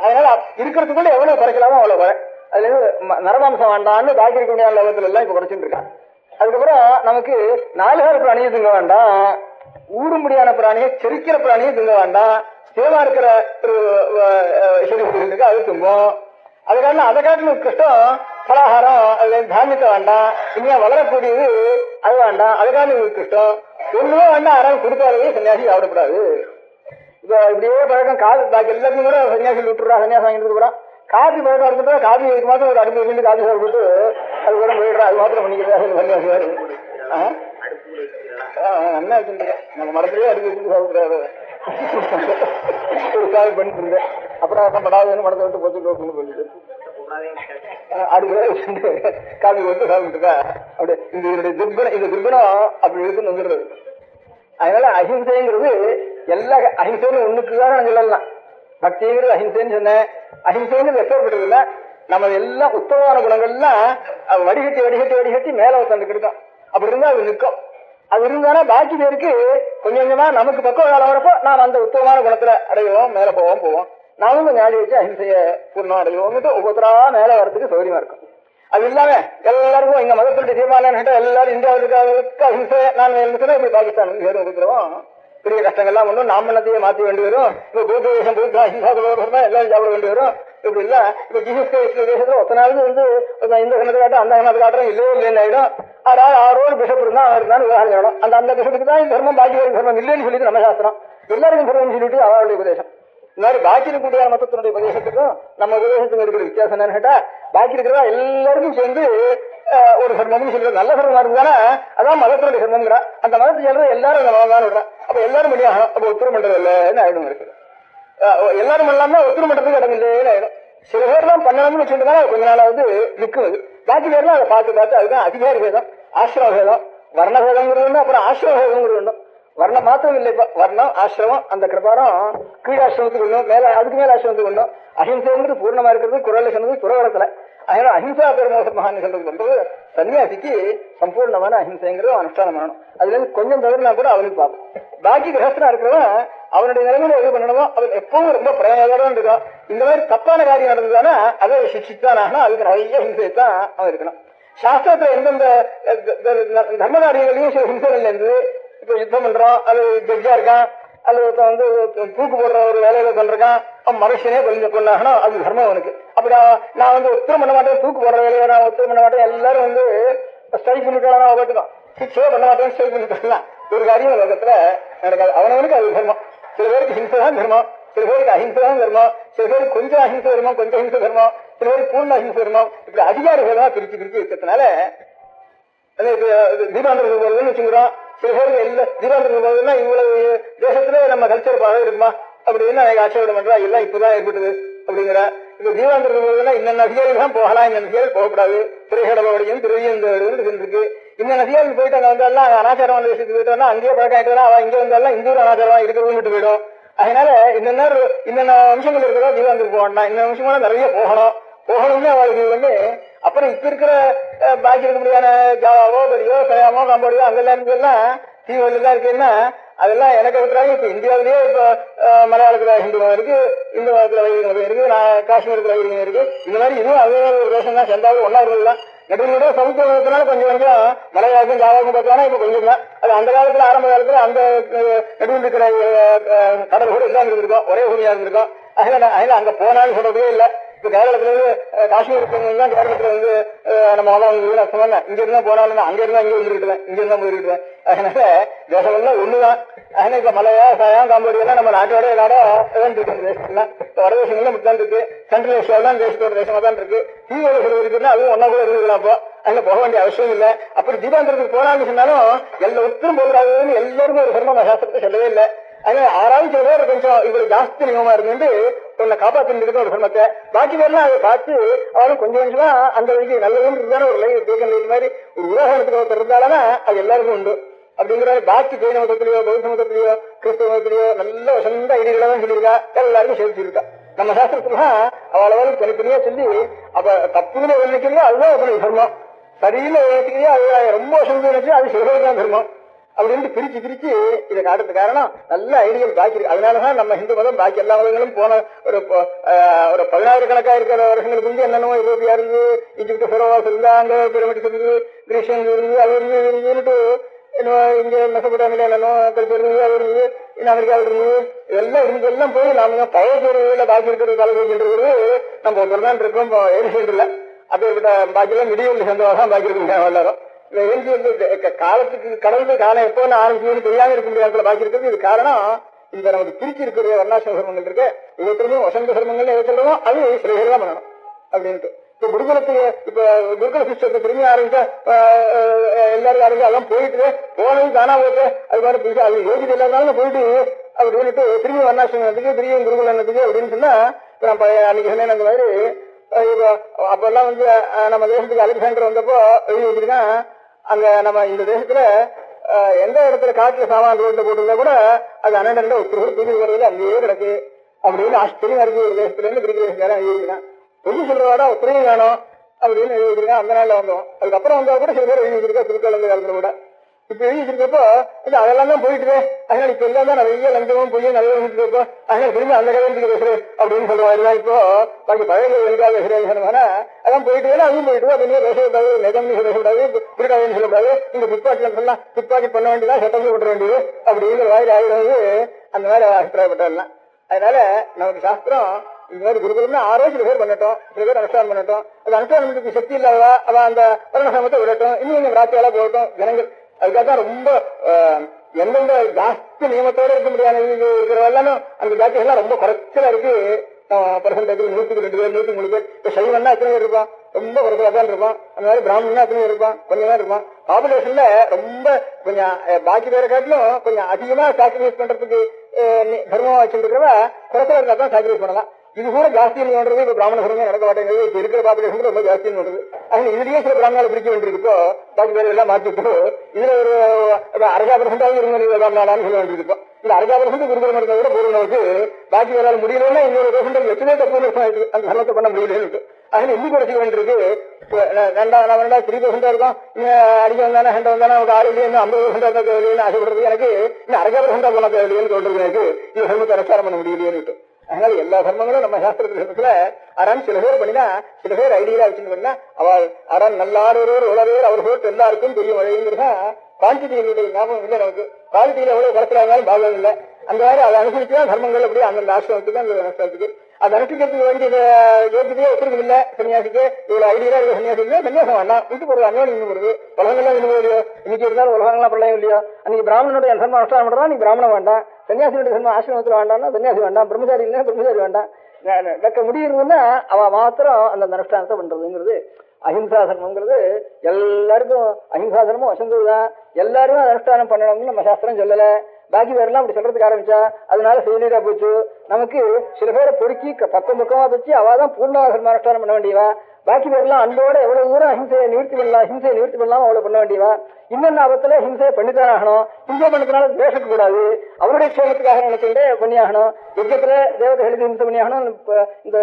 அதனால இருக்கிறதுக்குள்ள எவ்வளவு குறைக்கலாமோ அவ்வளவு குறை. அதுல நரமாம்சம் வேண்டாம்னு பாக்கி இருக்க முடியாத லோகத்துல எல்லாம் இப்ப குறைச்சிட்டு இருக்கான். அதுக்கப்புறம் நமக்கு 4 கால பிராணியை திங்க வேண்டாம், ஊடும்படியான பிராணியை செரிக்கிற பிராணியை திங்க வேண்டாம், சேவா இருக்கிற ஒரு இருக்கு அது திங்கும். அதுக்காக அதை காட்டிலும் கஷ்டம் பலகாரம் அது தானியத்தை வேண்டாம், இனியா வளரக்கூடியது அது வேண்டாம், அதுக்காக கஷ்டம் ஒண்ணுமே வேண்டாம். யாராவது கொடுக்காதவே சன்னியாசி சாப்பிடக்கூடாது. இப்ப இப்படியே பழக்கம் காது பாக்கி எல்லாத்தையும் கூட சன்னியாசி விட்டுறா. சன்னியாசம் வாங்கிட்டு போறான். காபி பழக்கம் இருக்கிட்டா காபி இதுக்கு மாத்திரம் ஒரு அடுப்பு வச்சுட்டு காபி சாப்பிட்டு அது கூட போயிடுறா. அது மாத்திரம் பண்ணிக்கிறதா சன்னியாசி நல்லா வச்சுருக்கேன். நம்ம மரத்திலேயே அடுப்பு வச்சுட்டு சாப்பிடுறாரு ஒரு காபி பண்ணிட்டு இருந்தேன். அப்புறம் அதான் படாதுன்னு மரத்தை விட்டு போச்சுட்டு சொல்லிட்டு அடுப்பு வச்சுட்டு காபி போட்டு சாப்பிட்டுருக்கா. அப்படி இந்த துர்குணம் அப்படி இருக்குன்னு வந்துடுறது. அதனால அஹிம்சைங்கிறது எல்லா அஹிம்சைன்னு ஒண்ணுக்குதான் நான் சொல்லலாம். பக்திங்கிறது அஹிம்சைன்னு சொன்னேன். அஹிம்சைங்கிறது எப்பேற்பட்டதுன்னா நம்ம எல்லாம் உத்தமமான குணங்கள்லாம் வடிகட்டி வடிகட்டி வடிகட்டி மேல உட்காந்து இருக்கும். அப்படி இருந்தா அது நிற்கும். அது இருந்தாலும் பாக்கி பேருக்கு கொஞ்சம் கொஞ்சமா நமக்கு பக்குவ காலம் வரப்போ நாம் அந்த உத்தமமான குணத்துல அடைவோம், மேல போவோம். நாமும் கொஞ்சம் ஞாபகம் வச்சு அஹிம்சைய பூர்ணம் அடைவோம்ட்டு ஒவ்வொருத்தரா மேல வரதுக்கு சௌகரியமா இருக்கும். அது இல்லாம எல்லாருக்கும் எங்க மதத்துடைய தீர்மானம் எல்லாரும் இந்தியாவுக்கு அஹிம்சை நான் இப்படி பாகிஸ்தான் இருக்கிறோம். பெரிய கஷ்டங்கள்லாம் ஒன்றும் நாமனத்தையே மாற்ற வேண்டி வரும். இப்ப பூத்த தேசம் பூத்த அஹிம்சா எல்லாரும் சாப்பிட வேண்டி வரும். இப்படி இல்ல இப்ப ஜீசஸ் தேசத்துல ஒத்த நாளுக்கு இந்த கணத்தை காட்டும் அந்த கணத்தை காட்டுறோம் இல்லைன்னு ஆயிடும். அதாவது 6 பிஷப் இருந்தா அவர் தான் விவகாரம் செய்யணும். அந்த பிஷப்புக்கு தான் தர்மம் பாக்கி வரும் தர்மம் இல்லைன்னு சொல்லிட்டு நம்ம சாஸ்திரம் எல்லாருக்கும் தர்மம் சொல்லிட்டு அவருடைய உபதேசம். இந்த மாதிரி பாக்கி இருக்கக்கூடிய மதத்தினுடைய உபதேசத்துக்கும் நம்ம உபதேசத்துக்கு இருக்கிற வித்தியாசம் என்னன்னு கேட்டா பாக்கி இருக்கிறதா எல்லாருக்கும் சேர்ந்து ஒரு தர்மம்னு சொல்றது நல்ல தர்மமா இருந்தானா அதான் மதத்தினுடைய தர்மம்ங்கிறா. அந்த மதத்தை சொல்றது எல்லாரும் அந்த மதம் தான் விடுறா. அப்ப எல்லாரும் முடியும். அப்ப ஒத்துரை பண்றது இல்லைன்னு ஆயிடும் இருக்குது. எல்லாரும் இல்லாம ஒத்துரை பண்றதுக்கு இடம் இல்லைன்னு ஆயிடும். சில பேர் தான் பண்ணணும்னு வச்சுருந்தாலும் கொஞ்ச நாளாவது நிற்குது. பாக்கி பேர்லாம் அதை பார்த்து அதுதான் அதிகாரி பேதம், ஆசிரம பேதம், வர்ண பேதங்கிறது ஒண்ணு, அப்புறம் ஆசிரம பேதங்கிறது ஒண்ணு. வர்ணம் மாத்திரம் இல்லை. இப்ப வர்ணம் ஆசிரமம் அந்த பிரகாரம் கீழாசிரமத்துக்கு ஒண்ணும் மேல அதுக்கு மேல ஆசிரமத்துக்கு ஒண்ணும். அஹிம்சைங்கிறது பூர்ணமா இருக்கிறது குரல்ல சொன்னது துறவரத்துல. அதனால அஹிம்சா பெருமோசமாக சொல்றது சன்னியாசிக்கு சம்பூர்ணமான அஹிம்சைங்கிறது அனுஷ்டானம் பண்ணணும். அதுல இருந்து கொஞ்சம் தவறுனா கூட அவனுக்கு பார்ப்போம். பாக்கி கிரகஸ்தனா இருக்கிறவன் அவனுடைய நிலைமையில எது பண்ணணுமோ அவன் எப்பவும் ரொம்ப பிரயோஜனம் இருக்கான். இந்த மாதிரி தப்பான காரியம் நடந்ததுன்னா அதை சிக்ஷித்தான் ஆகணும். அதுக்கு நிறைய ஹிம்சைத்தான் அவன் இருக்கணும். சாஸ்திரத்துல எந்தெந்த தர்ம காரியங்களையும் சில ஹிம்சைகள் இருந்து இப்ப யுத்தம் பண்றோம், அது ஜட்ஜா இருக்கான், அல்லது வந்து தூக்கு போடுற ஒரு வேலையில கொண்டிருக்கான், அவன் மனுஷனே கொண்டாகணும், அது தர்மம் அவனுக்கு. அப்படி நான் வந்து உத்தரம் பண்ண மாட்டேன், தூக்கு போடுற வேலையை நான் உத்தரம் பண்ண மாட்டேன், எல்லாரும் வந்து ஸ்ட்ரைக் பண்ணிக்கலாம், பார்த்துக்கோம், சிக்ஸோ பண்ண மாட்டேன், ஸ்ட்ரைக் பண்ணிக்கலாம். ஒரு காரியம் உலகத்துல நடக்காது. அவனவனுக்கு அது தர்மம். சில பேருக்கு ஹிம்சை தான் தர்மம், சில பேருக்கு அஹிம்சை தான் தர்மம், சில பேருக்கு கொஞ்சம் அஹிம்சை தர்மம், கொஞ்சம் அஹிம்சை தர்மம், சில பேருக்கு பூர்ண அஹிம்சை தர்மம். இப்படி அதிகாரிகள் தான் பிரிச்சு இருக்கிறதுனால தீபாந்திரம் போறதுன்னு வச்சுக்கிறோம். சில பேருக்கு எல்லா தீபாந்திரம் போறதுன்னா இவ்வளவு தேசத்துல நம்ம கல்ச்சர் பாடம் இருக்குமா அப்படின்னு எனக்கு ஆட்சேபம் பண்றா. எல்லாம் இப்பதான் ஏற்பட்டது அப்படிங்கிற. இப்ப தீபாந்திரம் போறதுன்னா இன்னென்ன அதிகாரிகள் தான் போகலாம், இந்த அதிகாரிகள் போகக்கூடாது, திரைகடபடியும் திருவியந்தோடு இருக்கு. இந்த அதிகாரிகள் போயிட்டு அங்க வந்தாலும் அனாச்சாரமான விஷயத்துக்கு போயிட்டோம்னா அங்கேயே பழக்கம் ஆயிட்டு அவன் இங்க வந்தாலும் இந்த ஒரு அனாச்சாரமா இருக்கிறது போயிடும். அதனால இன்னென்ன அம்சங்கள் இருக்கிறதா தீபாந்திரம் போகணும், இந்த அம்சமெல்லாம் நிறைய போகணும்னு அவளுக்கு வந்து. அப்புறம் இப்ப இருக்கிற பாக்கி இருக்க முடியாத ஜாவாவோ பெரியோ கல்யாணமோ கம்போடியோ அங்கெல்லாம் தீவிரம் தான் இருக்குன்னா அதெல்லாம் எனக்கு இருக்கிறாங்க. இப்ப இந்தியாவிலேயே இப்ப மலையாளத்துல ஹிந்து மதம் இருக்கு, இந்து மதத்துல வைதிகம் இருக்கு, காஷ்மீரத்துல வைதிகம் இருக்கு. இந்த மாதிரி இதுவும் அதே ஒரு தேசம் தான், சேர்ந்தாவது ஒன்னா இருக்கலாம். நடுவில் சமூக மதத்தினால கொஞ்சம் மலையாளத்துக்கும் ஜாவாவுக்கும் பார்த்தாலும் இப்ப கொஞ்சம் தான். அது அந்த காலத்துல ஆரம்ப காலத்துல அந்த நடுவில் இருக்கிற கடல் கூட எல்லாம் இருந்திருக்கும், ஒரே பூமியா இருந்திருக்கும். அதனால அங்க போனாலும் சொல்றதே இல்லை. இப்ப கேரளத்துல இருந்து காஷ்மீர் தான் கேரளத்துல வந்து நம்ம மதம் வந்து அர்த்தம் இங்க இருந்தா போனாலும் அங்க இருந்தா இங்க வந்துருக்குவேன், இங்க இருந்தா போயிருக்குவேன். அதனால தேசம் எல்லாம் ஒண்ணுதான். அதனால இப்ப மலையா சாயம் காம்போடியெல்லாம் நம்ம நாட்டோட நாடா இருக்கு. தேசத்துலாம் இப்ப வடதேசங்கள்லாம் இப்படிதான் இருக்கு, சென்ட்ரல் ஏஷியாவிலாம் தேசத்தோட தேசமா தான் இருக்கு. தீவிர இருக்குன்னா அதுவும் ஒன்னா கூட இருந்துக்கலாம். அப்போ அதுல போக வேண்டிய அவசியம் இல்லை. அப்படி தீபாந்திரத்துக்கு போனான்னு சொன்னாலும் எல்லா ஒத்துரும் போகிறாதுன்னு எல்லாருமே ஒரு சர்ம சாஸ்திரத்தை சொல்லவே இல்லை. அதனால ஆறாவது சில பேர் கொஞ்சம் இவ்வளவு ஜாஸ்தி நியமமா இருந்து உன்னை காப்பாற்றிட்டு ஒரு சர்மத்தை, பாக்கி பேர்லாம் அதை பார்த்து அவளும் கொஞ்சம் கொஞ்சமா அந்த வழிக்கு நல்லதுன்னு ஒரு லைஃப் தேக்கம் மாதிரி ஒரு உதாரணத்துக்கு ஒருத்தர் இருந்தாலும் அது எல்லாருக்கும் உண்டு. அப்படிங்கிற பாக்கி ஜெயின மதத்திலேயோ பௌத்த மதத்திலேயோ கிறிஸ்தவ மதத்திலேயோ நல்ல வசந்த ஐடியெல்லாம் தான் சொல்லியிருக்கா, எல்லாருக்கும் சேர்த்துருக்கா. நம்ம சாஸ்திரத்துலாம் அவளுக்கு தனித்தனியா சொல்லி அப்ப தப்புன்னு நினைக்கிறீங்க அதுதான் உங்களுடைய தர்மம், சரியில்லை நினைக்கிறீங்க அது ரொம்ப வசந்த நினைச்சு அது சிலருக்கு தான் தர்மம் அப்படின்னு பிரிச்சு இதை காட்டுறது காரணம் நல்ல ஐடியல் பாக்கி இருக்கு. அதனாலதான் நம்ம ஹிந்து மதம் பாக்கி எல்லா மதங்களும் போன ஒரு 16 கணக்கா இருக்கிற வருஷங்களுக்கு முந்தைய என்னென்னமோ யூரோப்பியா இருந்து, இஜிப்ட் ஃபெரோவாஸ் இருந்தா, அங்க பிரமிட் இருந்து, கிரீஷியன் இருந்து, அது இருந்துட்டு இங்க மெசபடாமில என்னென்னோ கல்ச்சர் இருந்து, அது இருந்து, அமெரிக்காவில் இருந்து, இதெல்லாம் இருந்தெல்லாம் போய் நாம பழைய பேருல பாக்கி இருக்கிறது தலைவர்கள் நம்ம ஒருத்தர் தான் இருக்கோம். ஏரிசைடு இல்லை அப்பேற்பட்ட பாக்கியெல்லாம் மிடியல் சேர்ந்தவாதான் பாக்கி இருக்கு எல்லாரும். காலத்துக்கு கடந்து காலம் எப்போ ஆரம்பிச்சுன்னு தெரியாம இருக்க முடியாத பாக்கி இருக்கிறது. இது காரணம் இந்த நமக்கு பிரிச்சு இருக்கிற வர்ணாசிரம சர்மங்கள் இருக்கு. ஒவ்வொருத்தருமே வசந்த சர்மங்கள் எதை சொல்றோம் அது சில பேர் தான் பண்ணணும் அப்படின்ட்டு. இப்ப குருகுலத்துக்கு இப்ப குருகுல சிஸ்டத்தை திரும்பி ஆரம்பிச்சா எல்லாரும் ஆரம்பிச்சு அதெல்லாம் போயிட்டு போனது தானா போயிட்டு அது மாதிரி புதுசா அது யோகிது எல்லாருனாலும் போயிட்டு அப்படின்ட்டு திரும்பி வர்ணாசிரமத்துக்கு திரும்பி குருகுலத்துக்கு அப்படின்னு சொன்னா நான் அன்னைக்கு சொன்னேன். அந்த மாதிரி அப்பெல்லாம் வந்து நம்ம தேசத்துக்கு அலெக்சாண்டர் வந்தப்போ எழுதி வச்சிருக்கான், அங்க நம்ம இந்த தேசத்துல எந்த இடத்துல காட்டுல சாமான் ரோட்ல போட்டிருந்தா கூட அது அண்ணன் ஒருத்தர் தூக்கி போறது அங்கேயே கிடக்கு அப்படின்னு ஆச்சரியமா இருக்கு. ஒரு தேசத்துல இருந்து கிரிக்கெட் தேசக்காரன் எழுதிருக்கான், பொது சொல்றவாடா ஒத்துழையும் வேணும் அப்படின்னு எழுதி வச்சிருக்கான். அந்த நாள்ல வந்தோம். அதுக்கப்புறம் வந்தா கூட சில பேர் எழுதி வச்சிருக்கா திருக்கலந்த காலத்துல கூட. இப்ப எழுதி வச்சிருக்கப்போ அதெல்லாம் தான் போயிட்டு அதனால இப்ப எல்லாம் தான் நிறைய லஞ்சமும் போய் நிறைய இருப்போம். அதனால திரும்பி அந்த கல்யாணத்துக்கு பேசுறேன் அப்படின்னு சொல்லுவாருதான். இப்போ பாக்கி பழைய எதுக்காக பேசுறேன்னு சொன்னா அதான் போயிட்டு அதுவும் போயிட்டு அப்படின்னு பேசக்கூடாது, நிஜம் பேசக்கூடாது, பிடிக்காதுன்னு சொல்லக்கூடாது, இந்த பிற்பாட்டில் சொல்லலாம் பிற்பாட்டி பண்ண வேண்டியதான் சட்டம் போட்டுற வேண்டியது அப்படிங்கிற மாதிரி ஆகிடுவது. அந்த மாதிரி அபிப்பிராயப்பட்டதெல்லாம். அதனால நமக்கு சாஸ்திரம் இந்த மாதிரி குருகுலம்னா 6 சில பேர் பண்ணட்டும், சில பேர் அனுஷ்டானம் பண்ணட்டும். அது அனுஷ்டானத்துக்கு சக்தி இல்லாதவா அவன் அந்த வர்ணசமத்தை விடட்டும், இன்னும் கொஞ்சம் ராத்தியால போகட்டும் ஜனங்கள். அதுக்காகத்தான் ரொம்ப எந்தெந்த ஜாஸ்தி நியமத்தோட இருக்க முடியாது இருக்கிறவெல்லாம் அந்த ஜாஸ்தி எல்லாம் ரொம்ப குறைச்சலா இருக்கு. பர்சன்டேஜ் 100க்கு 2 பேர் 103 பேர். இப்ப சைவன்னா எத்தனை பேர் இருப்பான், ரொம்ப குறைச்சலா தான் இருப்பான். அந்த மாதிரி பிராமணன்னா எத்தனை பேர் இருப்பான், கொஞ்சம் தான் இருப்பான். பாப்புலேஷன்ல ரொம்ப கொஞ்சம் பாக்கி பேரை காட்டிலும் கொஞ்சம் அதிகமா சாக்ரிஃபைஸ் பண்றதுக்கு தர்மமா வச்சுருக்கிறவ குறைச்சலா இருக்கா தான் சாக்ரிஃபைஸ் பண்ணலாம். இது கூட ஜாஸ்தி பண்றது இப்ப பிராமண தர்மமே நடக்க மாட்டேங்குது. இப்ப இருக்கிற பாப்புலேஷன் ரொம்ப ஜாஸ்தி பண்றது. அதனால இதுலயே சில பிராமணால பிரிக்க வேண்டியிருக்கோ பாக்கி பேர் எல்லாம் மாற்றிட்டு இதுல ஒரு 60% இருங்க பிராமணாலான்னு சொல்ல வேண்டியிருக்கோம். இந்த 60% குருகுலம் இருக்கிறத விட பூர்வனுக்கு பாக்கி வேறால் முடியலன்னா இன்னொரு % எத்தனை தப்பு அந்த தர்மத்தை பண்ண முடியலன்னு. அதனால இன்னும் குறைச்சிக்க வேண்டியிருக்கு. 3% இருக்கும். அடிக்க வந்தானே ஹெண்ட வந்தானே அவங்க 50% தேவையில்லைன்னு ஆசைப்படுறது எனக்கு இன்னும் 60% போன தேவையில்லைன்னு சொல்றது எனக்கு இந்த தர்மத்தை ரசாரம் பண்ண முடியலையேன்னு. அதனால எல்லா தர்மங்களும் நம்ம சாஸ்திரத்துல அறான் சில பேர் பண்ணினா சில பேர் ஐடியா வச்சுன்னு பண்ணா அவள் அறான் நல்லாடுறோர் உலகேர் அவர் போட்டு எல்லாருக்கும் பெரிய மழைங்கிறதா குவான்டிட்டியினுடைய ஞாபகம் இல்லை நமக்கு. குவாலிட்டியில எவ்வளவு குறைச்சலா இருந்தாலும் பாகம் இல்லை. அந்த மாதிரி அதை அனுசரிச்சுதான் தர்மங்கள் அப்படி அந்தந்த ஆசிரமத்துக்கு அந்த அனுஷ்டானத்துக்கு அது அனுஷ்டிக்கிறதுக்கு வேண்டிய யோகியதையே ஒத்துறது இல்லை. சன்னியாசிக்கு இவ்வளவு ஐடியா இருக்க சன்னியாசிக்கு சன்னியாசம் வேண்டாம், விட்டு போறது அந்யோடு இன்னும் வருது. உலகங்கள்லாம் இன்னும் இல்லையோ, இன்னைக்கு இருந்தாலும் உலகங்கள்லாம் பிரளயம் இல்லையோ. அன்னைக்கு பிராமணனுடைய தர்மம் அனுஷ்டானம் பண்றா, நீ பிராமணம் வேண்டாம். சன்னியாசியுடைய தர்மம் ஆசிரமத்தில் வேண்டாம்னா சன்னியாசி வேண்டாம். பிரம்மச்சாரி இல்லைன்னா பிரம்மச்சாரி வேண்டாம். வைக்க முடியுதுன்னா அவ மாத்திரம் அந்த அனுஷ்டானத்தை பண்றதுங்கிறது அஹிம்சா தர்மங்கிறது. எல்லாருக்கும் அஹிம்சா தர்மம் வசந்ததுதான். எல்லாருமே அனுஷ்டானம் பண்ணணும்னு நம்ம சாஸ்திரம் சொல்லல. பாக்கி பேரெல்லாம் அப்படி சொல்றதுக்கு ஆரம்பிச்சா அதனால செய்யலா போச்சு. நமக்கு சில பேரை பொறுக்கி பக்கமா வச்சு அவாதான் பூர்ணமாக அனுஷ்டானம் பண்ண வேண்டியவா. பாக்கி பேரெல்லாம் அன்போட எவ்வளவு தூரம் ஹிம்சையை நிவர்த்தி பண்ணலாம் அவ்வளவு பண்ண வேண்டியவா. இன்னொன்னு ஆபத்துல ஹிம்சையை பண்ணித்தான் ஆகணும். ஹிம்சை பண்ணதுனால துவேஷக்க கூடாது. அவருடைய க்ஷேமத்துக்காக நினைச்சுட்டே பண்ணியாகணும். யுத்தத்துல தேவதைகளுக்கு ஹிம்சை பண்ணியாகணும். இந்த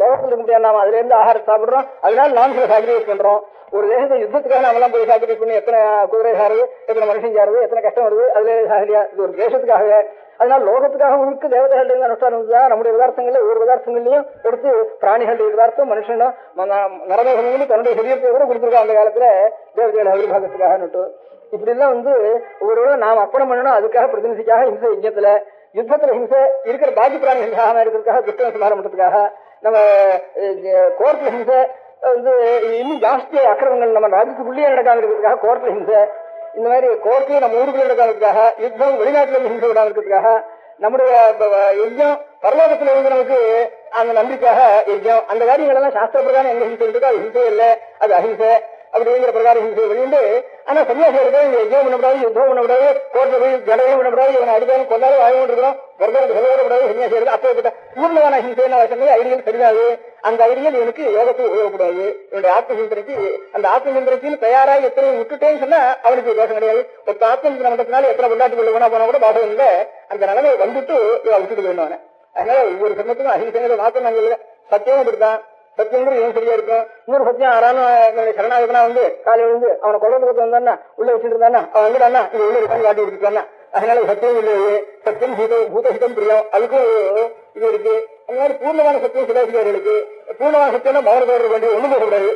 லோகத்துல இருக்க முடியாது, நாம அதுல இருந்து ஆகாரம் சாப்பிடுறோம். அதனால நாம் சில சாக்ரிஃபைஸ் பண்றோம். ஒரு தேசத்தை யுத்தத்துக்காக நம்மளாம் போய் சாக்ரிஃபைஸ் பண்ணி எத்தனை குதிரை சாருது, எத்தனை மனுஷன் சாருது, எத்தனை கஷ்டம் வருது. அதுல சாகலியா இது ஒரு தேசத்துக்காக. அதனால லோகத்துக்காக முழுக்க தேவதைகள் அனுஷ்டானம் தான். நம்முடைய பதார்த்தங்கள்ல ஒவ்வொரு பதார்த்தங்களையும் எடுத்து பிராணிகளுடைய பதார்த்தம் மனுஷனும் நரதேசங்களும் தன்னுடைய சரீரத்தை கூட கொடுத்துருக்கோம் அந்த காலத்துல தேவதைகள் அவிர்வாகத்துக்காக. இப்படி எல்லாம் ஒவ்வொரு நாம் அப்படம் பண்ணணும். அதுக்காக பிரதிநிதிக்காக ஹிம்சை யுத்தத்துல ஹிம்சை இருக்கிற பாக்கி பிராணிகள் ஆகாம இருக்கிறதுக்காக துஷ்ட சமாரம் பண்றதுக்காக நம்ம கோர்ட்ல ஹிம்சை இன்னும் ஜாஸ்தி அக்கிரமங்கள் நம்ம ராஜ்யத்துக்குள்ளேயே நடக்காம இருக்கிறதுக்காக கோர்ட்ல ஹிம்சை. இந்த மாதிரி கோர்ட்லயும் நம்ம ஊருக்குள்ள நடக்காததுக்காக யுத்தம், வெளிநாட்டுல ஹிம்சை விடாம இருக்கிறதுக்காக நம்முடைய யஜ்யம் பரலோகத்துல இருந்து நமக்கு அந்த நம்பிக்கையாக யஜ்யம். அந்த காரியங்கள் எல்லாம் சாஸ்திர பிரகாரம் எங்க ஹிம்சை இருக்கோ அது ஹிம்சை இல்லை, அது அஹிம்சை. அப்படிங்கிற பிரகாரம் ஹிம்சை வெளியுண்டு. ஆனா சன்னியாசி இருக்கு யஜ்யம் பண்ணக்கூடாது, யுத்தம் பண்ணக்கூடாது, கோர்ட்ல போய் ஜடையும் பண்ணக்கூடாது, இவனை அடித்தாலும் கொண்டாலும் வாங்க இருக்கிறோம், சொல்லக்கூடாது. சன்னியாசி இருக்கு அப்பேற்பட்ட பூர்ணமான ஹிம்சை சொன்னது ஐடியல் தெரியாது. அந்த ஐடியல் இவனுக்கு யோகத்துக்கு உபயோகப்படாது. இவனுடைய ஆத்ம சிந்தனைக்கு அந்த ஆத்ம சிந்தனைக்கு தயாராக எத்தனை விட்டுட்டேன்னு சொன்னா அவனுக்கு தோஷம் கிடையாது. ஒரு ஆத்ம சிந்தனை பண்றதுனால எத்தனை கொண்டாட்டு கொள்ள போனா கூட பாதம் இல்லை. அந்த நிலைமை வந்துட்டு விட்டுட்டு வேணும். அதனால ஒவ்வொரு சமயத்துக்கும் அஹிம்சைங்கிற மாத்திரம் நாங்கள் இல்லை. சத்தியம் அப்படித்தான். சத்தியம் இவன் சரியா இருக்கும். இன்னொரு சத்தியம் ஆறாலும் சரணாகதனா காலையில இருந்து அவனை கொள்றது வந்தான்னா உள்ள வச்சுட்டு இருந்தானா அவன் வந்துடானா இது உள்ள இருக்கான்னு காட்டி கொடுத்துட்டானா. அதனால சத்தியம் இல்லையே. சத்தியம் பூதஹிதம் பிரியம் அதுக்கும் இது இருக்கு. அந்த மாதிரி பூர்ணமான சத்தியம் சிலாசிகாரிகளுக்கு. பூர்ணமான சத்தியம்னா மௌன தோற வேண்டிய ஒண்ணும் பேசக்கூடாது.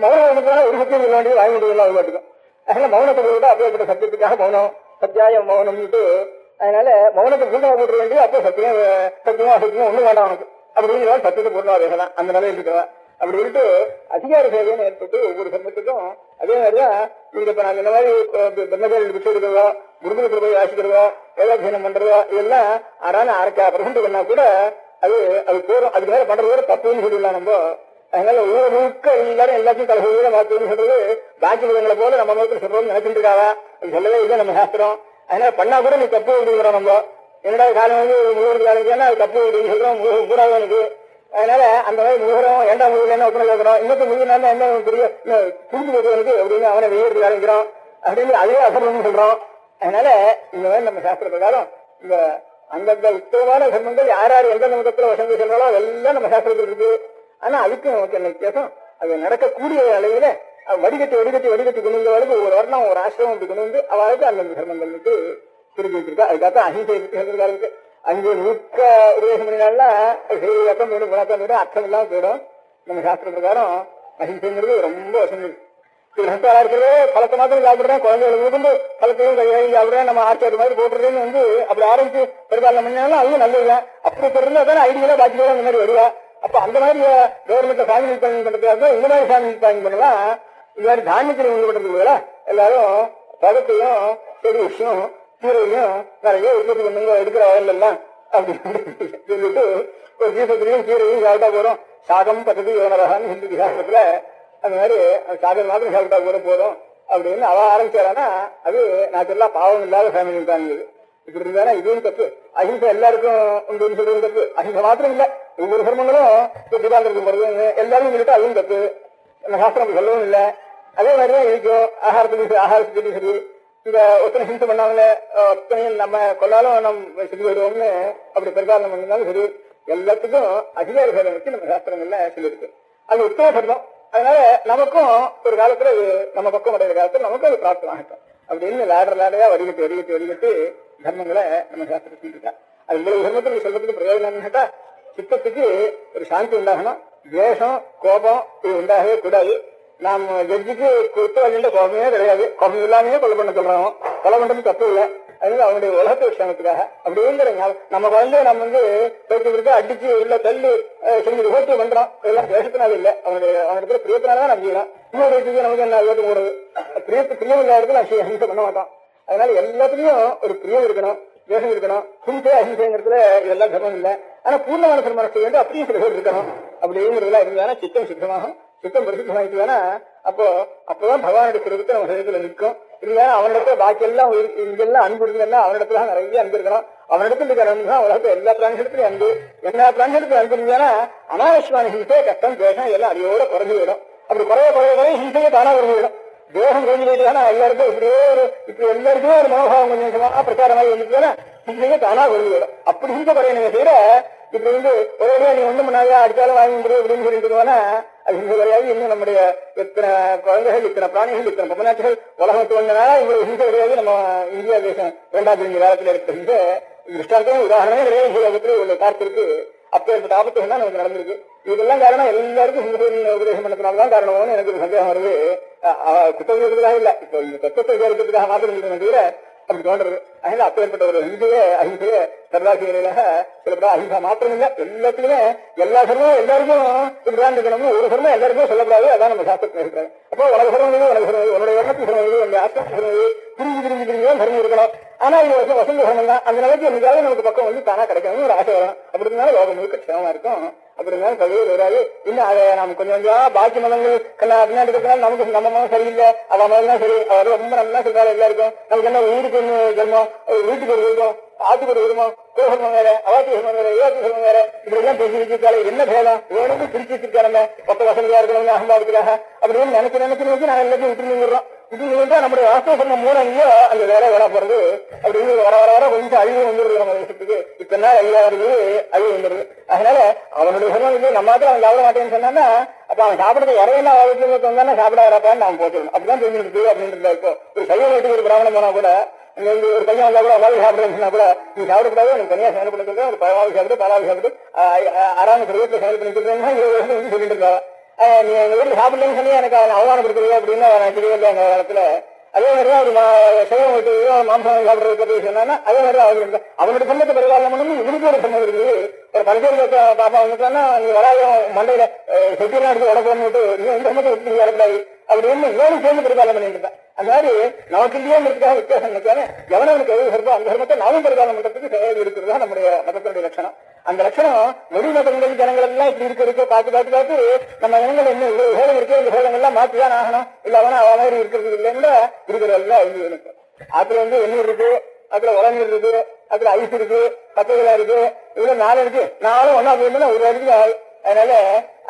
மௌனம் ஒரு சத்தியம் சொல்ல வேண்டியது வாங்கி முடியலாம் அது பாட்டுக்கும். அதனால மௌனத்தை போட்டு அப்படியேப்பட்ட சத்தியத்துக்காக மௌனம் சத்தியாயம் மௌனம்ட்டு. அதனால மௌனத்தை பூர்ணமா போட்டு வேண்டியது அப்போ சத்தியம் அசத்தியம் ஒண்ணும் வேண்டாம் அவனுக்கு. அப்படிங்கிற சத்தியத்தை பூர்ணமா பேசலாம். அந்த நிலையில் இருக்கிறவா. அப்படி சொல்லிட்டு அதிகார சேவைன்னு ஏற்பட்டு ஒவ்வொரு சமயத்துக்கும் அதே மாதிரிதான் நீங்க இப்ப நாங்க இந்த மாதிரி பிரம்மச்சாரிகள் விட்டு எடுக்கிறதோ, குருகுலத்துல போய் வாசிக்கிறதோ, வேதாத்தியனம் பண்றதோ இதெல்லாம் அரைக்கா% பண்ணா கூட அது போறோம். அதுக்கு மேல பண்றது கூட தப்புன்னு சொல்லிடலாம் நம்ம. அதனால ஊரை முழுக்க எல்லாரும் எல்லாத்தையும் கலசூர மாத்தணும்னு சொல்றது பாக்கி விதங்களை போல நம்ம நோக்கில் சொல்றோம்னு நினைச்சிட்டு இருக்காவா. அது சொல்லவே இல்லை நம்ம சாஸ்திரம். அதனால பண்ணா கூட நீ தப்பு அப்படிங்கிறோம் நம்ம. என்னடா காலம் முழுவதுக்கு காலத்துக்கு அது தப்பு அப்படின்னு சொல்றோம். கூடாது எனக்கு. அதனால அந்த மாதிரி முழுகிறோம் ஏண்டா முழுகல என்ன ஒப்பனை கேட்கிறோம். இன்னொரு முழுகினா என்ன பெரிய புரிஞ்சு போகுது அப்படின்னு அவனை வெய்யறதுக்கு ஆரம்பிக்கிறோம் அப்படின்னு அதே அசர்வம்னு சொல்றோம். அதனால இந்த மாதிரி நம்ம சாஸ்திர பிரகாரம் இந்த அந்தந்த உத்தமமான தர்மங்கள் யார் யார் எந்தெந்த மதத்துல வசந்தி சொல்றாலோ அதெல்லாம் நம்ம சாஸ்திரத்தில் இருக்கு. ஆனா அதுக்கு நமக்கு என்ன வித்தியாசம்? அது நடக்கக்கூடிய அளவில வடிகட்டி கொண்டு வந்தவர்களுக்கு ஒரு வருடம் ஒரு ஆசிரமம் அப்படி கொண்டு வந்து அவளுக்கு அந்தந்த தர்மங்களுக்கு பிரிச்சு வச்சிருக்கா. அதுக்காக அஹிம்சை இருக்கு. அங்கு முழுக்க உபதேசம் பண்ணினால்னா அக்கம் போயிடும், குணக்கம் போயிடும், அர்த்தம் இல்லாம போயிடும். நம்ம சாஸ்திர பிரகாரம் அஹிம்சைங்கிறது ரொம்ப வசந்தது. ஹஸ்தாரா இருக்கிறது பழத்தை மாத்திரம் சாப்பிடுறேன், குழந்தைகளுக்கு பழத்தையும் கையாளையும் சாப்பிடுறேன், நம்ம ஆட்சியர் மாதிரி போட்டுறதுன்னு அப்படி ஆரம்பிச்சு பெரும்பாலும் பண்ணினாலும் அதுவும் நல்லதுதான். அப்படி சொல்றது ஐடியா பாக்கி அந்த மாதிரி வருவா. அப்ப அந்த மாதிரி கவர்மெண்ட்ல ஃபேமிலி பிளானிங் பண்றதுக்காக இந்த மாதிரி ஃபேமிலி பிளானிங் பண்ணலாம். இந்த மாதிரி தானியத்தில் ஈடுபடுறதுக்கு எல்லாரும் பழத்தையும் செடி விஷயம் கீரையிலையும் நிறைய உற்பத்தி பண்ணுங்க எடுக்கிற வயல் எல்லாம் அப்படின்னு சொல்லிட்டு ஒரு தீபத்திலையும் கீரையும் சாப்பிட்டா போறோம். சாகம் பத்தது யோனரகான்னு ஹிந்து சாஸ்திரத்துல அந்த மாதிரி சாகம் மாத்திரம் சாப்பிட்டா கூட போதும் அப்படின்னு அவ ஆரம்பிச்சாரானா அது நேச்சுரலா பாவம் இல்லாத ஃபேமிலி தாங்க. இப்படி இருந்தானா இதுவும் தப்பு. அஹிம்சை எல்லாருக்கும் உண்டு சொல்றது தப்பு. அஹிம்சை மாத்திரம் இல்ல, ஒவ்வொரு தர்மங்களும் திபாந்தருக்கு போறது எல்லாரும் சொல்லிட்டு அதுவும் தப்பு. நம்ம சாஸ்திரம் சொல்லவும் இல்லை. அதே மாதிரிதான் இருக்கும் ஆகாரத்துக்கு சரி. இந்த ஒத்தனை ஹிம்சை பண்ணாங்களே ஒத்தனையும் நம்ம கொண்டாலும் நம்ம செஞ்சு போயிடுவோம்னு அப்படி பெரும்பாலும் பண்ணிருந்தாலும் சரி எல்லாத்துக்கும் அதிகார சேவை வச்சு நம்ம சாஸ்திரங்கள்ல சொல்லியிருக்கு. அது உத்தம சர்வம். அதனால நமக்கும் ஒரு காலத்துல நம்ம பக்கம் அடைகிற காலத்துல நமக்கும் அது பிராப்தம் ஆகட்டும் அப்படின்னு லேடையா வடிகட்டு தர்மங்களை நம்ம சாஸ்திரம் சொல்லிருக்கா. அது இவ்வளவு தர்மத்தில் சொல்றதுக்கு பிரயோஜனம் கேட்டா சித்தத்துக்கு ஒரு சாந்தி உண்டாகணும். துவேஷம் கோபம் இது உண்டாகவே கூடாது. நாம் ஜட்ஜுக்கு கொடுத்து வழின்ற கோபமே கிடையாது. கோபம் இல்லாமையே கொலை பண்ண சொல்றோம். கொலை பண்றது தப்பு இல்லை. அதனால அவனுடைய உலகத்தை விஷயத்துக்காக அப்படிங்கிற நம்ம குழந்தைய நம்ம பேருக்கு அடிச்சு உள்ள தள்ளி செஞ்சு விபத்து பண்றோம். இதெல்லாம் தேசத்தினால இல்லை, அவனுடைய பிரியத்தினாலதான் நம்ம செய்யலாம். இன்னொரு நமக்கு என்ன விபத்து போடுறது? பிரியம் இல்லாத இடத்துல அஹிம்சை பண்ண மாட்டோம். அதனால எல்லாத்துலயும் ஒரு பிரியம் இருக்கணும், தேசம் இருக்கணும். ஹிம்சை அஹிம்சைங்கிறதுல இதெல்லாம் தர்மம் இல்லை. ஆனா பூர்ணமான சன்மானத்தை வேண்டும் அப்படியும் சில பேர் இருக்கணும். அப்படிங்கிறதுலாம் இருந்தா சித்தம் சுத்தமாகும். சித்தம் பரிசுத்தமாயிட்டு வேணா அப்பதான் பகவானுடைய சுரூபத்தை நம்ம சரீரத்துல நிற்கும். இல்லையா அவனிடத்துல பாக்கி எல்லாம் இங்கெல்லாம் அன்பு இருக்குதுன்னா அவனிடத்துல நிறைய அன்பு இருக்கணும். அவனிடத்துல இருக்கிற அன்பு தான் உலகத்தை எல்லா பிராணிகளுக்கும் அன்பு. எல்லா பிராணிகளுக்கும் அன்பு இருந்ததுன்னா அனாவசியமான ஹிம்சை, கஷ்டம், தேசம் எல்லாம் அடியோட குறைஞ்சு போயிடும். அப்படி குறைய ஹிம்சையே தானா குறைஞ்சு போயிடும். தேசம் குறைஞ்சு போயிட்டுனா எல்லாருக்கும் இப்படி எல்லாருக்குமே ஒரு மனோபாவம் கொஞ்சம் பிரச்சாரமாக வந்துட்டுனா ஹிம்சையே தானா குறைஞ்சு போயிடும். அப்படி ஹிம்சை குறைய நீங்க செய்யற இப்படி ஒரே நீ ஒண்ணு முன்னாடி அடிச்சாலும் வாங்கி முடியும் அப்படின்னு சொல்லிட்டு அது ஹிம்சை கிடையாது. இன்னும் நம்முடைய இத்தனை குழந்தைகள், இத்தனை பிராணிகள், இத்தனை பொம்மநாட்டுகள் உலகத்துக்கு வந்தனால இவ்வளவு ஹிம்சை கிடையாது. நம்ம இந்தியா தேசம் 2ஆம் காலத்துல இருக்கிற ஹிம்சை திருஷ்டாந்தமே உதாரணமே கிடையாது. உலகத்துல உள்ள காலத்திற்கு அப்பேற்பட்ட ஆபத்துகள் தான் நமக்கு நடந்திருக்கு. இதெல்லாம் காரணம் எல்லாருக்கும் ஹிம்சை உபதேசம் பண்ணதுனாலதான் காரணம்னு எனக்கு ஒரு சந்தேகம் வருது. குற்றத்துக்காக இல்ல, இப்போ இந்த தத்துவத்தை விசாரிக்கிறதுக்காக மாத்திரம் தவிர அப்படி தோன்றது. அதனால அப்பேற்பட்ட ஒரு அஹிம்சையே சர்வாசிரியர்களாக சில அஹிம்சா மாத்திரம் இல்லை, எல்லாத்துலயுமே எல்லா சர்மமும் எல்லாருக்கும் இப்படிதான் இருக்கணும்னு ஒரு சர்மம் எல்லாருக்கும் சொல்லக்கூடாது. அதான் நம்ம சாஸ்திரத்தில் இருக்கிறாங்க. அப்போ உலக சர்மம் உன்னுடைய வர்ணத்து சர்மம், உன்னுடைய ஆத்ம சர்மம் திரும்பி தர்மம் இருக்கணும். ஆனா இது வசந்த தர்மம் தான். அந்த நிலைக்கு என்னைக்காவது நமக்கு பக்கம் தானா கிடைக்கணும்னு ஒரு ஆசை வரும். அப்படி இருந்தாலும் லோகம் முழுக்க க்ஷேமமா இருக்கும். அப்படி இருந்தாலும் பல்வேறு வராது. இன்னும் அதை நம்ம கொஞ்சம் பாக்கி மதங்கள் பின்னாடி இருக்கிறதுனால நமக்கு நம்ம மதம் சரியில்லை, அவன் மதம் தான் சரி, அவர் ரொம்ப நல்லா சொல்றாரு எல்லாருக்கும். நமக்கு என்ன ஊருக்கு ஒன்று ஜென்மம், வீட்டுக்கு ஒரு விருப்பம், ஆத்துக்கு ஒரு விருப்பம், குலசர்மம் வேற, அவாத்தி சர்மம் வேற, ஏவாத்தி சர்மம் வேற, இப்படி எல்லாம் பேசி வச்சிருக்காரு. என்ன பேதம் இவனுக்கு பிரிச்சு வச்சிருக்காரு ஒத்த வசதியா இருக்கணும் அகம்பாவத்துக்காக அப்படின்னு நினைச்சு நான் எல்லாத்தையும் விட்டு நின்றுறோம். விட்டு நம்முடைய வாஸ்தவ சர்மம் மூலங்களையோ அந்த வேலை போறது அப்படின்னு வர கொஞ்சம் அழிவு வந்துடுது. நம்ம தேசத்துக்கு இத்தனை எல்லாருக்கும் அழிவு வந்துடுது. அதனால அவனுடைய சர்மம் நம்ம அவன் சாப்பிட மாட்டேன்னு சொன்னா அப்ப அவன் சாப்பிடறது இறையெல்லாம் வீட்டுல வந்தானே சாப்பிட வரப்பான்னு அவன் போட்டுருணும். அப்படிதான் தெரிஞ்சுருக்கு அப்படின்றது. இப்போ ஒரு சைவ வீட்டுக்கு ஒரு பிராமணம் போனா கூட ஒரு பையன் வந்தா கூட அவாவி சாப்பிடுறேன்னு சொன்னா கூட நீ சாப்பிடக்கூடாது, எனக்கு தனியா செயல் பண்ணி சொல்றேன், ஒரு பழவாவி சாப்பிட்டு பாலாவி சாப்பிட்டு 6ஆம் வீட்டுல செயல் பண்ணி கொடுக்குறேன்னா சொல்லிட்டு இருக்கா. நீ எங்க வீட்டுல சாப்பிடலன்னு சொல்லி எனக்கு அவமானப்படுத்துறது அப்படின்னு தெரியல அந்த காலத்துல. அதே மாதிரிதான் ஒரு சைவம் வீட்டு மாம்சம் சாப்பிடுறது பத்தி சொன்னா அதே மாதிரிதான் அவனுடைய சம்பத்தை பரிகாரம் பண்ணணும். இவனுக்கு ஒரு சம்பம் இருக்குது. ஒரு பரிசோதி பாப்பா வந்துட்டான்னா நீ வராயம் மண்டையில செட்டிலாம் எடுத்து உடம்பு நீ இந்த சம்பத்தை விட்டு வரக்கூடாது அப்படின்னு இவனும் சேர்ந்து பரிகாரம் பண்ணிட்டு இருந்தேன். அந்த மாதிரி நமக்கு இல்லையோங்கிறதுக்காக வித்தியாசம் இருக்காது. எவனவனுக்கு எது சர்வோ அந்த சர்மத்தை நாமும் பரிகாரம் பண்றதுக்கு தேவை இருக்கிறது தான் நம்முடைய மதத்தினுடைய லட்சணம். அந்த லட்சணம் வெளி மதங்கள் ஜனங்கள் எல்லாம் இப்படி இருக்க பார்த்து நம்ம ஜனங்கள் என்ன வேகம் இருக்கு, இந்த வேகங்கள்லாம் மாற்றிதான் ஆகணும். இல்ல அவனா அவ மாதிரி இருக்கிறது இல்லைன்னு இருக்கிறதெல்லாம் எனக்கு அதுல என்ன இருக்கு, அதுல உலநீர் இருக்கு, அதுல ஐஸ் இருக்கு, பச்சைகளா இருக்கு, இவ்வளவு 4 இருக்கு. 4 ஒன்னா போயிருந்தா ஒரு அடிக்கு ஆகும். அதனால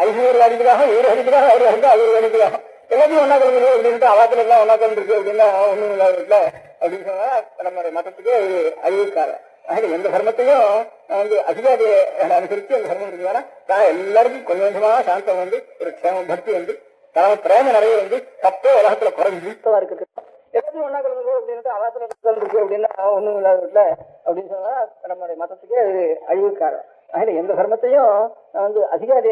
ஐஸ் ஒரு அடிக்குதாக, ஒரு அடிக்குதாக, ஒரு அடிக்கு அது ஒரு அடிக்குதாகும். எல்லாத்தையும் ஒன்னா கலந்து அப்படின்ட்டு அவாத்துல எல்லாம் ஒன்னா கலந்து இருக்கு அப்படின்னா ஒண்ணும் இல்லாத இருக்குல்ல அப்படின்னு சொன்னா நம்மளுடைய மதத்துக்கு அறிவிக்காரன். அதனால எந்த தர்மத்தையும் அதிகாரி அனுசரிச்சு அந்த தர்மம் இருக்குதுன்னா எல்லாருக்கும் கொஞ்சம் கொஞ்சமா சாந்தம் ஒரு க்ஷேமம் பக்தி பிரேம நிறைய தப்பே உலகத்துல குறைஞ்சு இருக்குது. எல்லாத்தையும் ஒன்னா கலந்து அப்படின்ட்டு அவாத்துல இருக்கு அப்படின்னா ஒண்ணும் இல்லாத இருக்குல்ல அப்படின்னு சொன்னா நம்மளுடைய மதத்துக்கே அது அழிவுக்காரன். அதனால எந்த தர்மத்தையும் அதிகாரி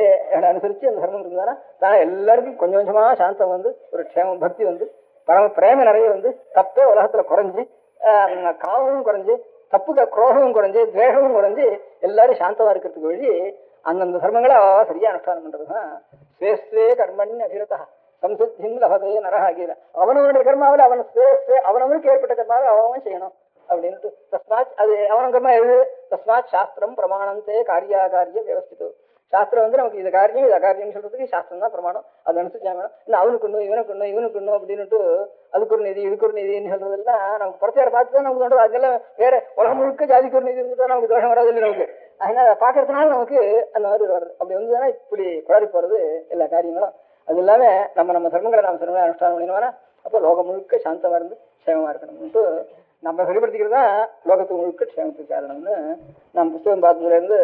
அனுசரிச்சு அந்த தர்மம் இருக்குதுன்னா தான் எல்லாருக்கும் கொஞ்சம் கொஞ்சமா சாந்தம் ஒரு க்ஷேமம் பக்தி பரம பிரேம நிறைய தப்பே உலகத்துல குறைஞ்சு காமமும் குறைஞ்சு தப்புக்கு குரோகமும் குறைஞ்சு துவேஷமும் குறைஞ்சு எல்லாரும் சாந்தமா இருக்கிறதுக்கு வழி அந்தந்த தர்மங்களை சரியா அனுஷ்டானம் பண்றதுதான் ஸ்வேஸ்வே கர்மணி அபிரதா சம்சித்தின் லபதே நரகாகிற. அவனவனுடைய கர்மாவில் அவனவனுக்கு ஏற்பட்ட கர்மாவை அவன் செய்யணும் அப்படின்ட்டு தஸ்மாத் அது அவன் கர்மா எழுது. தஸ்மாத் சாஸ்திரம் பிரமாணந்தே காரியாகாரிய வியவஸ்திதோ. சாஸ்திரம் நமக்கு இது காரியம் இது அகாரியம் சொல்றதுக்கு சாஸ்திரம் தான் பிரமாணம். அது அனுசரிச்சாங்க. இன்னும் அவனுக்கு ஒண்ணு இவனுக்கு ஒண்ணு இவனுக்கு ஒண்ணு அப்படின்னுட்டு அதுக்கு ஒரு நிதி இதுக்கு ஒரு நிதினு சொல்றதெல்லாம் நமக்கு பிரச்சார பார்த்து தான் நமக்கு தோன்றது. அதெல்லாம் வேற உலகம் முழுக்க ஜாதிக்கு ஒரு நிதி இருந்துட்டா நமக்கு தோஷம் வராது இல்லை நமக்கு. அதனால பாக்குறதுனால நமக்கு அந்த மாதிரி வருது. அப்படி வந்துதானே இப்படி குளறி போறது எல்லா காரியங்களும். அது இல்லாம நம்ம தர்மங்களை அனுஷ்டானம் பண்ணினோம்னா அப்போ லோகம் முழுக்க சாந்தமா இருந்து சேமமா இருக்கணும்ட்டு நம்ம வெளிப்படுத்திக்கிறது தான் லோகத்துக்கு முழுக்க க்ஷேமத்துக்கு காரணம்னு நம்ம புத்தகம் பார்த்ததோ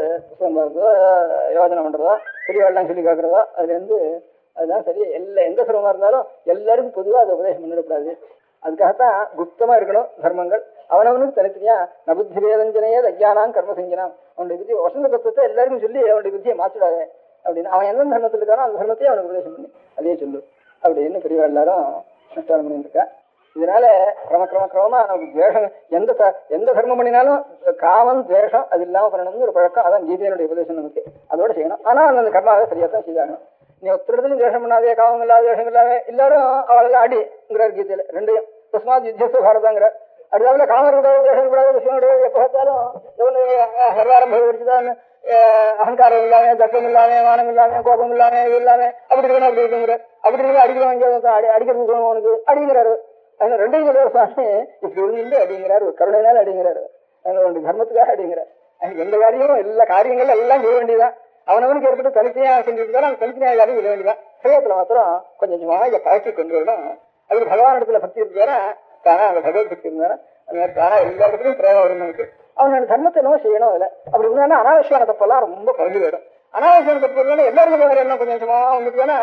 யோஜனை பண்றதோ பெரியவாள்லாம் சொல்லி கேட்கறதோ அதுதான் சரி. எந்த சிரமமா இருந்தாலும் எல்லாருக்கும் பொதுவாக அதை உபதேசம் பண்ணிடக்கூடாது. அதுக்காகத்தான் குப்தமா இருக்கணும் தர்மங்கள். அவனவனுக்கு தனித்தனியா நபுத்தி வேதஞ்சனையே அஜ்ஞானாம் கர்ம செஞ்சனாம். அவனுடைய புத்தி வசந்த தத்துவத்தை எல்லாருக்கும் சொல்லி அவனுடைய புத்தியை மாற்றிடாத அப்படின்னு அவன் எந்த தர்மத்தில் இருக்கானோ அந்த தர்மத்தையே அவனுக்கு உபதேசம் பண்ணி அதே சொல்லு. அப்படின்னு பெரியவா எல்லாரும் அனுஷ்டானம் பண்ணியிருக்கா. இதனால கிரமமா நமக்கு துவேஷம் எந்த தர்மம் பண்ணினாலும் காமம் துவேஷம் அது இல்லாம பண்ணணும்னு ஒரு பழக்கம். அதான் கீதையினுடைய உபதேசம் நமக்கு. அதோட செய்யணும். ஆனா அந்த கர்மாவை சரியா தான் செய்தாகணும். நீ ஒருத்தரத்துலையும் துவேஷம் பண்ணாதே, காமம் இல்லாத துவேஷம் இல்லாம எல்லாரும் அவளெல்லாம் அடிங்கிறார் கீதையில. ரெண்டையும் தஸ்மாத் யுத்தஸ்து பாரதாங்கிறார். அடுத்தாப்புல காமம் கூடாது, துவேஷம் கூடாது, விஷயம் கூடாது, எப்ப பார்த்தாலும் சர்வாரம்பம் வச்சுதான் அகங்காரம் இல்லாம, தர்க்கம் இல்லாம, மானம் இல்லாம, கோபம் இல்லாம, இது இல்லாம அப்படி இருக்கணும் அப்படி இருக்குங்கிற. அப்படி இருக்கு அடிக்கிறவங்க அடிக்கிறது அவனுக்கு அடிங்கிறாரு. அதனால ரெண்டையும் சொல்லுவார் சுவாமி. இப்படி இருந்து அடிங்கிறாரு, கருணையினால அடிங்கிறாரு, அவனுடைய தர்மத்துக்காக அடிங்கிறார். எந்த காரியமும் எல்லா காரியங்களும் எல்லாம் செய்ய வேண்டியதான். அவனவனுக்கு ஏற்பட்டு தனித்தனியா செஞ்சிருக்காரு. அந்த தனித்தனியாக எல்லாரும் செய்ய வேண்டியதான். ஹயத்துல மாத்திரம் கொஞ்சம் கொஞ்சமா இதை பழக்கி கொண்டு வரணும். அதுக்கு பகவான் இடத்துல பக்தி இருந்தாரா, தானா அந்த பகவத் பக்தி இருந்தாரா, அந்த மாதிரி தானா எல்லா இடத்துலையும் பிரேமம் வரும் நமக்கு. அவனோட தர்மத்தை என்னவோ செய்யணும். இல்லை அப்படி இருந்தாலும் அனாவசியமான தப்பெல்லாம் ரொம்ப குறைஞ்சு போயிடும். அனாவசியமான தப்பு இருந்தாலும் எல்லாருக்கும் வேற என்ன கொஞ்சம் கொஞ்சமா அவங்களுக்கு வேணா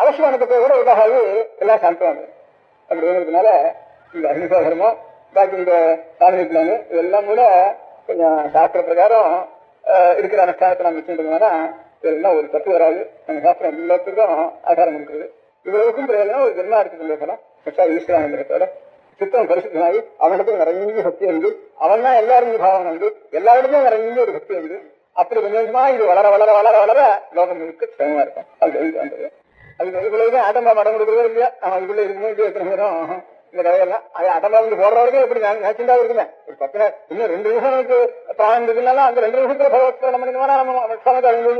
அவசியமான தப்பை கூட உதாகாது எல்லாம் சாப்பிடுவாங்க. அப்படி இருக்கிறதுனால இந்த அகிம்சா தர்மம், பாக்கி இந்த சாமி பிளான் இதெல்லாம் கூட கொஞ்சம் சாஸ்திர பிரகாரம் இருக்கிற அனுஷ்டானத்தை நம்ம வச்சுருந்தோம்னா இதெல்லாம் ஒரு தப்பு வராது. நம்ம சாஸ்திரம் எல்லாத்துக்கும் ஆதாரம் இருக்கிறது. இவ்வளவுக்கும் பிரயோஜனம் ஒரு ஜென்மா எடுத்து சொல்லலாம். ஈஸ்வரானந்தத்தோட சித்தம் பரிசுத்தமாகி அவனிடத்துல நிறைய சக்தி வந்து அவன் தான் எல்லாரும் பாவனை வந்து எல்லாரிடத்தையும் நிறைய ஒரு சக்தி வந்து அப்படி கொஞ்சம் கொஞ்சமா இது வளர வளர வளர வளர லோகம் முழுக்க சிரமமா இருக்கும். அது வந்தது அதுக்கு அதுக்குள்ளே ஆட்டம்பா மடம் கொடுக்குறதோ இல்லையா, நம்ம அதுக்குள்ள இருக்கும்போது இது எத்தனை பேரும் இந்த கதையெல்லாம் அது ஆட்டம்பா வந்து போடுற வரைக்கும் எப்படி நேச்சுண்டா இருக்குமே. ஒரு 10 நாள் இன்னும் 2 நிமிஷம் நமக்கு பிராணம் இருக்குனால அந்த 2 நிமிஷத்துல பகவத்கீதை நம்ம நம்ம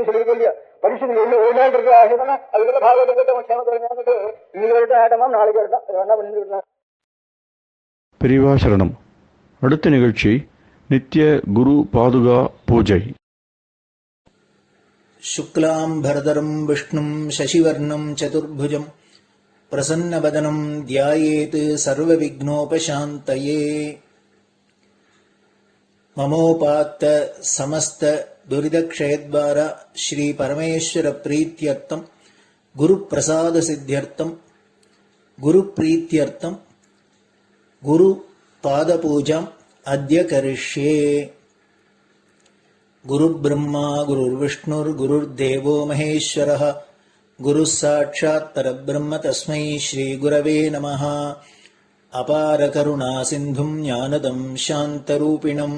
சொல்லிருக்கோம் இல்லையா. பரிசுகள் உள்ள ஒரு நாள் இருக்கு ஆசைனா அதுக்குள்ள பாகவதத்தை இன்னைக்கு வரட்டும் ஆட்டமா நாளைக்கு வரட்டும் அது வேணா பண்ணிட்டு இருக்கலாம். பெரியவா சரணம். அடுத்த நிகழ்ச்சி நித்திய குரு பாதுகா பூஜை. शुक्लां भरदरं विष्णुं शशिवर्णं चतुर्भुजं प्रसन्नवदनं ध्यायेत् सर्वविघ्नोपशान्तये. ममोपात्त समस्त दुरितक्षयद्वारा श्री परमेश्वर प्रीत्यर्थं गुरुप्रसाद सिद्ध्यर्थं गुरुप्रीत्यर्थं गुरुपादपूजां अद्य करिष्ये. गुरुर्ब्रह्मा गुरुर्विष्णुर्गुरुर्देवो महेश्वरः गुरुः साक्षात् परब्रह्म तस्मै श्रीगुरवे नमः. अपारकरुणा सिन्धुं ज्ञानदं शान्तरूपिणं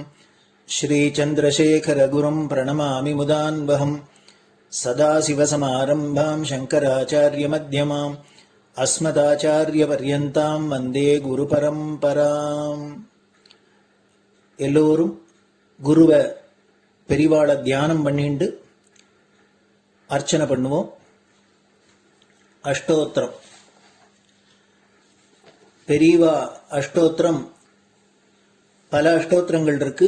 श्रीचन्द्रशेखरगुरुं प्रणमामि मुदान्वहम्. सदाशिवसमारम्भां शङ्कराचार्यमध्यमाम् अस्मदाचार्यपर्यन्तां वन्दे गुरुपरम्पराम्. எல்லோரும் குருவை பெரிவாளை தியானம் பண்ணிண்டு அர்ச்சனை பண்ணுவோம். அஷ்டோத்திரம். பெரியவா அஷ்டோத்திரம் பல அஷ்டோத்திரங்கள் இருக்கு.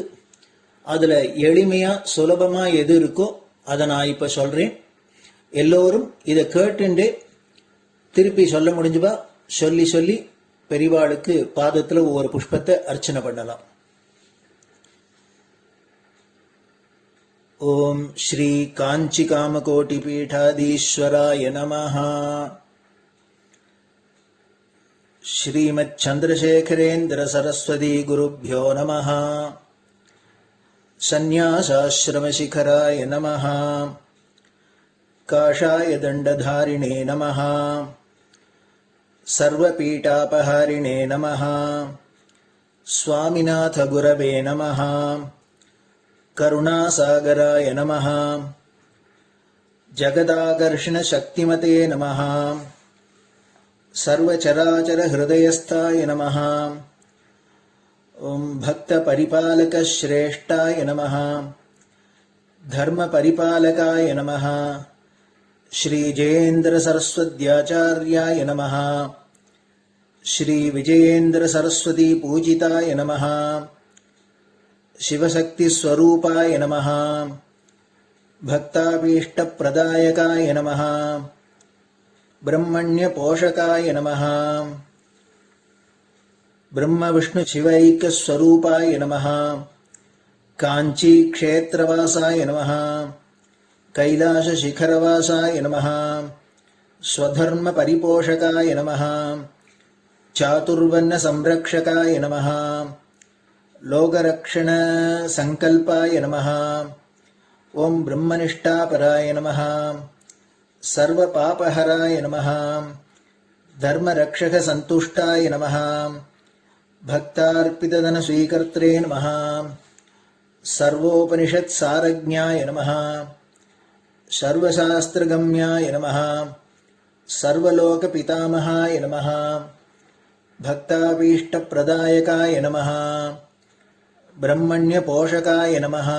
அதுல எளிமையா சுலபமா எது இருக்கோ அதை நான் இப்ப சொல்றேன். எல்லோரும் இதை கேட்டுண்டே திருப்பி சொல்ல முடிஞ்சுபா சொல்லி சொல்லி பெரிவாளுக்கு பாதத்துல ஒவ்வொரு புஷ்பத்தை அர்ச்சனை பண்ணலாம். ओम श्री कांची कामकोटि पीठाधीश्वराय नमः. श्रीमच्चंद्रशेखरेन्द्र सरस्वती गुरुभ्यो नमः. संन्यासाश्रम शिखराय नमः. काषाय दंडधारिणे नमः. सर्वपीठापहारिणे नमः. स्वामिनाथ गुरवे नमः. करुणासागराय नमः. जगदाकर्षण शक्तिमते नमः. सर्वचराचर हृदयस्थाय नमः. ओम भक्त परिपालक श्रेष्ठाय नमः. धर्म परिपालकाय नमः. श्री जयेन्द्र सरस्वत्याचार्याय नमः. श्री विजयेन्द्र सरस्वती पूजिताय नमः. शिवशक्ति स्वरूपाय नमः. भक्ताभीष्ट प्रदायकाय नमः. ब्रह्मण्य पोषकाय नमः. ब्रह्म विष्णु शिवैक्य स्वरूपाय नमः. कांची क्षेत्रवासाय नमः. कैलाश शिखरवासाय नमः. स्वधर्म परिपोषकाय नमः. चातुर्वर्ण संरक्षकाय नमः. लोकरक्षण संकल्पाय नमः. ओम ब्रह्मनिष्ठापराय नमः. सर्वपापहराय नमः. धर्मरक्षकसन्तुष्टाय नमः। भक्तार्पितधनस्वीकर्त्रे नमः। सर्वोपनिषत्सारज्ञाय नमः। सर्वशास्त्रगम्याय नमः। सर्वलोकपितामहाय नमः। भक्ताभीष्टप्रदायकाय नमः। ब्रह्मण्यपोषकाय नमः।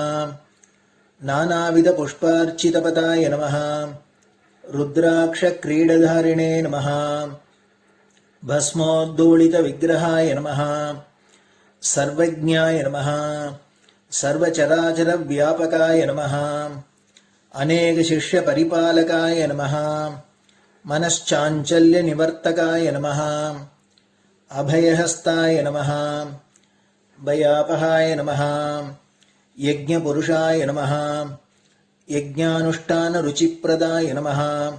नानाविधपुष्पार्चितपदाय नमः। रुद्राक्षक्रीडधारिणे नमः। भस्मोद्धूलितविग्रहाय नमः। सर्वज्ञाय नमः। सर्वचराचरव्यापकाय नमः। अनेकशिष्यपरिपालकाय नमः। मनश्चाञ्चल्यनिवर्तकाय नमः। अभयहस्ताय नमः। भयापहाय नमः। यज्ञपुरुषाय नमः। यज्ञानुष्ठानरुचिप्रदाय नमः।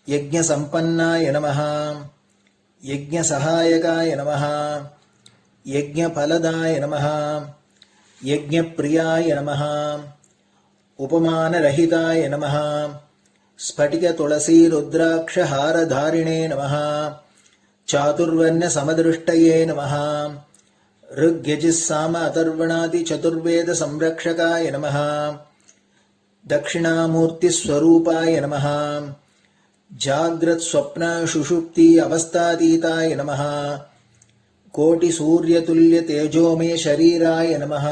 यज्ञसम्पन्नाय नमः। यज्ञसहायकाय नमः। यज्ञफलदाय नमः। यज्ञप्रियाय नमः। उपमानरहिताय नमः। स्फटिकतुलसीरुद्राक्षहारधारिणे नमः। चातुर्वर्ण्यसमदृष्टये नमः। ऋग्यजुस्साम अथर्वणादिचतुर्वेदसंरक्षकाय नमः। दक्षिणामूर्तिस्वरूपाय नमः। जाग्रत्स्वप्नसुषुप्ति अवस्थातीताय नमः। कोटिसूर्यतुल्यतेजोमय शरीराय नमः।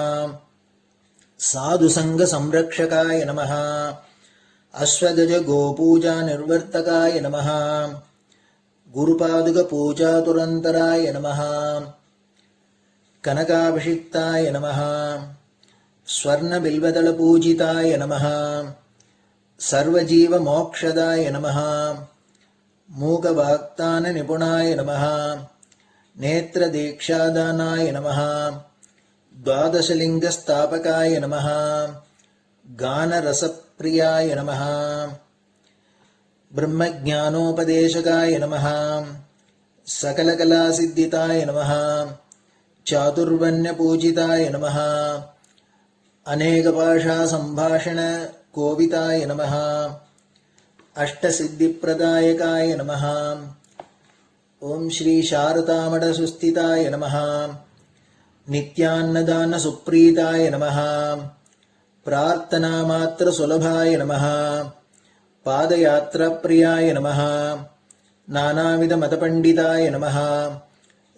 साधुसङ्गसंरक्षकाय नमः। अश्वगजगोपूजानिर्वर्तकाय नमः। गुरुपादुकपूजातुरन्तराय नमः। कनकाभिषिक्ताय नमः। स्वर्णबिल्वदलपूजिताय नमः। सर्वजीवमोक्षदाय नमः। मूकवाक्ताननिपुणाय नमः। नेत्रदीक्षादानाय नमः। द्वादशलिङ्गस्थापकाय नमः। गानरसप्रियाय नमः। ब्रह्मज्ञानोपदेशकाय नमः। सकलकलासिद्धिताय नमः। चातुर्वर्ण्यपूजिताय नमः। अनेकभाषासम्भाषणकोविताय नमः। अष्टसिद्धिप्रदायकाय नमः। ॐ श्री शारदामठसुस्थिताय नमः। नित्यान्नदानसुप्रीताय नमः। प्रार्थनामात्रसुलभाय नमः। पादयात्राप्रियाय नमः। नानाविधमतपण्डिताय नमः।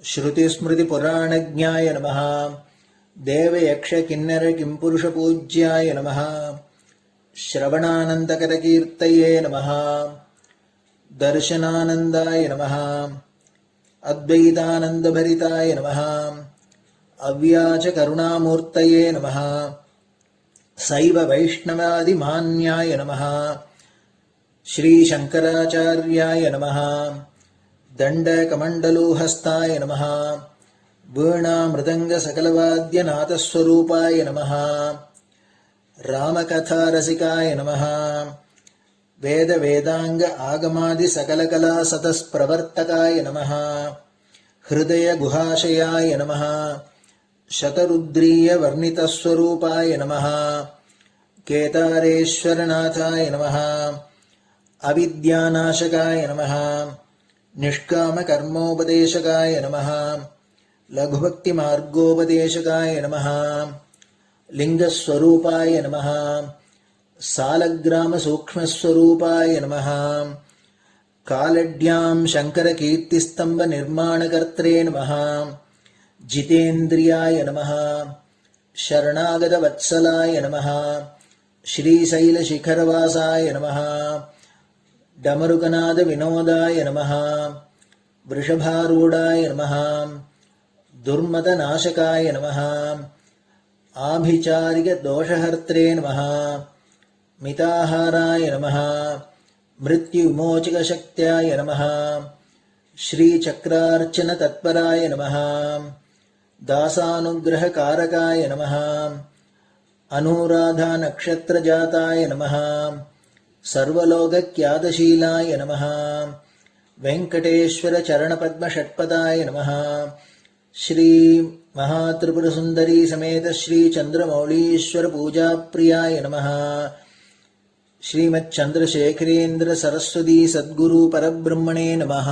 श्रुतिस्मृतिपुराणज्ञाय नमः। देवयक्षकिन्नरकिंपुरुषपूज्याय नमः। श्रवणानन्दकरकीर्तये नमः। दर्शनानन्दाय नमः। अद्वैतानन्दभरिताय नमः। अव्याचकरुणामूर्तये नमः। शैव वैष्णवादिमान्याय नमः। श्रीशङ्कराचार्याय नमः। दण्डकमण्डलूहस्ताय नमः। वीणामृदङ्गसकलवाद्यनाथस्वरूपाय नमः। रामकथारसिकाय नमः। वेदवेदाङ्ग आगमादिसकलकलासतस्प्रवर्तकाय नमः। हृदयगुहाशयाय नमः। शतरुद्रीयवर्णितस्वरूपाय नमः। केदारेश्वरनाथाय नमः। अविद्यानाशकाय नमः। निष्कामकर्मोपदेशकाय नमः। लघुभक्तिमार्गोपदेशकाय नमः। लिङ्गस्वरूपाय नमः। सालग्रामसूक्ष्मस्वरूपाय नमः। कालड्यां शङ्करकीर्तिस्तम्भनिर्माणकर्त्रे नमः। जितेन्द्रियाय नमः। शरणागतवत्सलाय नमः। श्रीशैलशिखरवासाय नमः। डमरुकनादविनोदाय नमः। वृषभारूढाय नमः। दुर्मदनाशकाय नमः। आभिचारिकदोषहर्त्रे नमः। मिताहाराय नमः। मृत्युविमोचकशक्त्याय नमः। श्रीचक्रार्चनतत्पराय नमः। दासानुग्रहकारकाय नमः। अनुराधानक्षत्रजाताय नमः। सर्वलोकख्यातशीलाय नमः। वेङ्कटेश्वरचरणपद्मषट्पदाय नमः। श्री महात्रिपुरसुन्दरी समेत श्री चन्द्रमौलीश्वर पूजाप्रियाय नमः। ஸ்ரீமத் சந்திரசேகரேந்திர சரஸ்வதி சத்குரு பரபிரம்மணே நமஹ.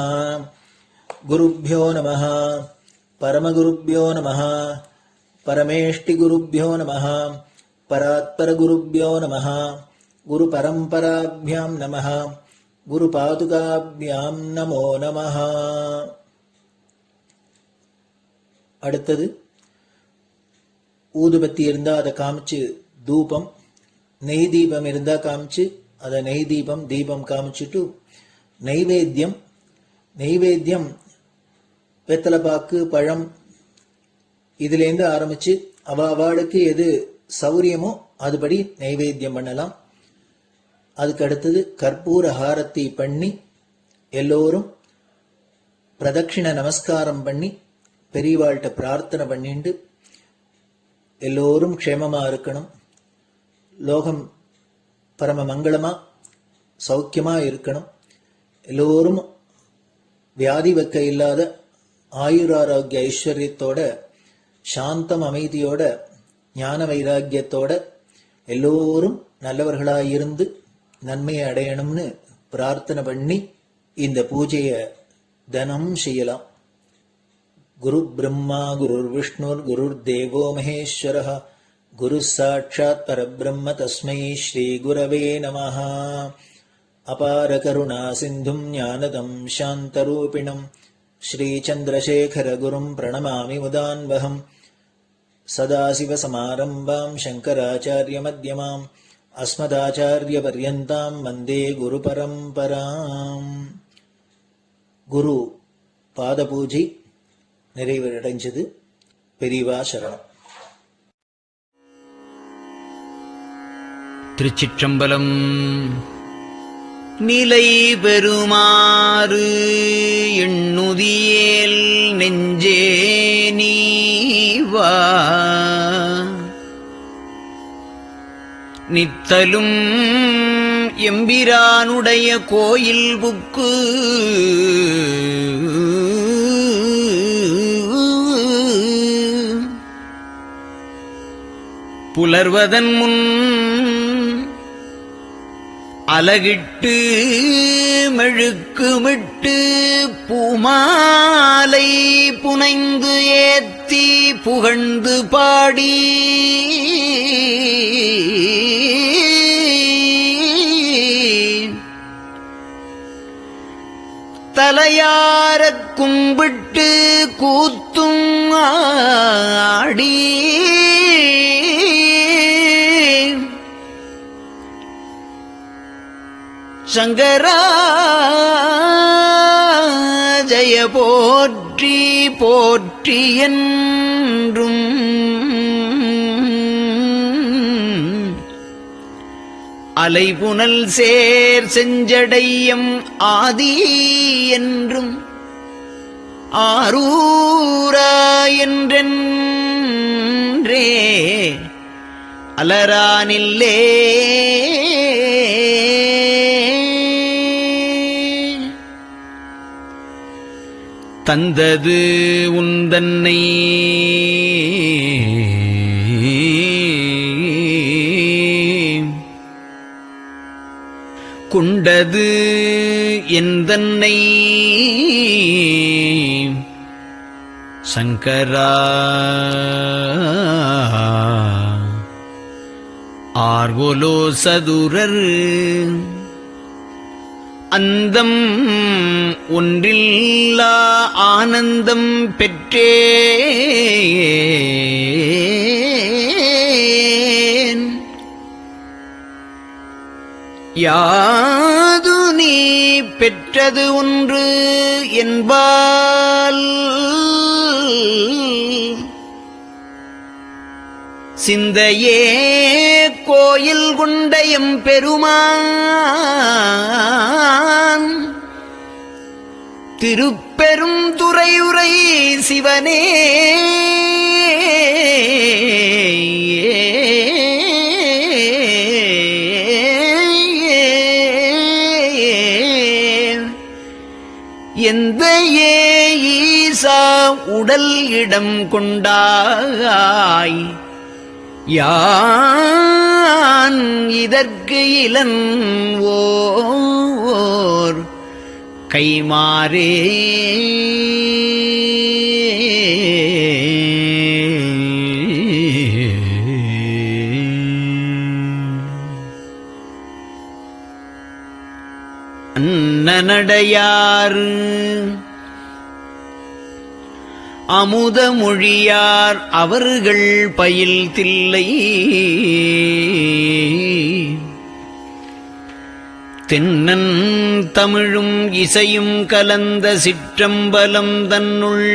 குருப்யோ நமஹ. பரமகுருப்யோ நமஹ. பரமேஷ்டிகுருப்யோ நமஹ. பராத்பரகுருப்யோ நமஹ. குரு பரம்பராபியாம் நமஹ. குரு பாதுகாபியாம் நமோ நமஹ. அடுத்தது ஊதுபத்தி இருந்தா அதை காமிச்சு தூபம், நெய் தீபம் இருந்தா காமிச்சு அதை நெய் தீபம் தீபம் காமிச்சுட்டு நைவேத்தியம். நைவேத்தியம் வெத்தலைப்பாக்கு, பழம் இதுலேருந்து ஆரம்பிச்சு அவளுக்கு எது சௌரியமோ அதுபடி நைவேத்தியம் பண்ணலாம். அதுக்கு அடுத்தது கற்பூர ஹாரத்தி பண்ணி எல்லோரும் பிரதட்சிண நமஸ்காரம் பண்ணி பெரியவாள்கிட்ட பிரார்த்தனை பண்ணிண்டு எல்லோரும் க்ஷேமமா இருக்கணும், லோகம் பரம மங்களமா சௌக்கியமா இருக்கணும், எல்லோரும் வியாதி வெக்க இல்லாத ஆயுராரோக்கிய ஐஸ்வர்யத்தோட சாந்தம் அமைதியோட ஞான வைராக்கியத்தோட எல்லோரும் நல்லவர்களாயிருந்து நன்மையை அடையணும்னு பிரார்த்தனை பண்ணி இந்த பூஜையை தினம் செய்யலாம். குரு பிரம்மா குருர் விஷ்ணுர் குருர் தேவோ மகேஸ்வரः குரு சாட்சாத் பரபிரம்ம தஸ்மை ஸ்ரீ குரவே நமः. அபார கருணா சிந்தும் ஞானதம் சாந்தரூபிணம் ஸ்ரீ சந்திரசேகர குரும் பிரணமாமி முதான்வகம். சதாசிவசமாரம்பாம் சங்கராச்சார்ய மத்யமாம் அஸ்மதாச்சார்ய பர்யந்தாம் வந்தே குரு பரம்பராம். குரு பாத பூஜை நிறைவடைஞ்சது. பெரியவா சரணம். திருச்சிற்றம்பலம். நிலை பெறுமாறு எண்ணுதியேல் நெஞ்சே நீவா, நித்தலும் எம்பிரானுடைய கோயில் புக்கு புலர்வதன் முன் அலகிட்டு மெழுக்குமிட்டு பூமாலை புனைந்து ஏத்தி புகழ்ந்து பாடி தலையாரக் கும்பிட்டு கூத்தும் ஆடி சங்கரா ஜய போற்றி போற்றி என்றும் அலைபுனல் சேர் செஞ்சடையம் ஆதி என்றும் ஆரூரா என்றென்றே அலரானில்லே தந்தது உந்தன்னை கொண்டது எந்தன்னை சங்கரா ஆர்கோலோ சதுரர் அந்தம் ஒன்றில்லா ஆனந்தம் பெற்றேன். யாது நீ பெற்றது ஒன்று என்பால் சிந்தையே கோயில் கொண்டயம் பெருமான் திருப்பெரும் துறையுரை சிவனே எந்த ஈசா உடல் இடம் கொண்டாய் யான் நான் இதற்கு இலன் ஓர் கைமாறே அன்னநடையார் அமுத மொழியார் அவர்கள் பயில் தில்லை தென்னன் தமிழும் இசையும் கலந்த சிற்றம்பலம் தன்னுள்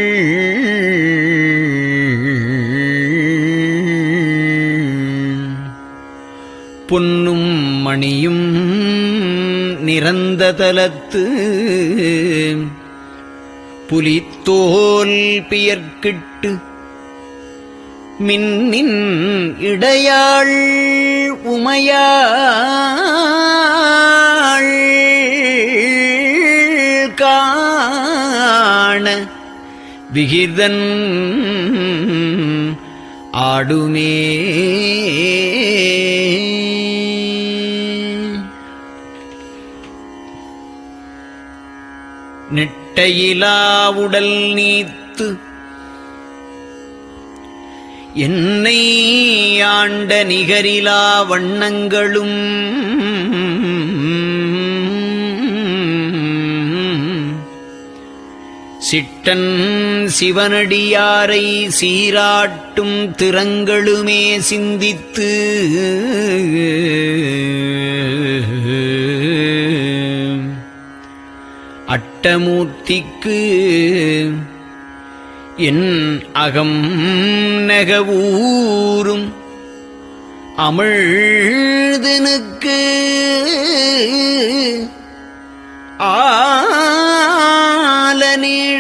பொன்னும் மணியும் நிறந்த தலத்து புலித்தோல் பியர்க்கிட்டு மின்னின் இடையாள் உமையாள் காண விகிர்தன் ஆடுமே நெட்டையிலா உடல் நீத்து என்னை ஆண்ட நிகரிலா வண்ணங்களும் சிட்டன் சிவனடியாரை சீராட்டும் திறங்களுமே சிந்தித்து அட்டமூர்த்திக்கு என் அகம் நெகவூரும் அமிழ்தனுக்கு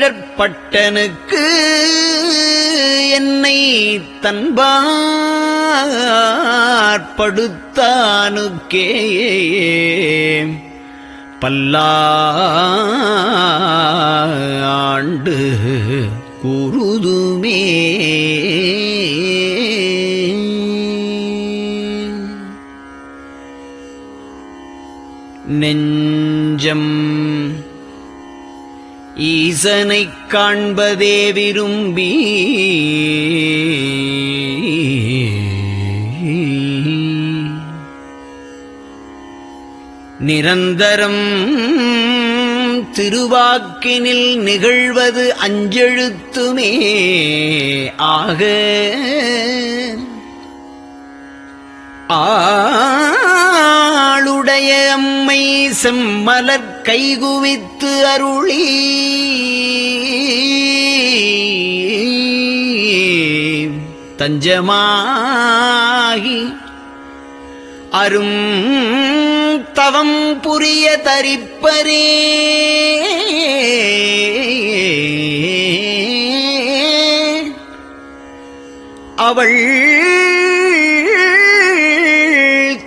ஆலநீழற்பட்டனுக்கு என்னை தன்பார்படுத்தானுக்கே பல்லாண்டு கூறுதுமே நெஞ்சம் ஈசனைக் காண்பதே விரும்பி நிரந்தரம் திருவாக்கினில் நிகழ்வது அஞ்செழுத்துமே ஆக ஆளுடைய அம்மை செம்மலர் கைகுவித்து அருளி தஞ்சமாகி அரும் தவம் புரிய தரிப்பரே அவள்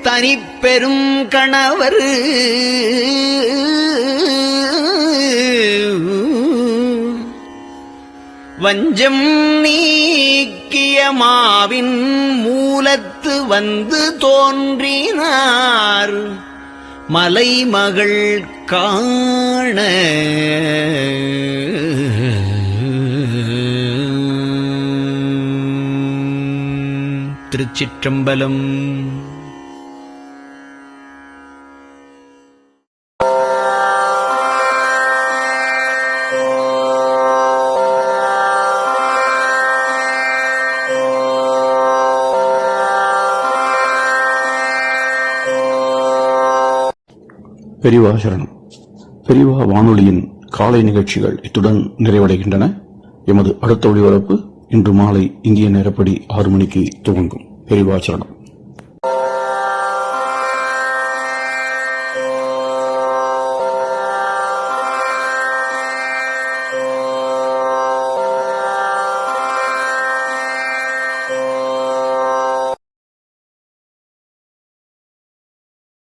தனிப்பெரும் கணவர் வஞ்சம் நீக்கிய மாவின் மூலத்து வந்து தோன்றினார் மலைமகள் காண திருச்சிற்றம்பலம். பெரியவா சரணம். பெரியவா வானொலியின் காலை நிகழ்ச்சிகள் இத்துடன் நிறைவடைகின்றன. எமது அடுத்த ஒளிபரப்பு இன்று மாலை இந்திய நேரப்படி 6 மணிக்கு துவங்கும். பெரியவா சரணம்.